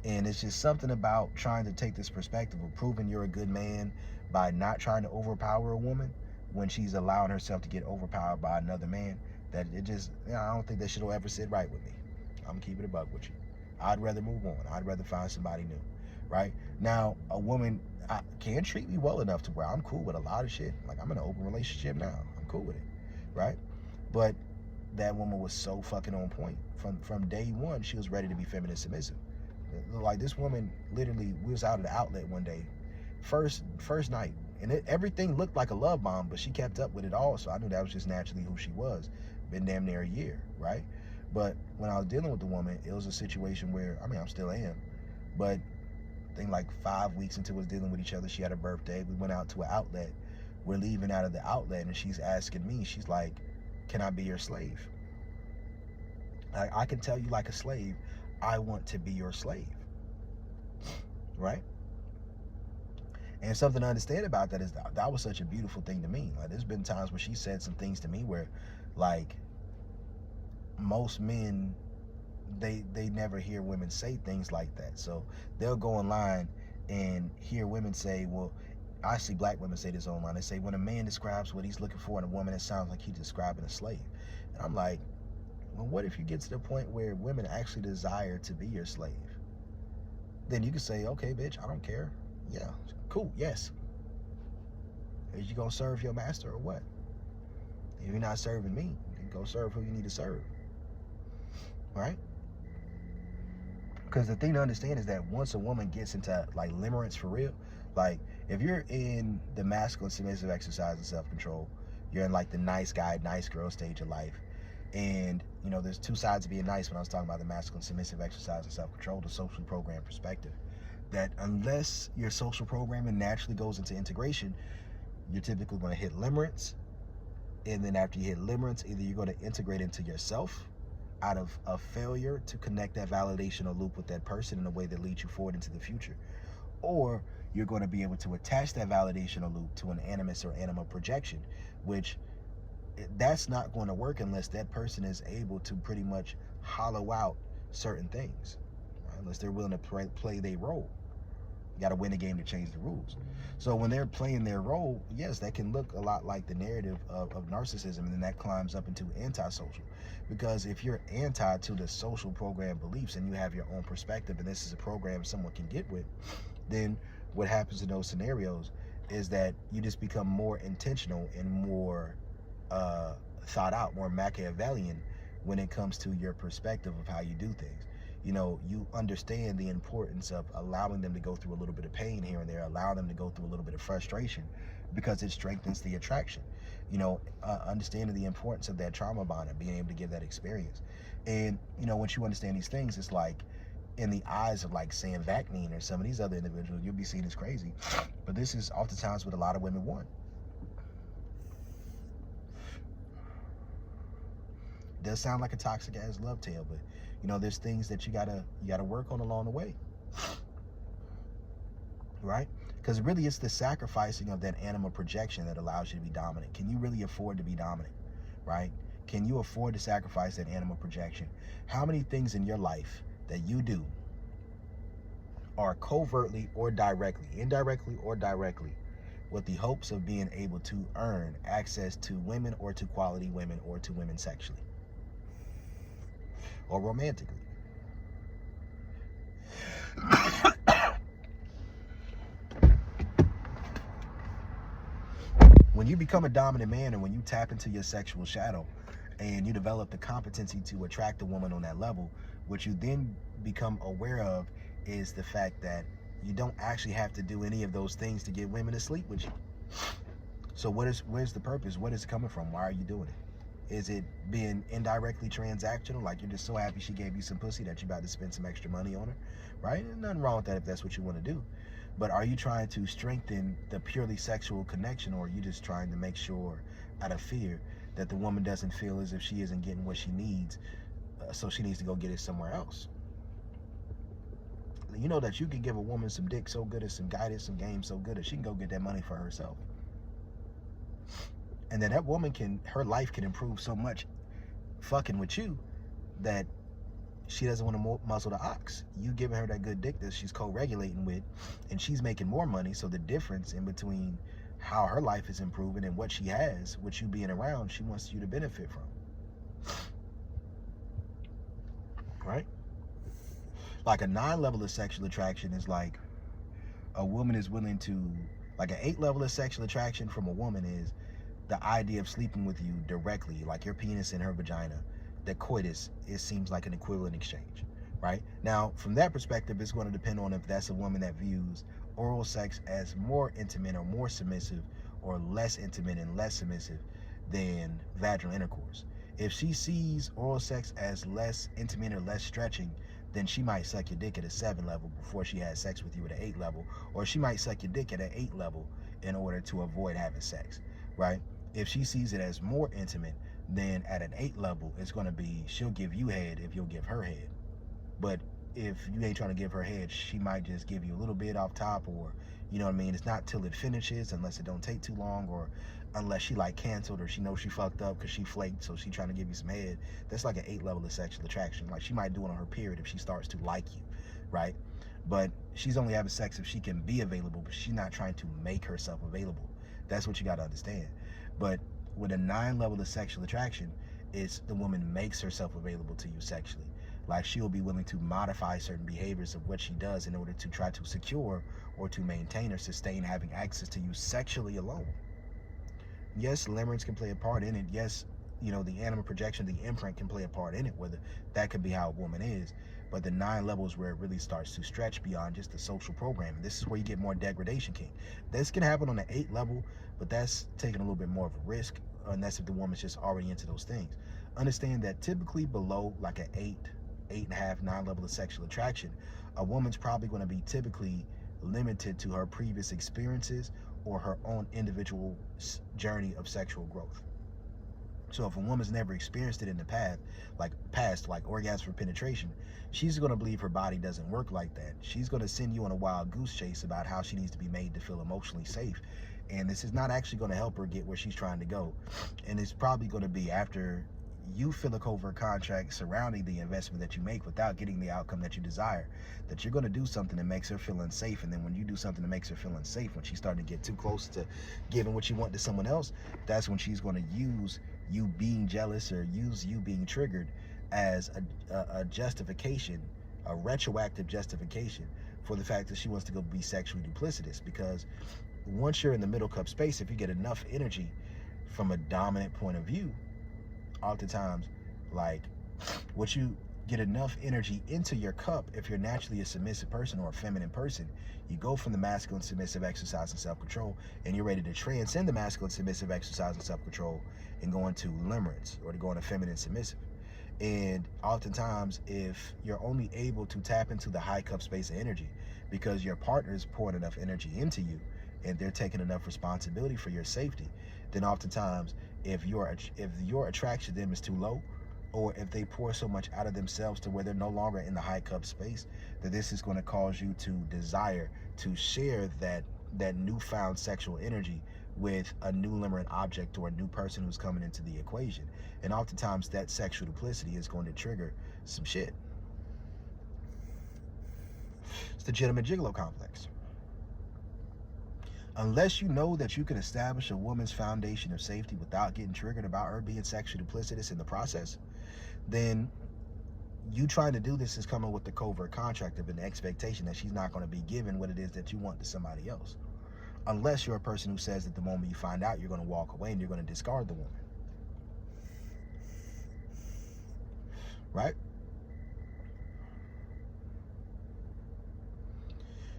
And it's just something about trying to take this perspective of proving you're a good man by not trying to overpower a woman when she's allowing herself to get overpowered by another man, that it just, I don't think that shit will ever sit right with me. I'm keeping it a buck with you. I'd rather move on. I'd rather find somebody new, right? Now, a woman can treat me well enough to where I'm cool with a lot of shit. Like, I'm in an open relationship now. I'm cool with it, right? But that woman was so fucking on point. From day one, she was ready to be feminine submissive. Like, this woman, literally, we was out at the outlet one day, first night, And everything looked like a love bomb, but she kept up with it all, so I knew that was just naturally who she was. Been damn near a year, right? But when I was dealing with the woman, it was a situation where, I mean, I still am, but I think like 5 weeks into us dealing with each other, she had a birthday. We went out to an outlet. We're leaving out of the outlet, and she's asking me, she's like, can I be your slave? I can tell you like a slave, I want to be your slave, right? And something to understand about that is that was such a beautiful thing to me. Like, there's been times where she said some things to me where, like, most men, they never hear women say things like that. So they'll go online and hear women say, well, I see black women say this online. They say, when a man describes what he's looking for in a woman, it sounds like he's describing a slave. And I'm like, well, what if you get to the point where women actually desire to be your slave? Then you can say, okay, bitch, I don't care. Yeah, cool, yes. Is you gonna serve your master or what? If you're not serving me, you go serve who you need to serve, right? Because the thing to understand is that once a woman gets into like limerence for real, like if you're in the masculine submissive exercise of self-control, you're in like the nice guy, nice girl stage of life. And, you know, there's two sides of being nice when I was talking about the masculine submissive exercise of self-control, the socially programmed perspective. That unless your social programming naturally goes into integration, you're typically going to hit limerence. And then after you hit limerence, either you're going to integrate into yourself out of a failure to connect that validational loop with that person in a way that leads you forward into the future. Or you're going to be able to attach that validational loop to an animus or anima projection, which that's not going to work unless that person is able to pretty much hollow out certain things, right? Unless they're willing to play their role. You got to win the game to change the rules. So when they're playing their role, yes, that can look a lot like the narrative of narcissism, and then that climbs up into antisocial. Because if you're anti to the social program beliefs and you have your own perspective, and this is a program someone can get with, then what happens in those scenarios is that you just become more intentional and more thought out, more Machiavellian when it comes to your perspective of how you do things. You know, you understand the importance of allowing them to go through a little bit of pain here and there, allow them to go through a little bit of frustration, because it strengthens the attraction. You know, understanding the importance of that trauma bond and being able to give that experience. And, you know, once you understand these things, it's like, in the eyes of like Sam Vaknin or some of these other individuals, you'll be seen as crazy. But this is oftentimes what a lot of women want. Does sound like a toxic ass love tale, but you know, there's things that you gotta work on along the way, right? Because really it's the sacrificing of that anima projection that allows you to be dominant. Can you really afford to be dominant, right? Can you afford to sacrifice that anima projection? How many things in your life that you do are covertly or directly, indirectly or directly, with the hopes of being able to earn access to women or to quality women or to women sexually or romantically? When you become a dominant man, and when you tap into your sexual shadow and you develop the competency to attract a woman on that level, what you then become aware of is the fact that you don't actually have to do any of those things to get women to sleep with you. So where's the purpose? What is it coming from? Why are you doing it? Is it being indirectly transactional, like you're just so happy she gave you some pussy that you're about to spend some extra money on her, right? There's nothing wrong with that if that's what you want to do. But are you trying to strengthen the purely sexual connection, or are you just trying to make sure, out of fear, that the woman doesn't feel as if she isn't getting what she needs, so she needs to go get it somewhere else? You know that you can give a woman some dick so good, and some guidance, some game so good, that she can go get that money for herself. And then that woman her life can improve so much fucking with you that she doesn't want to muzzle the ox. You giving her that good dick that she's co-regulating with, and she's making more money. So the difference in between how her life is improving and what she has, with you being around, she wants you to benefit from. Right? Like a 9 level of sexual attraction is like a woman is willing to, like an 8 level of sexual attraction from a woman is the idea of sleeping with you directly, like your penis in her vagina. The coitus, it seems like an equivalent exchange, right? Now, from that perspective, it's going to depend on if that's a woman that views oral sex as more intimate or more submissive, or less intimate and less submissive than vaginal intercourse. If she sees oral sex as less intimate or less stretching, then she might suck your dick at a 7 level before she has sex with you at an 8 level, or she might suck your dick at an 8 level in order to avoid having sex, right? If she sees it as more intimate, then at an 8 level, it's going to be she'll give you head if you'll give her head. But if you ain't trying to give her head, she might just give you a little bit off top, or you know what I mean, it's not till it finishes, unless it don't take too long, or unless she like canceled, or she knows she fucked up because she flaked, so she trying to give you some head. That's like an 8 level of sexual attraction. Like, she might do it on her period if she starts to like you, right? But she's only having sex if she can be available, but she's not trying to make herself available. That's what you got to understand. But with a 9 level of sexual attraction, it's the woman makes herself available to you sexually. Like, she'll be willing to modify certain behaviors of what she does in order to try to secure or to maintain or sustain having access to you sexually alone. Yes, limerence can play a part in it. Yes, you know, the animal projection, the imprint can play a part in it, whether that could be how a woman is. But the 9 levels where it really starts to stretch beyond just the social program. This is where you get more degradation kink. This can happen on the 8 level, but that's taking a little bit more of a risk, unless if the woman's just already into those things. Understand that typically below like an 8.5, 9 level of sexual attraction, a woman's probably going to be typically limited to her previous experiences or her own individual journey of sexual growth. So if a woman's never experienced it in the past, like orgasm for penetration, she's going to believe her body doesn't work like that. She's going to send you on a wild goose chase about how she needs to be made to feel emotionally safe. And this is not actually going to help her get where she's trying to go. And it's probably going to be after you feel a covert contract surrounding the investment that you make without getting the outcome that you desire, that you're going to do something that makes her feel unsafe. And then when you do something that makes her feel unsafe, when she's starting to get too close to giving what you want to someone else, that's when she's going to use you being jealous or use you being triggered as a justification, a retroactive justification for the fact that she wants to go be sexually duplicitous. Because once you're in the middle cup space, if you get enough energy from a dominant point of view, oftentimes, like, what you get enough energy into your cup, if you're naturally a submissive person or a feminine person, you go from the masculine submissive exercise and self-control, and you're ready to transcend the masculine submissive exercise and self-control and go into limerence, or to go into feminine submissive. And oftentimes, if you're only able to tap into the high cup space of energy because your partner is pouring enough energy into you and they're taking enough responsibility for your safety, then oftentimes, if your attraction to them is too low, or if they pour so much out of themselves to where they're no longer in the high cup space, that this is going to cause you to desire to share that newfound sexual energy with a new limerent object or a new person who's coming into the equation. And oftentimes that sexual duplicity is going to trigger some shit. It's the gentleman gigolo complex. Unless you know that you can establish a woman's foundation of safety without getting triggered about her being sexually duplicitous in the process, then you trying to do this is coming with the covert contract of an expectation that she's not going to be given what it is that you want to somebody else. Unless you're a person who says that the moment you find out, you're going to walk away and you're going to discard the woman. Right?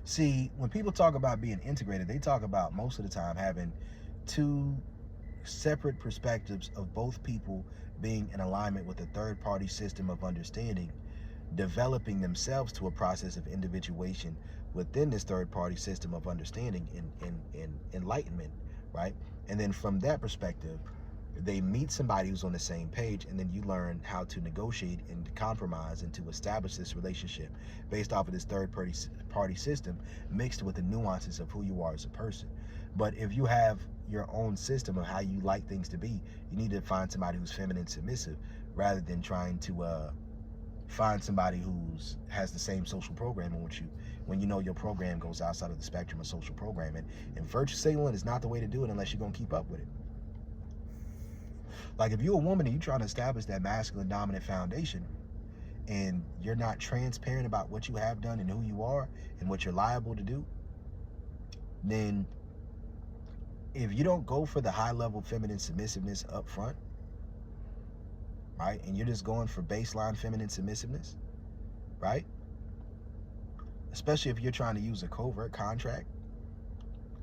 See, when people talk about being integrated, they talk about most of the time having two separate perspectives of both people being in alignment with a third-party system of understanding, developing themselves to a process of individuation within this third-party system of understanding and enlightenment, right? And then from that perspective, they meet somebody who's on the same page, and then you learn how to negotiate and compromise and to establish this relationship based off of this third-party system mixed with the nuances of who you are as a person. But if you have your own system of how you like things to be, you need to find somebody who's feminine submissive rather than trying to find somebody who's has the same social programming with you when you know your program goes outside of the spectrum of social programming. And virtue signaling is not the way to do it unless you're going to keep up with it. Like, if you're a woman and you're trying to establish that masculine dominant foundation and you're not transparent about what you have done and who you are and what you're liable to do, then if you don't go for the high level feminine submissiveness up front, right, and you're just going for baseline feminine submissiveness, right, especially if you're trying to use a covert contract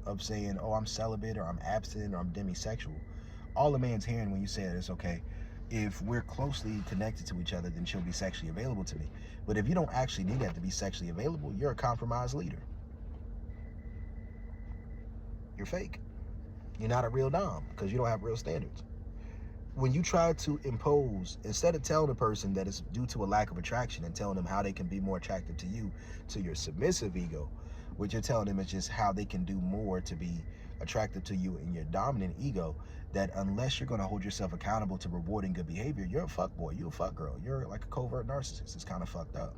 of saying, oh, I'm celibate or I'm abstinent or I'm demisexual. All a man's hearing when you say it is, okay, if we're closely connected to each other, then she'll be sexually available to me. But if you don't actually need that to be sexually available, you're a compromised leader. You're fake. You're not a real dom because you don't have real standards. When you try to impose, instead of telling a person that it's due to a lack of attraction and telling them how they can be more attractive to you, to your submissive ego, what you're telling them is just how they can do more to be attractive to you in your dominant ego, that unless you're going to hold yourself accountable to rewarding good behavior, you're a fuck boy, you're a fuck girl, you're like a covert narcissist. It's kind of fucked up.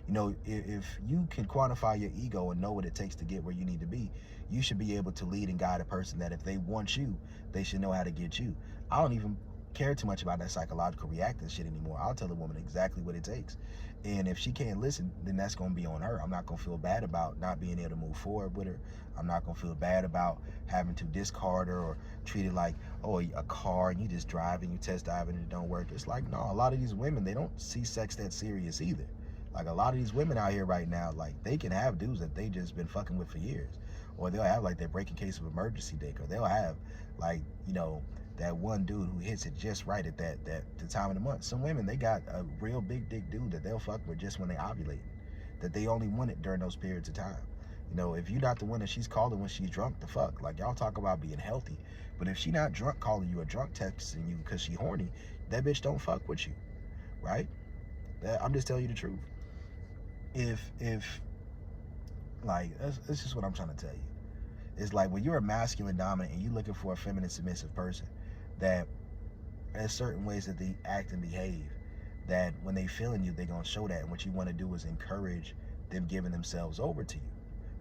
You know, if you can quantify your ego and know what it takes to get where you need to be, you should be able to lead and guide a person that if they want you, they should know how to get you. I don't even care too much about that psychological reacting shit anymore. I'll tell a woman exactly what it takes. And if she can't listen, then that's going to be on her. I'm not going to feel bad about not being able to move forward with her. I'm not going to feel bad about having to discard her or treat it like, oh, a car and you just drive and you test drive and it don't work. It's like, no, a lot of these women, they don't see sex that serious either. Like a lot of these women out here right now, like they can have dudes that they just been fucking with for years. Or they'll have like their breaking case of emergency dick, or they'll have like, you know, that one dude who hits it just right at the time of the month. Some women, they got a real big dick dude that they'll fuck with just when they ovulate, that they only want it during those periods of time. You know, if you're not the one that she's calling when she's drunk, the fuck, like y'all talk about being healthy, but if she not drunk calling you or drunk texting you because she horny, that bitch don't fuck with you, right? I'm just telling you the truth. If like, that's just what I'm trying to tell you. It's like when you're a masculine dominant and you're looking for a feminine submissive person, that there's certain ways that they act and behave, that when they feeling you, they're gonna show that. And what you want to do is encourage them giving themselves over to you,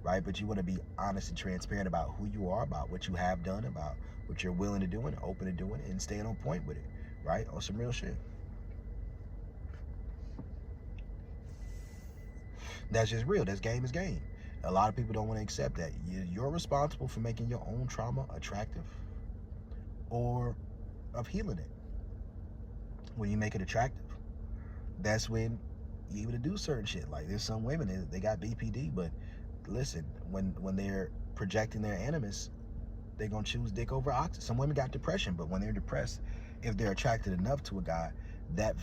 right? But you want to be honest and transparent about who you are, about what you have done, about what you're willing to do and open to doing, and staying on point with it, right? On some real shit. That's just real. That's game is game. A lot of people don't want to accept that. You're responsible for making your own trauma attractive or of healing it. When you make it attractive, that's when you're able to do certain shit. Like there's some women, they got BPD, but listen, when they're projecting their animus, they're going to choose dick over oxygen. Some women got depression, but when they're depressed, if they're attracted enough to a guy, the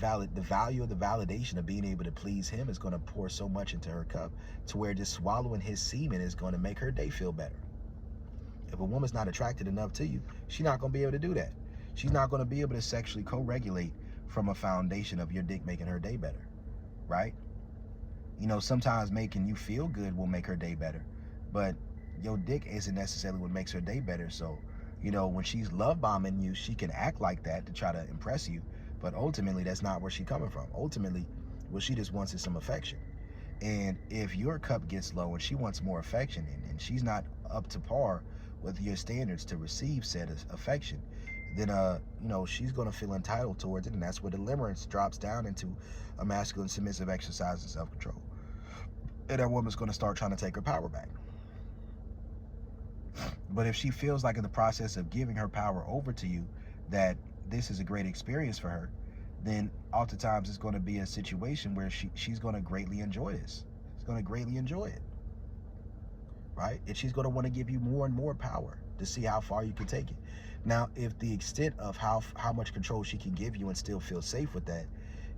value of the validation of being able to please him is going to pour so much into her cup to where just swallowing his semen is going to make her day feel better. If a woman's not attracted enough to you, she's not going to be able to do that. She's not going to be able to sexually co-regulate from a foundation of your dick making her day better, right? You know, sometimes making you feel good will make her day better, but your dick isn't necessarily what makes her day better. So, you know, when she's love bombing you, she can act like that to try to impress you, but ultimately that's not where she's coming from. Ultimately, what she just wants is some affection. And if your cup gets low and she wants more affection, and she's not up to par with your standards to receive said affection, then you know, she's going to feel entitled towards it, and that's where deliverance drops down into a masculine submissive exercise and self-control. And that woman's going to start trying to take her power back. But if she feels like in the process of giving her power over to you that this is a great experience for her, then oftentimes it's going to be a situation where she's going to greatly enjoy this. She's going to greatly enjoy it, right? And she's going to want to give you more and more power to see how far you can take it. Now, if the extent of how much control she can give you and still feel safe with that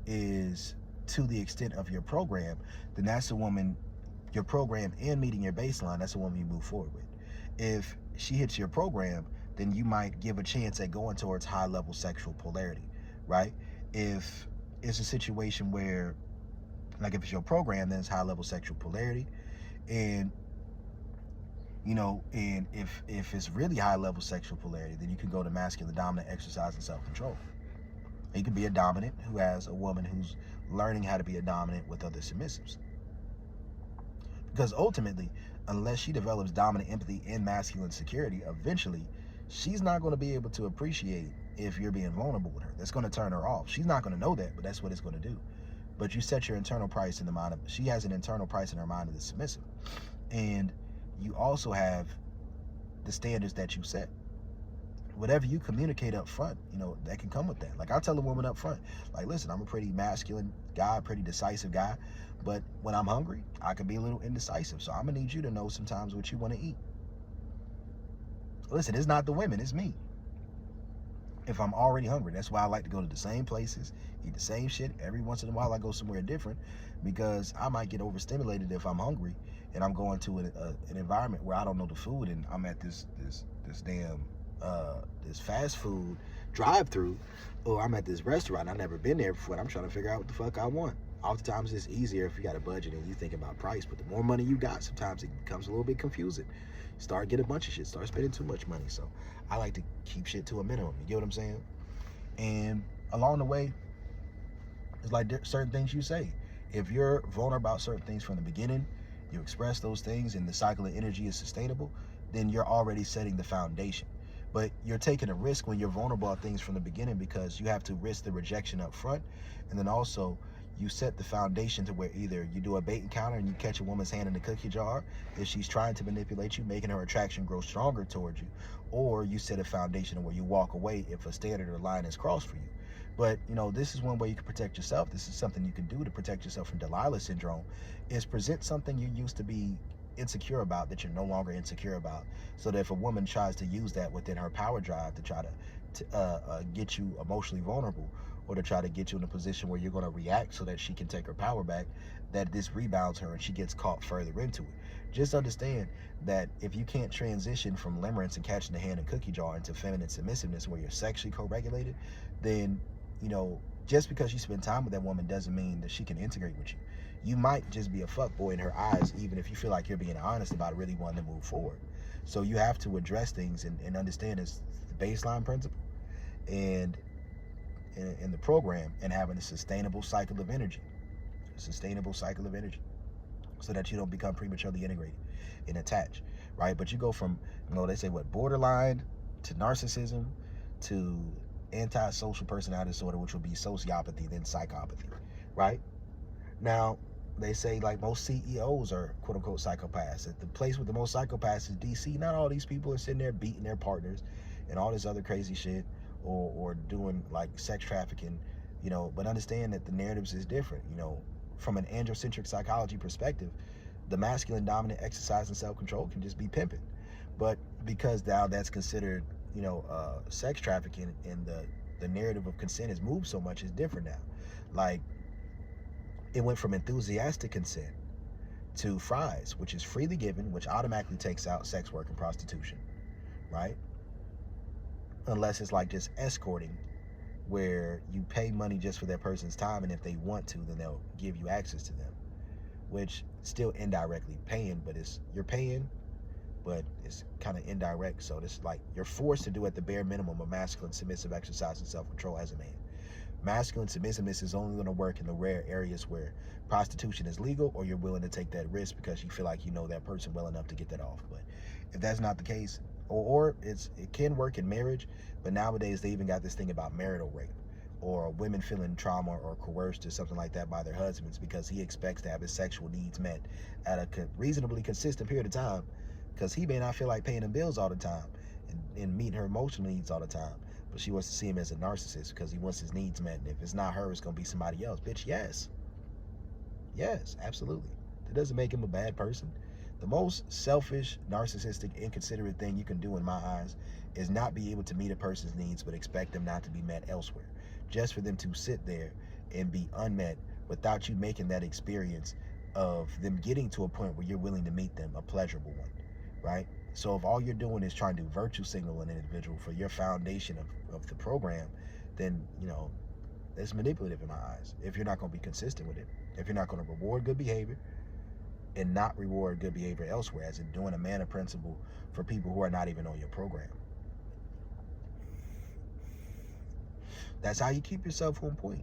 is to the extent of your program, then that's a woman, your program and meeting your baseline, that's a woman you move forward with. If she hits your program, then you might give a chance at going towards high-level sexual polarity, right? If it's a situation where, like if it's your program, then it's high-level sexual polarity. And, you know, and if it's really high-level sexual polarity, then you can go to masculine dominant exercise and self-control. You can be a dominant who has a woman who's learning how to be a dominant with other submissives. Because ultimately, unless she develops dominant empathy and masculine security, eventually she's not going to be able to appreciate if you're being vulnerable with her. That's going to turn her off. She's not going to know that, but that's what it's going to do. But you set your internal price in the mind of, she has an internal price in her mind of the submissive. And you also have the standards that you set. whatever you communicate up front, that can come with that. Like, I tell a woman up front, like, listen, I'm a pretty masculine guy, pretty decisive guy, but when I'm hungry, I can be a little indecisive. So I'm gonna need you to know sometimes what you want to eat. Listen, it's not the women, it's me. If I'm already hungry, that's why I like to go to the same places, eat the same shit. Every once in a while I go somewhere different, because I might get overstimulated if I'm hungry and I'm going to an environment where I don't know the food, and I'm at this damn this fast food drive-through, or I'm at this restaurant I've never been there before, and I'm trying to figure out what the fuck I want. Oftentimes it's easier if you got a budget and you think about price, but the more money you got, sometimes it becomes a little bit confusing. Start getting a bunch of shit, start spending too much money. So I like to keep shit to a minimum. You get what I'm saying? And along the way, it's like certain things you say. If you're vulnerable about certain things from the beginning, you express those things, and the cycle of energy is sustainable, then you're already setting the foundation. But you're taking a risk when you're vulnerable about things from the beginning, because you have to risk the rejection up front, and then also you set the foundation to where either you do a bait and counter and you catch a woman's hand in the cookie jar if she's trying to manipulate you, making her attraction grow stronger towards you, or you set a foundation where you walk away if a standard or line is crossed for you. But this is one way you can protect yourself. This is something you can do to protect yourself from Delilah syndrome, is present something you used to be insecure about that you're no longer insecure about, so that if a woman tries to use that within her power drive to try to get you emotionally vulnerable, or to try to get you in a position where you're going to react so that she can take her power back, that this rebounds her and she gets caught further into it. Just understand that if you can't transition from limerence and catching the hand and cookie jar into feminine submissiveness where you're sexually co-regulated, then just because you spend time with that woman doesn't mean that she can integrate with you. You might just be a fuckboy in her eyes, even if you feel like you're being honest about really wanting to move forward. So you have to address things and understand it's the baseline principle and in the program, and having a sustainable cycle of energy. So that you don't become prematurely integrated and attached, right? But you go from, they say borderline to narcissism to antisocial personality disorder, which will be sociopathy, then psychopathy, right? Now, they say like most CEOs are quote unquote psychopaths. That the place with the most psychopaths is DC. Not all these people are sitting there beating their partners and all this other crazy shit, or doing like sex trafficking, but understand that the narratives is different. From an androcentric psychology perspective, the masculine dominant exercise and self-control can just be pimping. But because now that's considered, sex trafficking, and the narrative of consent has moved so much, it's different now. Like, it went from enthusiastic consent to fries, which is freely given, which automatically takes out sex work and prostitution, right? Unless it's like just escorting, where you pay money just for that person's time, and if they want to, then they'll give you access to them, which still indirectly paying, but you're paying, but it's kind of indirect. So it's like you're forced to do at the bare minimum a masculine submissive exercise and self-control as a man. Masculine submissiveness is only going to work in the rare areas where prostitution is legal, or you're willing to take that risk because you feel like you know that person well enough to get that off. But if that's not the case, or it can work in marriage, but nowadays they even got this thing about marital rape, or women feeling trauma or coerced or something like that by their husbands because he expects to have his sexual needs met at a reasonably consistent period of time, because he may not feel like paying the bills all the time and meeting her emotional needs all the time, but she wants to see him as a narcissist because he wants his needs met, and if it's not her, it's going to be somebody else. Bitch, yes, absolutely. That doesn't make him a bad person. The most selfish, narcissistic, inconsiderate thing you can do in my eyes is not be able to meet a person's needs but expect them not to be met elsewhere, just for them to sit there and be unmet without you making that experience of them getting to a point where you're willing to meet them a pleasurable one, right? So if all you're doing is trying to virtue signal an individual for your foundation of the program, then it's manipulative in my eyes. If you're not going to be consistent with it, if you're not going to reward good behavior and not reward good behavior elsewhere, as in doing a manna principle for people who are not even on your program. That's how you keep yourself on point.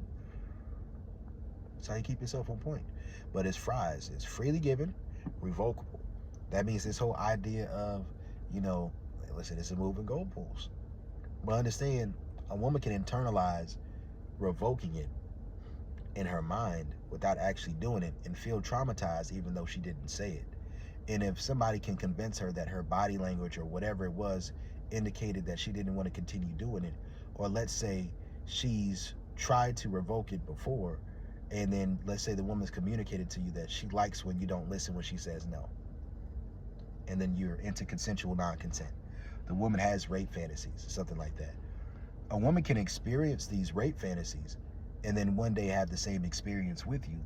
But it's fries. It's freely given, revocable. That means this whole idea of, listen, it's a moving goalpost. But understand, a woman can internalize revoking it in her mind without actually doing it and feel traumatized even though she didn't say it. And if somebody can convince her that her body language or whatever it was indicated that she didn't want to continue doing it, or let's say she's tried to revoke it before, and then let's say the woman's communicated to you that she likes when you don't listen when she says no, and then you're into consensual non-consent. The woman has rape fantasies, something like that. A woman can experience these rape fantasies and then one day have the same experience with you,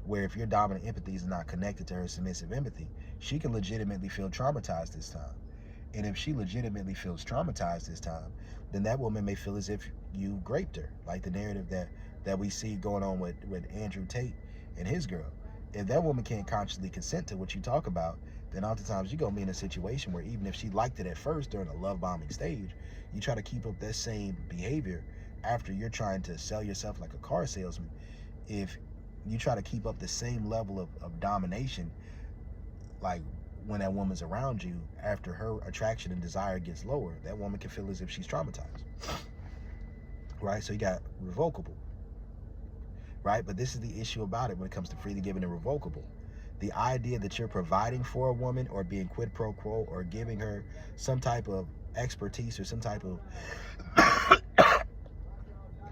where if your dominant empathy is not connected to her submissive empathy, she can legitimately feel traumatized this time. And if she legitimately feels traumatized this time, then that woman may feel as if you raped her, like the narrative that we see going on with Andrew Tate and his girl. If that woman can't consciously consent to what you talk about, then oftentimes you're going to be in a situation where even if she liked it at first during the love bombing stage, you try to keep up that same behavior after you're trying to sell yourself like a car salesman. If you try to keep up the same level of domination, like when that woman's around you, after her attraction and desire gets lower, that woman can feel as if she's traumatized, right? So you got revocable, right? But this is the issue about it when it comes to freely giving and revocable. The idea that you're providing for a woman or being quid pro quo or giving her some type of expertise or some type of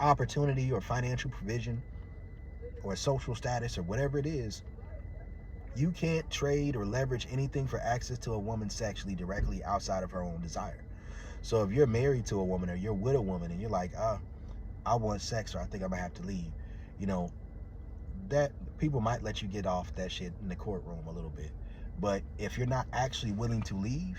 opportunity or financial provision or social status or whatever it is, you can't trade or leverage anything for access to a woman sexually directly outside of her own desire. So if you're married to a woman or you're with a woman and you're like, I want sex or I think I'm gonna have to leave, you know, that people might let you get off that shit in the courtroom a little bit. But if you're not actually willing to leave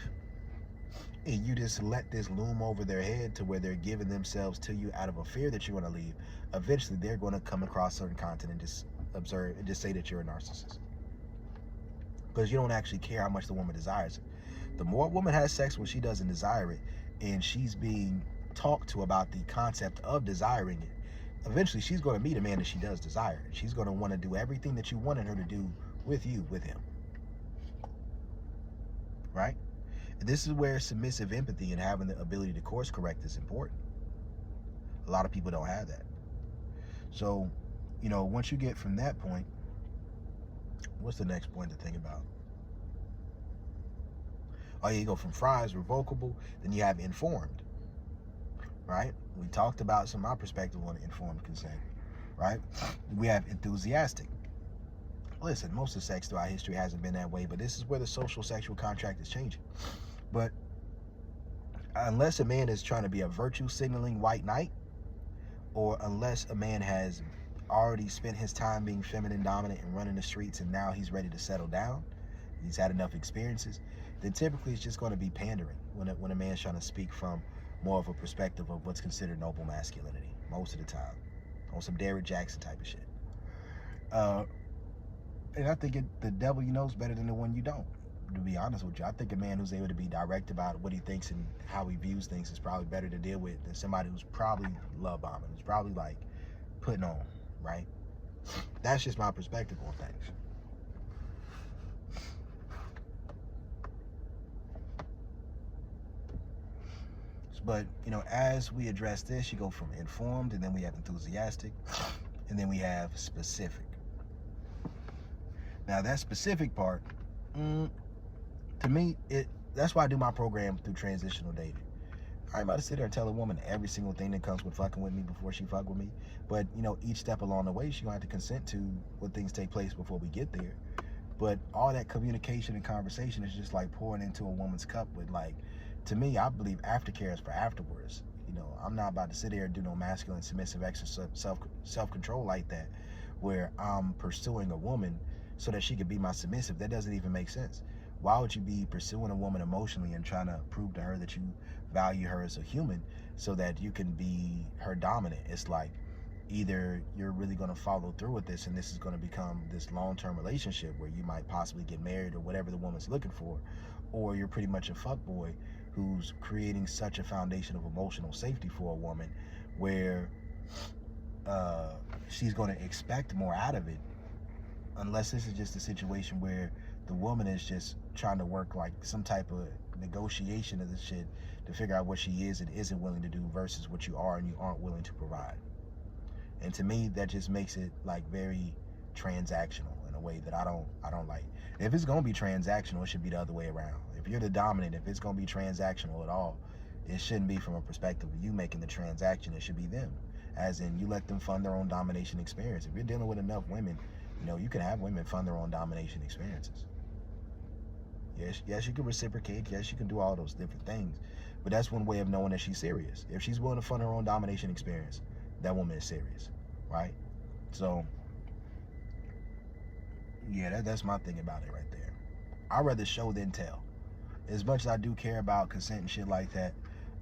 and you just let this loom over their head to where they're giving themselves to you out of a fear that you're going to leave, eventually they're going to come across certain content and just observe and just say that you're a narcissist, because you don't actually care how much the woman desires it. The more a woman has sex when she doesn't desire it and she's being talked to about the concept of desiring it, eventually she's going to meet a man that she does desire. She's going to want to do everything that you wanted her to do with you, with him, right? And this is where submissive empathy and having the ability to course correct is important. A lot of people don't have that. So, you know, once you get from that point, what's the next point to think about? Oh, yeah, you go from fries, revocable, then you have informed, right? We talked about some of my perspective on informed consent, right? We have enthusiastic. Listen, most of sex throughout history hasn't been that way, but this is where the social sexual contract is changing. But unless a man is trying to be a virtue signaling white knight, or unless a man has already spent his time being feminine dominant and running the streets and now he's ready to settle down, he's had enough experiences, then typically it's just going to be pandering when a man's trying to speak from more of a perspective of what's considered noble masculinity most of the time, on some Derrick Jackson type of shit. And I think the devil you know is better than the one you don't, to be honest with you. I think a man who's able to be direct about what he thinks and how he views things is probably better to deal with than somebody who's probably love bombing, who's probably like putting on, right? That's just my perspective on things. But, you know, as we address this, you go from informed, and then we have enthusiastic, and then we have specific. Now, that specific part, to me, that's why I do my program through transitional dating. I ain't about to sit there and tell a woman every single thing that comes with fucking with me before she fuck with me. But, you know, each step along the way, she's going to have to consent to what things take place before we get there. But all that communication and conversation is just like pouring into a woman's cup with, like, to me, I believe aftercare is for afterwards. You know, I'm not about to sit there and do no masculine, submissive exercise, self-control like that, where I'm pursuing a woman so that she could be my submissive. That doesn't even make sense. Why would you be pursuing a woman emotionally and trying to prove to her that you value her as a human so that you can be her dominant? It's like, either you're really going to follow through with this and this is going to become this long-term relationship where you might possibly get married or whatever the woman's looking for, or you're pretty much a fuckboy who's creating such a foundation of emotional safety for a woman where she's going to expect more out of it, unless this is just a situation where the woman is just trying to work like some type of negotiation of this shit to figure out what she is and isn't willing to do versus what you are and you aren't willing to provide. And to me, that just makes it like very transactional in a way that I don't like. If it's gonna be transactional, it should be the other way around. If you're the dominant, if it's gonna be transactional at all, It shouldn't be from a perspective of you making the transaction. It should be them, as in you let them fund their own domination experience. If you're dealing with enough women, you can have women fund their own domination experiences. Yes, you can reciprocate. Yes, you can do all those different things. But that's one way of knowing that she's serious. If she's willing to fund her own domination experience, that woman is serious, right? So, yeah, that's my thing about it right there. I'd rather show than tell. As much as I do care about consent and shit like that,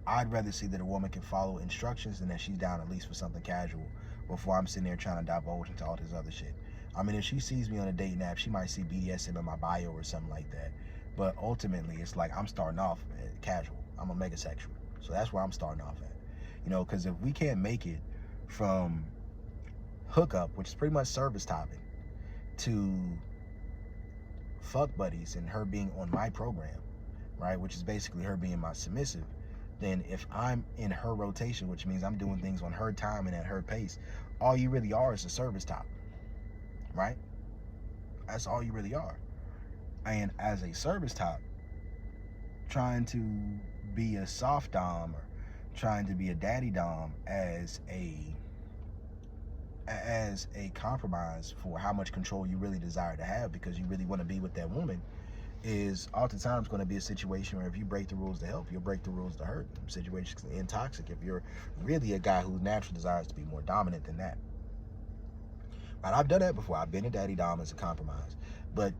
I'd rather see that a woman can follow instructions and that she's down at least for something casual before I'm sitting there trying to divulge into all this other shit. I mean, if she sees me on a dating app, she might see BDSM in my bio or something like that. But ultimately, it's like I'm starting off casual. I'm a megasexual. So that's where I'm starting off at. Because if we can't make it from hookup, which is pretty much service topic, to fuck buddies and her being on my program, right, which is basically her being my submissive, then if I'm in her rotation, which means I'm doing things on her time and at her pace, all you really are is a service top, right? That's all you really are. And as a service top, trying to be a soft dom or trying to be a daddy dom as a compromise for how much control you really desire to have because you really want to be with that woman is oftentimes going to be a situation where if you break the rules to help, you'll break the rules to hurt. Situations can end toxic if you're really a guy who naturally desires to be more dominant than that. Right? I've done that before. I've been a daddy dom as a compromise, but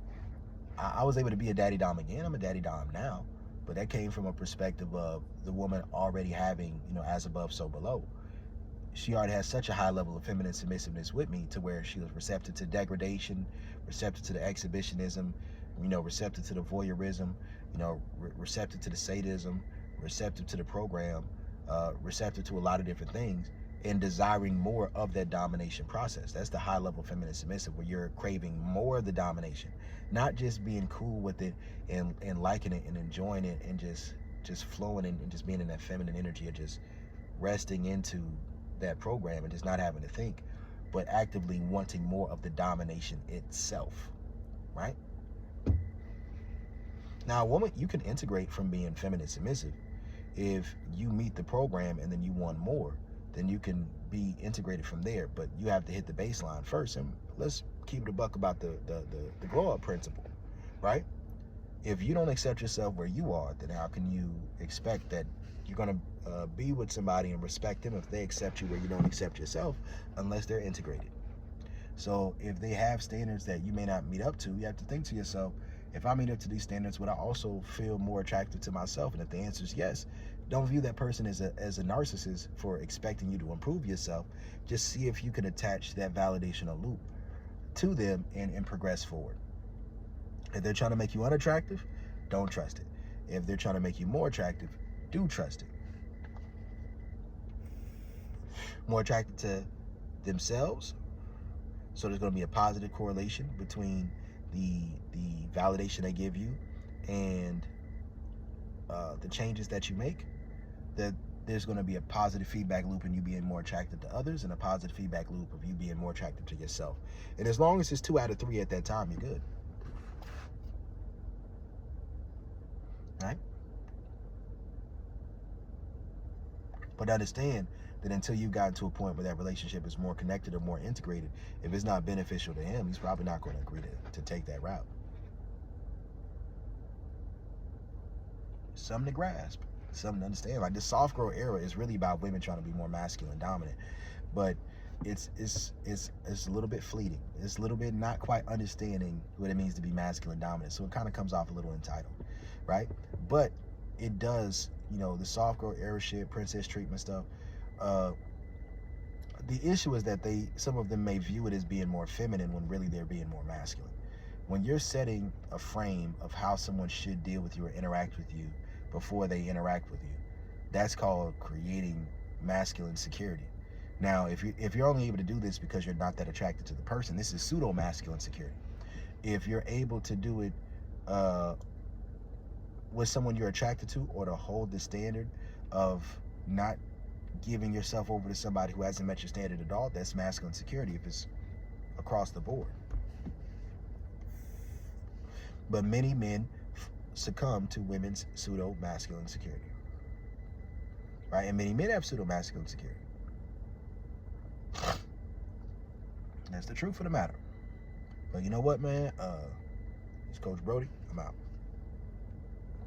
I was able to be a daddy dom again. I'm a daddy dom now, but that came from a perspective of the woman already having, as above, so below. She already has such a high level of feminine submissiveness with me to where she was receptive to degradation, receptive to the exhibitionism, receptive to the voyeurism, receptive to the sadism, receptive to the program, receptive to a lot of different things, and desiring more of that domination process. That's the high level feminine submissive, where you're craving more of the domination, not just being cool with it and liking it and enjoying it and just flowing and just being in that feminine energy of just resting into that program and just not having to think, but actively wanting more of the domination itself, right? Now, a woman, you can integrate from being feminine submissive. If you meet the program and then you want more, then you can be integrated from there, but you have to hit the baseline first. And let's keep it a buck about the glow up principle, right? If you don't accept yourself where you are, then how can you expect that you're going to be with somebody and respect them if they accept you where you don't accept yourself, unless they're integrated? So if they have standards that you may not meet up to, you have to think to yourself, if I meet up to these standards, would I also feel more attractive to myself? And if the answer is yes, don't view that person as a narcissist for expecting you to improve yourself. Just see if you can attach that validational loop to them and progress forward. If they're trying to make you unattractive, don't trust it. If they're trying to make you more attractive, do trust it. More attracted to themselves, so there's going to be a positive correlation between the validation they give you and the changes that you make. That there's going to be a positive feedback loop in you being more attracted to others and a positive feedback loop of you being more attracted to yourself. And as long as it's 2 out of 3 at that time, you're good. Right? But understand that until you've gotten to a point where that relationship is more connected or more integrated, if it's not beneficial to him, he's probably not going to agree to take that route. Something to grasp, something to understand. Like, the soft girl era is really about women trying to be more masculine dominant, but it's a little bit fleeting. It's a little bit not quite understanding what it means to be masculine dominant. So it kind of comes off a little entitled, right? But it does, the soft girl era shit, princess treatment stuff. The issue is that some of them may view it as being more feminine when really they're being more masculine. When you're setting a frame of how someone should deal with you or interact with you before they interact with you, that's called creating masculine security. Now, if you're only able to do this because you're not that attracted to the person, this is pseudo masculine security. If you're able to do it with someone you're attracted to, or to hold the standard of not giving yourself over to somebody who hasn't met your standard at all, that's masculine security if it's across the board. But many men succumb to women's pseudo masculine security. right? And many men have pseudo-masculine security. That's the truth of the matter. But you know what, man? It's Coach Brody. I'm out.